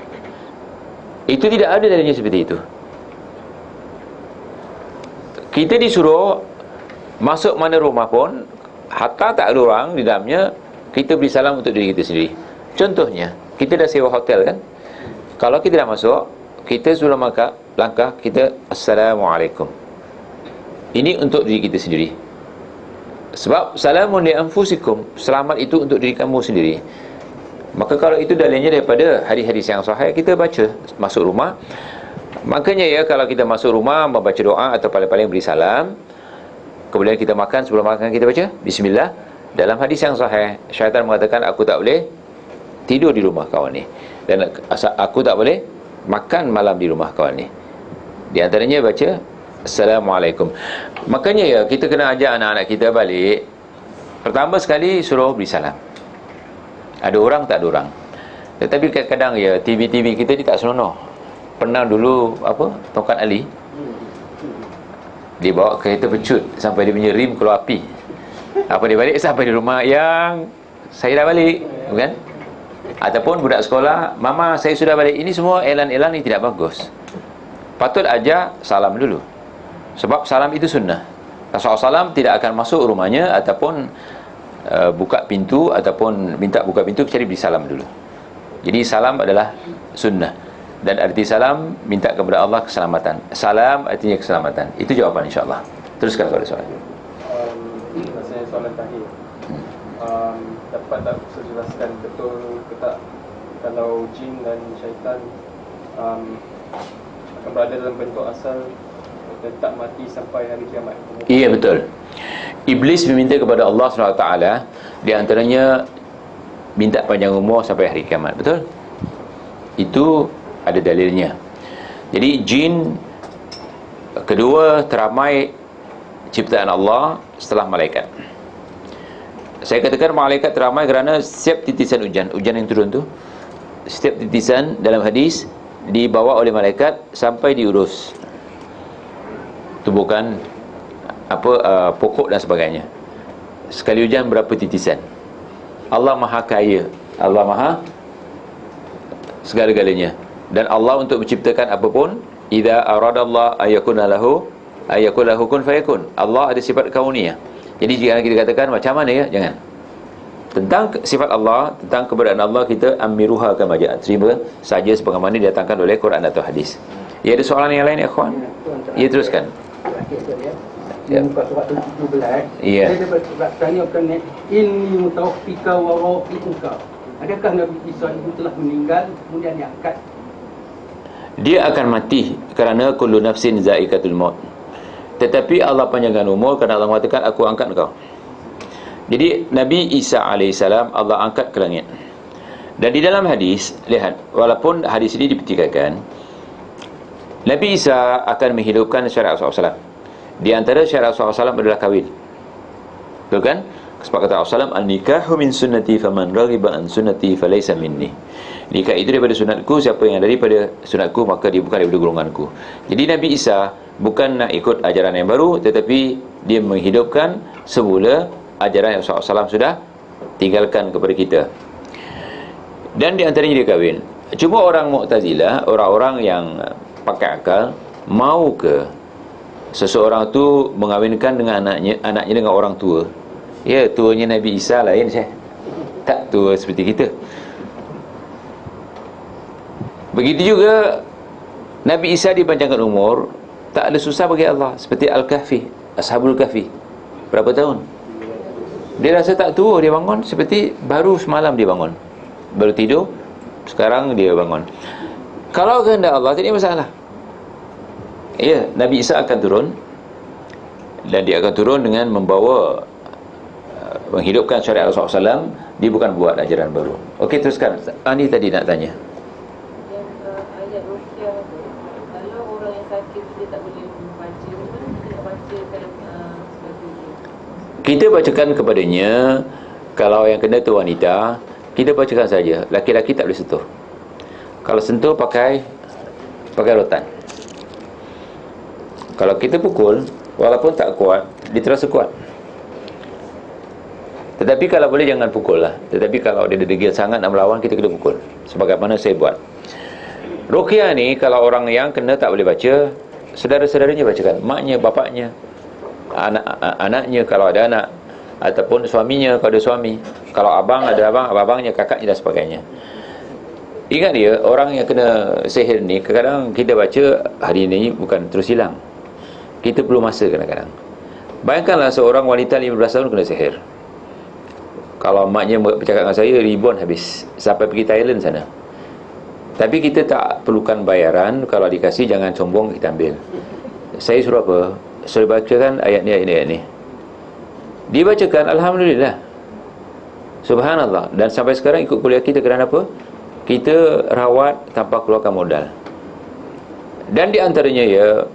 Itu tidak ada dalilnya seperti itu. Kita disuruh masuk mana rumah pun, hatta tak ada orang di dalamnya, kita beri salam untuk diri kita sendiri. Contohnya, kita dah sewa hotel kan, kalau kita dah masuk, kita sebelum langkah kita Assalamualaikum. Ini untuk diri kita sendiri. Sebab salamun li anfusikum, selamat itu untuk diri kamu sendiri. Maka kalau itu dalilnya daripada hadis-hadis yang sahih, kita baca masuk rumah. Makanya ya, kalau kita masuk rumah membaca doa atau paling-paling beri salam, kemudian kita makan, sebelum makan kita baca bismillah. Dalam hadis yang sahih, syaitan mengatakan aku tak boleh tidur di rumah kawan ni, dan aku tak boleh makan malam di rumah kawan ni. Di antaranya baca Assalamualaikum. Makanya ya, kita kena ajak anak-anak kita balik, pertama sekali suruh beri salam. Ada orang tak ada orang. Tetapi kadang-kadang ya, TV kita ni tak senonoh. Pernah dulu Tongkat Ali, dia bawa kereta pecut sampai dia punya rim keluar api. Dia balik sampai di rumah yang saya dah balik, bukan? Ataupun budak sekolah, mama saya sudah balik. Ini semua elan-elan ni tidak bagus. Patut ajar salam dulu. Sebab salam itu sunnah. Rasulullah SAW tidak akan masuk rumahnya ataupun buka pintu ataupun minta buka pintu kecuali beri salam dulu. Jadi salam adalah sunnah. Dan arti salam, minta kepada Allah keselamatan. Salam artinya keselamatan. Itu jawapan insyaAllah. Teruskan kalau ada soalan. Rasanya soalan terakhir. Dapat tak saya jelaskan betul ke tak, kalau jin dan syaitan akan berada dalam bentuk asal dan tak mati sampai hari kiamat? Iya, betul. Iblis meminta kepada Allah SWT, di antaranya minta panjang umur sampai hari kiamat. Betul? Itu ada dalilnya. Jadi jin kedua teramai ciptaan Allah setelah malaikat. Saya katakan malaikat teramai kerana setiap titisan hujan yang turun tu, setiap titisan dalam hadis dibawa oleh malaikat sampai diurus. Itu bukan pokok dan sebagainya. Sekali hujan berapa titisan. Allah Maha Kaya, Allah Maha segala-galanya. Dan Allah untuk menciptakan apapun, idza aradallah ayakuna lahu kun fayakun. Allah ada sifat kauniyah. Jadi jika kita katakan macam mana ya, jangan. Tentang sifat Allah, tentang keberadaan Allah, kita amiruha kama ja'a, terima saja sebagaimana didatangkan oleh Quran atau hadis. Ya, ada soalan yang lain ya, ikhwan? Ya, teruskan. Di muka surat 17, ya. Saya dapat tanyakan, inni mutawaffika wa rafi'uka. Adakah Nabi Isa itu telah meninggal kemudian diangkat? Dia akan mati kerana kullu nafsin za'iqatul maut. Tetapi Allah panjangkan umur kerana Allah mengatakan aku angkat kau. Jadi Nabi Isa alaihissalam Allah angkat ke langit. Dan di dalam hadis, lihat, walaupun hadis ini dipertikaikan, Nabi Isa akan menghidupkan syariat Rasulullah SAW. Di antara syariat Rasulullah SAW adalah kahwin. Betul kan? Kesepakatan Rasulullah SAW, an-nikahu min sunnati faman raghiba an sunnati falaysa minni. Nikah itu daripada sunatku, siapa yang daripada sunatku maka dia bukan daripada golonganku. Jadi Nabi Isa bukan nak ikut ajaran yang baru, tetapi dia menghidupkan semula ajaran yang Rasulullah SAW sudah tinggalkan kepada kita. Dan di antaranya dia kahwin. Cuma orang Mu'tazilah, orang-orang yang pakai akal, mau ke seseorang tu mengahwinkan dengan anaknya dengan orang tua? Ya, tuanya Nabi Isa lain, Syekh. Tak tua seperti kita. Begitu juga Nabi Isa dipanjangkan umur, tak ada susah bagi Allah. Seperti Al-Kahfi, Ashabul Kahfi, berapa tahun? Dia rasa tak tua, dia bangun seperti baru semalam dia bangun. Baru tidur, sekarang dia bangun. Kalau kehendak Allah, tidak ada masalah. Ya, Nabi Isa akan turun, dan dia akan turun dengan membawa menghidupkan syariat Rasulullah SAW. Dia bukan buat ajaran baru. Okey, teruskan. Ani tadi nak tanya. Ayat ruqyah tu, kalau orang yang sakit dia tak boleh baca, mana kita baca dalam sebagainya? Kita bacakan kepadanya. Kalau yang kena tu wanita, kita bacakan saja. Laki-laki tak boleh sentuh. Kalau sentuh pakai rotan. Kalau kita pukul, walaupun tak kuat, dia terasa kuat. Tetapi kalau boleh jangan pukul lah. Tetapi kalau dia degil sangat nak melawan, kita kena pukul. Sebagaimana saya buat. Ruqyah ni, kalau orang yang kena tak boleh baca, saudara-saudaranya bacakan. Maknya, bapaknya. anaknya kalau ada anak, ataupun suaminya kalau ada suami, kalau abang ada abangnya, kakaknya dan sebagainya. Ingat dia, orang yang kena sihir ni kadang-kadang kita baca hari ini bukan terus hilang, kita perlu masa kadang-kadang. Bayangkanlah seorang wanita 15 tahun kena sihir. Kalau maknya bercakap dengan saya, ribuan habis sampai pergi Thailand sana. Tapi kita tak perlukan bayaran. Kalau dikasih jangan sombong, kita ambil. Saya suruh apa? Suruh bacakan ayat ni. Dia bacakan, alhamdulillah, subhanallah. Dan sampai sekarang ikut kuliah kita kerana apa? Kita rawat tanpa keluarkan modal. Dan di antaranya ya,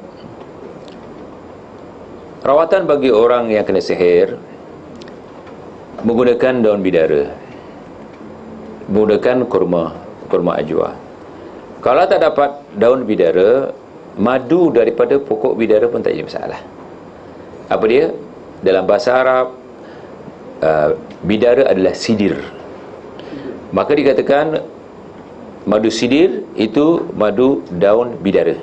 rawatan bagi orang yang kena sihir menggunakan daun bidara, menggunakan kurma ajwa. Kalau tak dapat daun bidara, madu daripada pokok bidara pun tak jadi masalah. Apa dia? Dalam bahasa Arab, bidara adalah sidir. Maka dikatakan madu sidir itu madu daun bidara.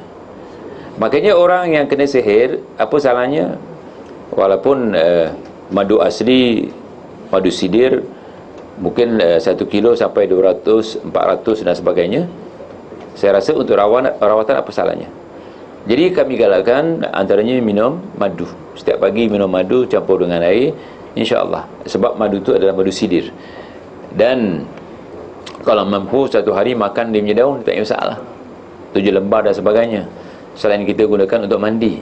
Makanya orang yang kena sihir, apa salahnya walaupun madu asli, madu sidir mungkin 1 kilo sampai 200, 400 dan sebagainya, saya rasa untuk rawatan apa salahnya. Jadi kami galakkan antaranya minum madu. Setiap pagi minum madu campur dengan air, insya-Allah. Sebab madu itu adalah madu sidir. Dan kalau mampu satu hari makan dia punya daun, tak ada masalah. 7 lembar dan sebagainya. Selain kita gunakan untuk mandi.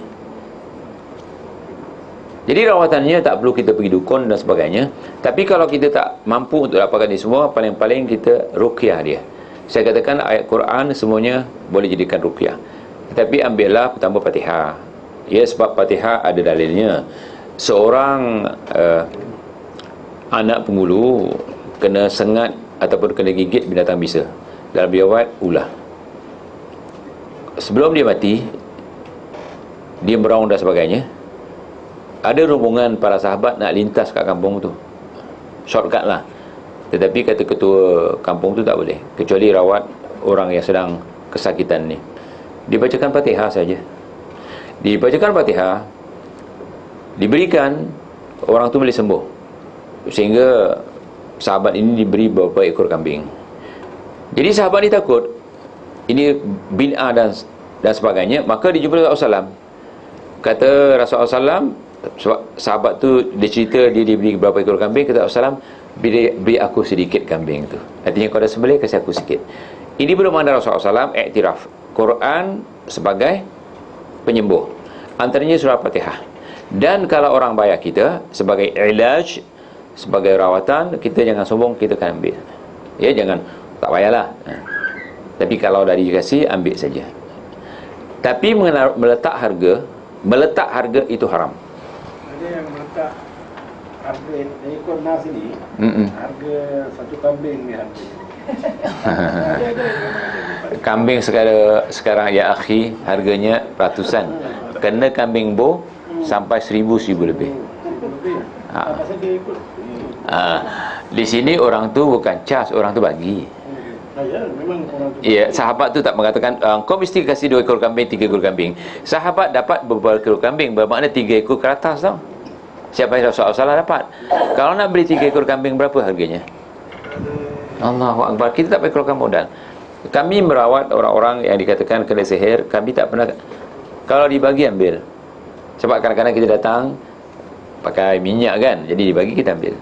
Jadi rawatannya tak perlu kita pergi dukun dan sebagainya. Tapi kalau kita tak mampu untuk dapatkan ini semua, paling-paling kita ruqyah dia. Saya katakan ayat Quran semuanya boleh jadikan ruqyah. Tetapi ambillah pertama Fatihah. Ya, sebab Fatihah ada dalilnya. Seorang anak pengulu kena sengat ataupun kena gigit binatang bisa, dalam riwayat ulah. Sebelum dia mati, dia meraung dan sebagainya, ada rombongan para sahabat nak lintas kat kampung tu, shortcut lah. Tetapi kata ketua kampung tu tak boleh, kecuali rawat orang yang sedang kesakitan ni. Dibacakan Fatihah saja. Dibacakan Fatihah, diberikan, orang tu boleh sembuh. Sehingga sahabat ini diberi beberapa ekor kambing. Jadi sahabat ni takut ini bin'ah dan sebagainya. Maka dia jumpa Rasulullah SAW. Kata Rasulullah SAW, sebab sahabat tu dia cerita dia diberi beberapa ekor kambing, kata Rasulullah SAW, beri aku sedikit kambing tu. Artinya kau dah sembelih, kasih aku sikit. Ini belum mana Rasulullah SAW iktiraf Quran sebagai penyembuh, antaranya surah Fatihah. Dan kalau orang bayar kita sebagai ilaj, sebagai rawatan, kita jangan sombong, kita akan ambil. Ya, jangan, tak payahlah. Tapi kalau dah dikasih, ambil saja. Tapi meletak harga itu haram. Ada yang meletak harga ekor nas ini, harga satu kambing ni harga. Kambing sekarang ya akhi, harganya ratusan. Kena kambing bo sampai 1000 lebih. Di sini orang tu bukan cas, orang tu bagi. Ya, sahabat tu tak mengatakan kau mesti kasih 2 ekor kambing, 3 ekor kambing. Sahabat dapat beberapa ekor kambing, bermakna 3 ekor ke atas tau. Siapa yang Rasulullah dapat? Kalau nak beli 3 ekor kambing, berapa harganya? Allahu Akbar. Kita tak payah keluarkan modal. Kami merawat orang-orang yang dikatakan kena sihir, kami tak pernah, kalau dibagi ambil. Sebab kadang-kadang kita datang pakai minyak kan, jadi dibagi kita ambil.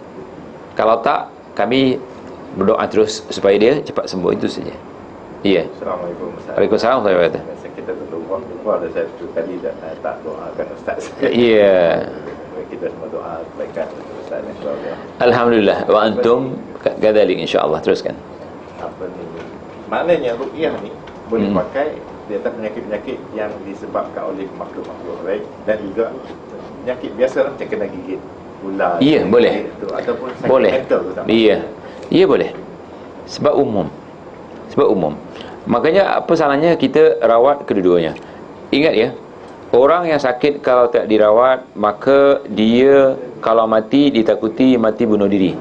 Kalau tak, kami berdoa terus supaya dia cepat sembuh, itu saja. Iya. Assalamualaikum Ustaz. Waalaikumsalam warahmatullahi wabarakatuh. Masa kita berdoa ada satu kali tak doakan Ustaz. Iya. Kita semua doa kebaikan untuk Ustaz insya-Allah. Alhamdulillah wa antum kadzalik insyaallah. Teruskan. Apa ni? Maknanya ruqyah ni boleh pakai di atas penyakit-penyakit yang disebabkan oleh makhluk-makhluk baik, dan juga penyakit biasa macam kena gigit ular. Iya, boleh. Itu, ataupun sakit Boleh. mental tu tak. Iya. Iya boleh. Sebab umum. Makanya apa salahnya kita rawat kedua-duanya. Ingat ya, orang yang sakit kalau tak dirawat, maka dia kalau mati ditakuti mati bunuh diri.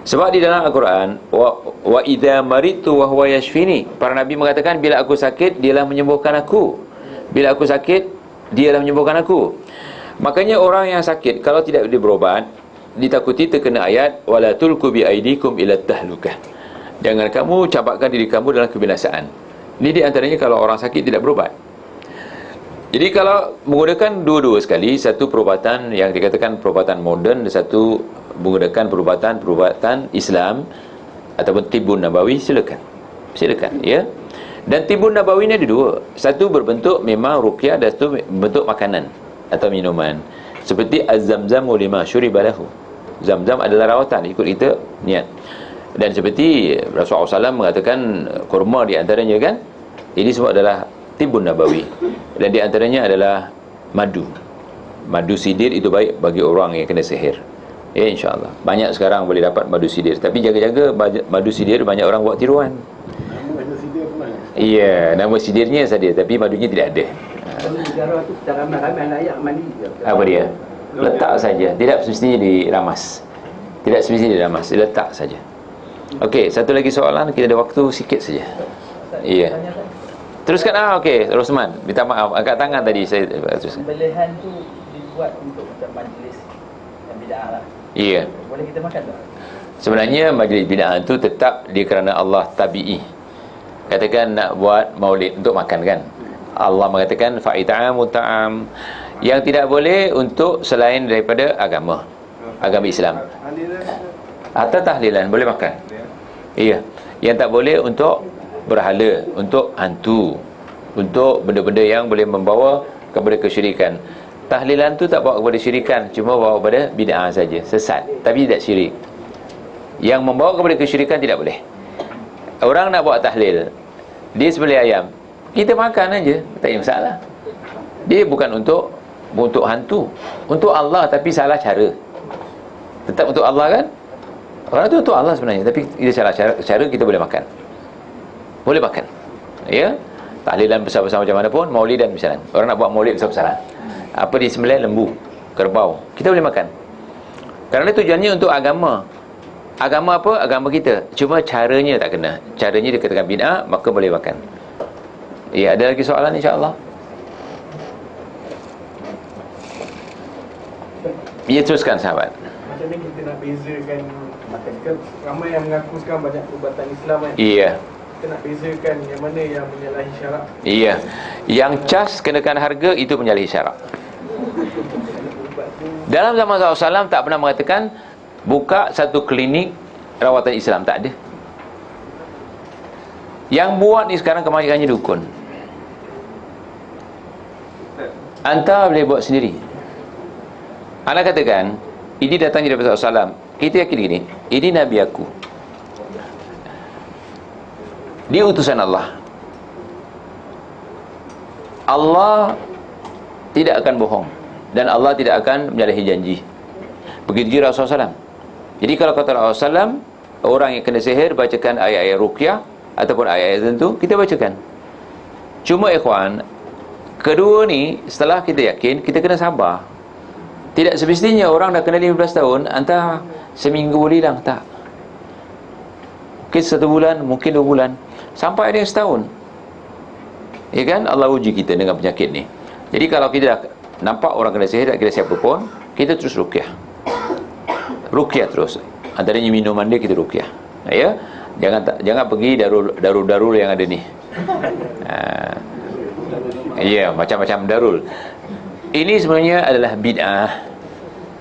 Sebab di dalam Al-Quran, wa idza maritu wa huwa yashfini, para nabi mengatakan bila aku sakit dialah menyembuhkan aku. Bila aku sakit dialah menyembuhkan aku. Makanya orang yang sakit kalau tidak berobat, ditakuti terkena ayat wala tulqu bi aidikum ila tahlukah. Jangan kamu campakkan diri kamu dalam kebinasaan. Ini di antaranya kalau orang sakit tidak berobat. Jadi kalau menggunakan dua-dua sekali, satu perubatan yang dikatakan perubatan moden dan satu menggunakan perubatan Islam ataupun tibun nabawi, silakan ya. Dan tibun nabawi ini ada dua. Satu berbentuk memang ruqyah dan satu berbentuk makanan atau minuman. Seperti az-zamzamu lima syuriba lahu. Zam-zam adalah rawatan, ikut kita niat. Dan seperti Rasulullah SAW mengatakan kurma di antaranya kan. Ini semua adalah tibun nabawi. Dan di antaranya adalah madu. Madu sidir itu baik bagi orang yang kena sihir. Ya, insyaAllah. Banyak sekarang boleh dapat madu sidir. Tapi jaga-jaga madu sidir banyak orang buat tiruan. Nama sidir pernah. Iya, nama sidirnya saja tapi madunya tidak ada. Kalau negara tu secara ramai-ramai layak mandi je. Apa dia? Letak saja. Tidak semestinya diramas. Tidak semestinya diramas. Letak saja. Okey, satu lagi soalan. Kita ada waktu sikit saja. Iya. Teruskan. Okey, Rosman. Minta maaf. Angkat tangan tadi saya teruskan. Sembelihan tu dibuat untuk macam majlis bid'ah lah. Iya. Boleh kita makan tak? Sebenarnya majlis bid'ah itu tetap kerana Allah tabi'i. Katakan nak buat maulid untuk makan kan. Allah mengatakan fa'ita'amu ta'am. Yang tidak boleh untuk selain daripada agama Islam. Atau tahlilan boleh makan. Iya. Yang tak boleh untuk berhala, untuk hantu, untuk benda-benda yang boleh membawa kepada kesyirikan. Tahlilan tu tak bawa kepada syirikan, cuma bawa kepada bid'ah saja, sesat, tapi tidak syirik. Yang membawa kepada kesyirikan tidak boleh. Orang nak buat tahlil, dia sembelih ayam, kita makan aja, tak ada masalah. Dia bukan untuk hantu, untuk Allah, tapi salah cara. Tetap untuk Allah kan? Orang tu untuk Allah sebenarnya, tapi dia salah cara kita boleh makan. Boleh makan. Ya. Tahlilan besar-besar macam mana pun, maulidan misalnya. Orang nak buat maulid besar-besaran. Apa di sembelih lembu, kerbau. Kita boleh makan. Kerana tujuannya untuk agama. Agama apa? Agama kita. Cuma caranya tak kena. Caranya dikatakan bid'ah, maka boleh makan. Ya, ada lagi soalan insya-Allah? Ya, teruskan sahabat. Macam ni kita nak bezakan, kan ramai yang mengaku sekarang banyak perubatan Islam kan. Iya. Kita nak bezakan yang mana yang menyalahi syarak. Iya. Yang cas kenakan harga itu menyalahi syarak. Dalam zaman Rasulullah SAW tak pernah mengatakan buka satu klinik rawatan Islam, tak ada. Yang buat ni sekarang kebanyakannya dukun. Anta boleh buat sendiri. Anda katakan ini datang daripada Rasulullah SAW. Kita yakin gini, ini Nabi aku, dia utusan Allah. Allah tidak akan bohong dan Allah tidak akan menyalahi janji. Begitu juga Rasulullah SAW. Jadi kalau kata Rasulullah SAW, orang yang kena sihir bacakan ayat-ayat ruqyah ataupun ayat-ayat tertentu, kita bacakan. Cuma ikhwan, kedua ni setelah kita yakin, kita kena sabar. Tidak semestinya orang dah kena 15 tahun entah seminggu boleh hilang, tak. Mungkin 1 bulan, mungkin 2 bulan, sampai ada yang setahun. Ya kan? Allah uji kita dengan penyakit ni. Jadi kalau kita dah nampak orang kena sihir, tak kira siapa pun, kita terus ruqyah. Ruqyah terus. Antaranya minuman dia kita ruqyah. Ya. Jangan pergi darul yang ada ni. Ya, macam-macam darul. Ini sebenarnya adalah bid'ah,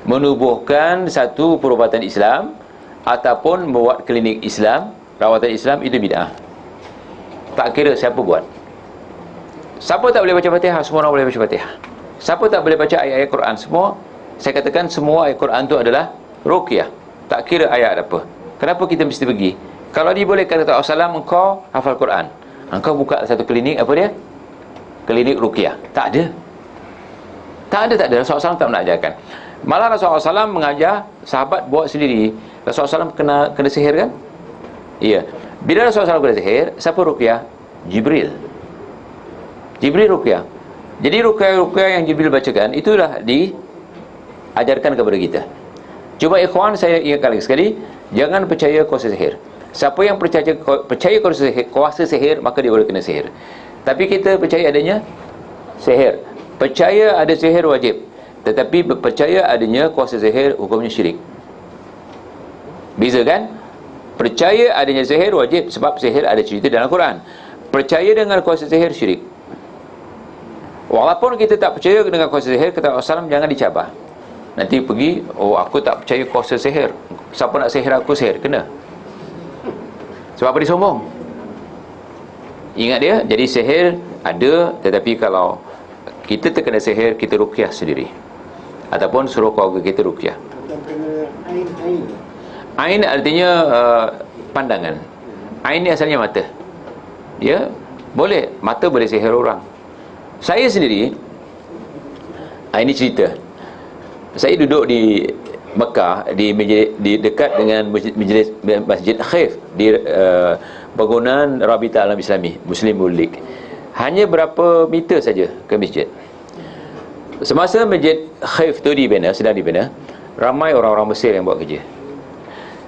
menubuhkan satu perubatan Islam ataupun membuat klinik Islam, rawatan Islam, itu bid'ah. Tak kira siapa buat. Siapa tak boleh baca Fatihah, semua orang boleh baca Fatihah. Siapa tak boleh baca ayat-ayat Quran, semua, saya katakan semua ayat Quran tu adalah ruqyah. Tak kira ayat apa. Kenapa kita mesti pergi? Kalau dibolehkan kata Rasulullah, engkau hafal Quran, engkau buka satu klinik, apa dia? Klinik ruqyah. Tak ada. Tak ada. Rasulullah SAW tak pernah ajarkan. Malah Rasulullah SAW mengajar sahabat buat sendiri. Rasulullah SAW kena sihir kan? Iya. Bila Rasulullah SAW kena sihir, siapa ruqyah? Jibril ruqyah. Jadi ruqyah yang Jibril bacakan, itulah diajarkan kepada kita. Cuma ikhwan, saya ingatkan lagi sekali, jangan percaya kuasa sihir. Siapa yang percaya kuasa sihir, maka dia boleh kena sihir. Tapi kita percaya adanya sihir. Percaya ada sihir wajib. Tetapi percaya adanya kuasa sihir, hukumnya syirik. Beza kan? Percaya adanya sihir wajib, sebab sihir ada cerita dalam Al-Quran. Percaya dengan kuasa sihir, syirik. Walaupun kita tak percaya dengan kuasa sihir, kata Rasulullah, jangan dicabar. Nanti pergi, oh aku tak percaya kuasa sihir, siapa nak sihir aku sihir? Kena. Sebab apa dia sombong? Ingat dia, jadi sihir ada, tetapi kalau kita terkena sihir, kita ruqyah sendiri, ataupun suruh keluarga kita ruqyah. Atau kena ain. Ain artinya pandangan. Ain ni asalnya mata. Ya, boleh, mata boleh sihir orang. Saya sendiri, ini cerita. Saya duduk di Mekah, di dekat dengan Masjid Khaif, di bangunan Rabita Alam Islami, Muslim World League. Hanya berapa meter saja ke masjid. Semasa Masjid Khaif tu dibina, sedang dibina, ramai orang-orang Mesir yang buat kerja.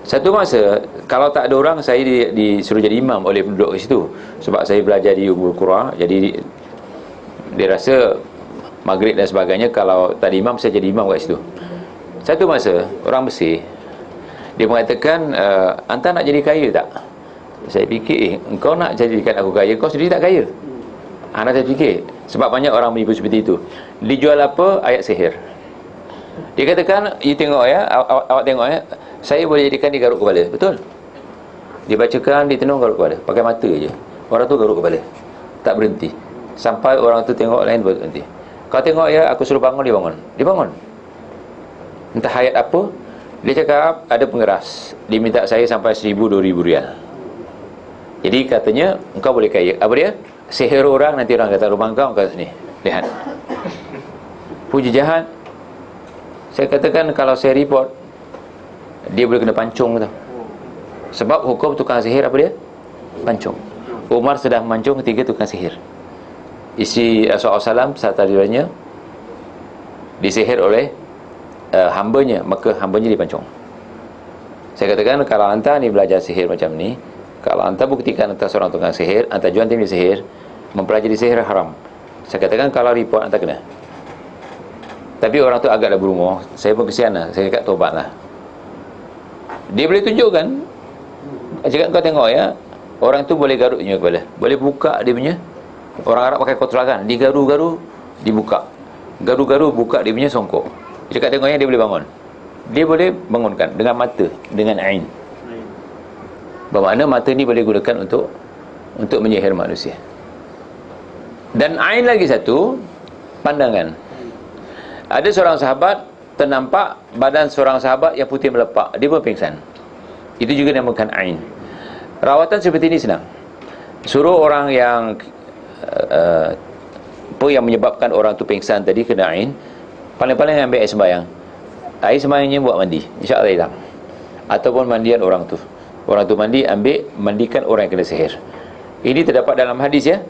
Satu masa, kalau tak ada orang, saya disuruh jadi imam oleh penduduk ke situ. Sebab saya belajar di Ummul Qura, jadi dia rasa maghrib dan sebagainya, kalau tak ada imam, saya jadi imam kat situ. Satu masa, orang Mesir, dia mengatakan, anta nak jadi kaya tak? Saya fikir, engkau nak jadikan aku kaya, kau sendiri tak kaya. Anak saya fikir, sebab banyak orang menipu seperti itu. Dijual apa? Ayat sihir. Dia katakan, you tengok ya, awak tengok ya, saya boleh jadikan dia garuk kepala. Betul? Dibacakan, ditenung garuk kepala, pakai mata je. Orang tu garuk kepala, tak berhenti sampai orang tu tengok lain baru berhenti. Kau tengok ya, aku suruh bangun, dia bangun. Dia bangun. Entah hayat apa, dia cakap ada pengeras, dia minta saya sampai 1,000-2,000 rial. Jadi katanya, engkau boleh kaya. Apa dia? Sihir orang, nanti orang kata rumah kau kat sini. Lihat. Puji jahat. Saya katakan kalau saya report, dia boleh kena pancung tu. Sebab hukum tukang sihir apa dia? Pancung. Umar sedang memancung 3 tukang sihir. Isi Rasulullah SAW saat tadinya disihir oleh hambanya, maka hambanya dipancung. Saya katakan kalau anta ni belajar sihir macam ni, kalau anta buktikan anta seorang tukang sihir, anta jual tim sihir, mempelajari sihir haram. Saya katakan kalau report anta kena. Tapi orang tu agaklah berumur, saya pun kesian lah, saya cakap tobatlah. Dia boleh tunjukkan, cakap kau tengok ya, orang tu boleh garuk punya kepala, boleh buka dia punya. Orang Arab pakai kotoran, digaru-garu, dibuka. Garu-garu, buka dia punya songkok. Dia cakap tengoknya, dia boleh bangun. Dia boleh bangunkan dengan mata, dengan ain. Bermakna mata ni boleh gunakan untuk menyihir manusia. Dan ain lagi satu, pandangan. Ada seorang sahabat ternampak badan seorang sahabat yang putih melepak, dia pun pingsan. Itu juga dinamakan ain. Rawatan seperti ini senang. Suruh orang yang apa yang menyebabkan orang tu pingsan tadi kena ain, paling-paling ambil air sembahyang. Air sembahyangnya buat mandi, insya-Allah hilang. Ataupun mandian orang tu. Orang tu mandi, ambil, mandikan orang yang kena sihir. Ini terdapat dalam hadis ya.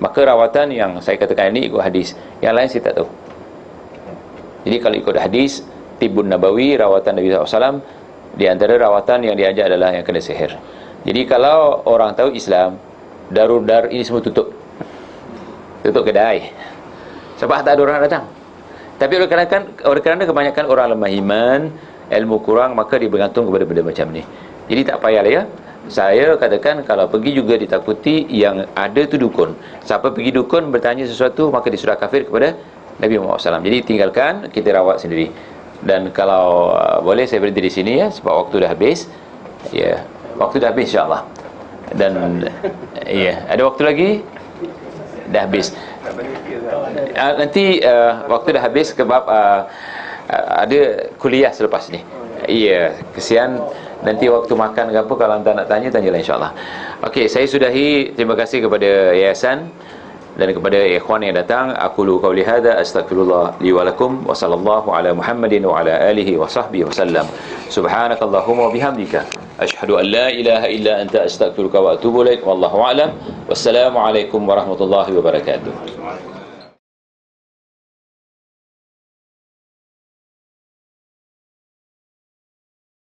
Maka rawatan yang saya katakan ini ikut hadis. Yang lain saya tak tahu. Jadi kalau ikut hadis Tibbun Nabawi, rawatan Nabi SAW, di antara rawatan yang diajak adalah yang kena sihir. Jadi kalau orang tahu Islam, darur-dar ini semua tutup kedai, sebab tak ada orang datang. Tapi oleh kerana kebanyakan orang lemah iman, ilmu kurang, maka dia bergantung kepada benda macam ni. Jadi tak payahlah ya. Saya katakan kalau pergi juga ditakuti, yang ada tu dukun. Siapa pergi dukun bertanya sesuatu, maka dia sudah kafir kepada Nabi Muhammad SAW. Jadi tinggalkan, kita rawat sendiri. Dan kalau boleh saya berhenti di sini ya, sebab waktu dah habis. Ya, waktu dah habis insya-Allah. Dan ya, ada waktu lagi? Dah habis. Nanti waktu dah habis sebab ada kuliah selepas ni. Ya, kesian. Nanti waktu makan ke apa, kalau anda nak tanya, tanyalah insya-Allah. Okey, saya sudahi. Terima kasih kepada yayasan dan kepada ikhwan yang datang. Aqulu qauli hadza astaghfirullah li wa lakum wa sallallahu ala Muhammadin wa ala alihi wa sahbihi wasallam. Subhanakallahumma wa bihamdika asyhadu an la ilaha illa anta astaghfiruka wa atubu ilaik. Wallahu a'lam. Wassalamu alaikum warahmatullahi wabarakatuh.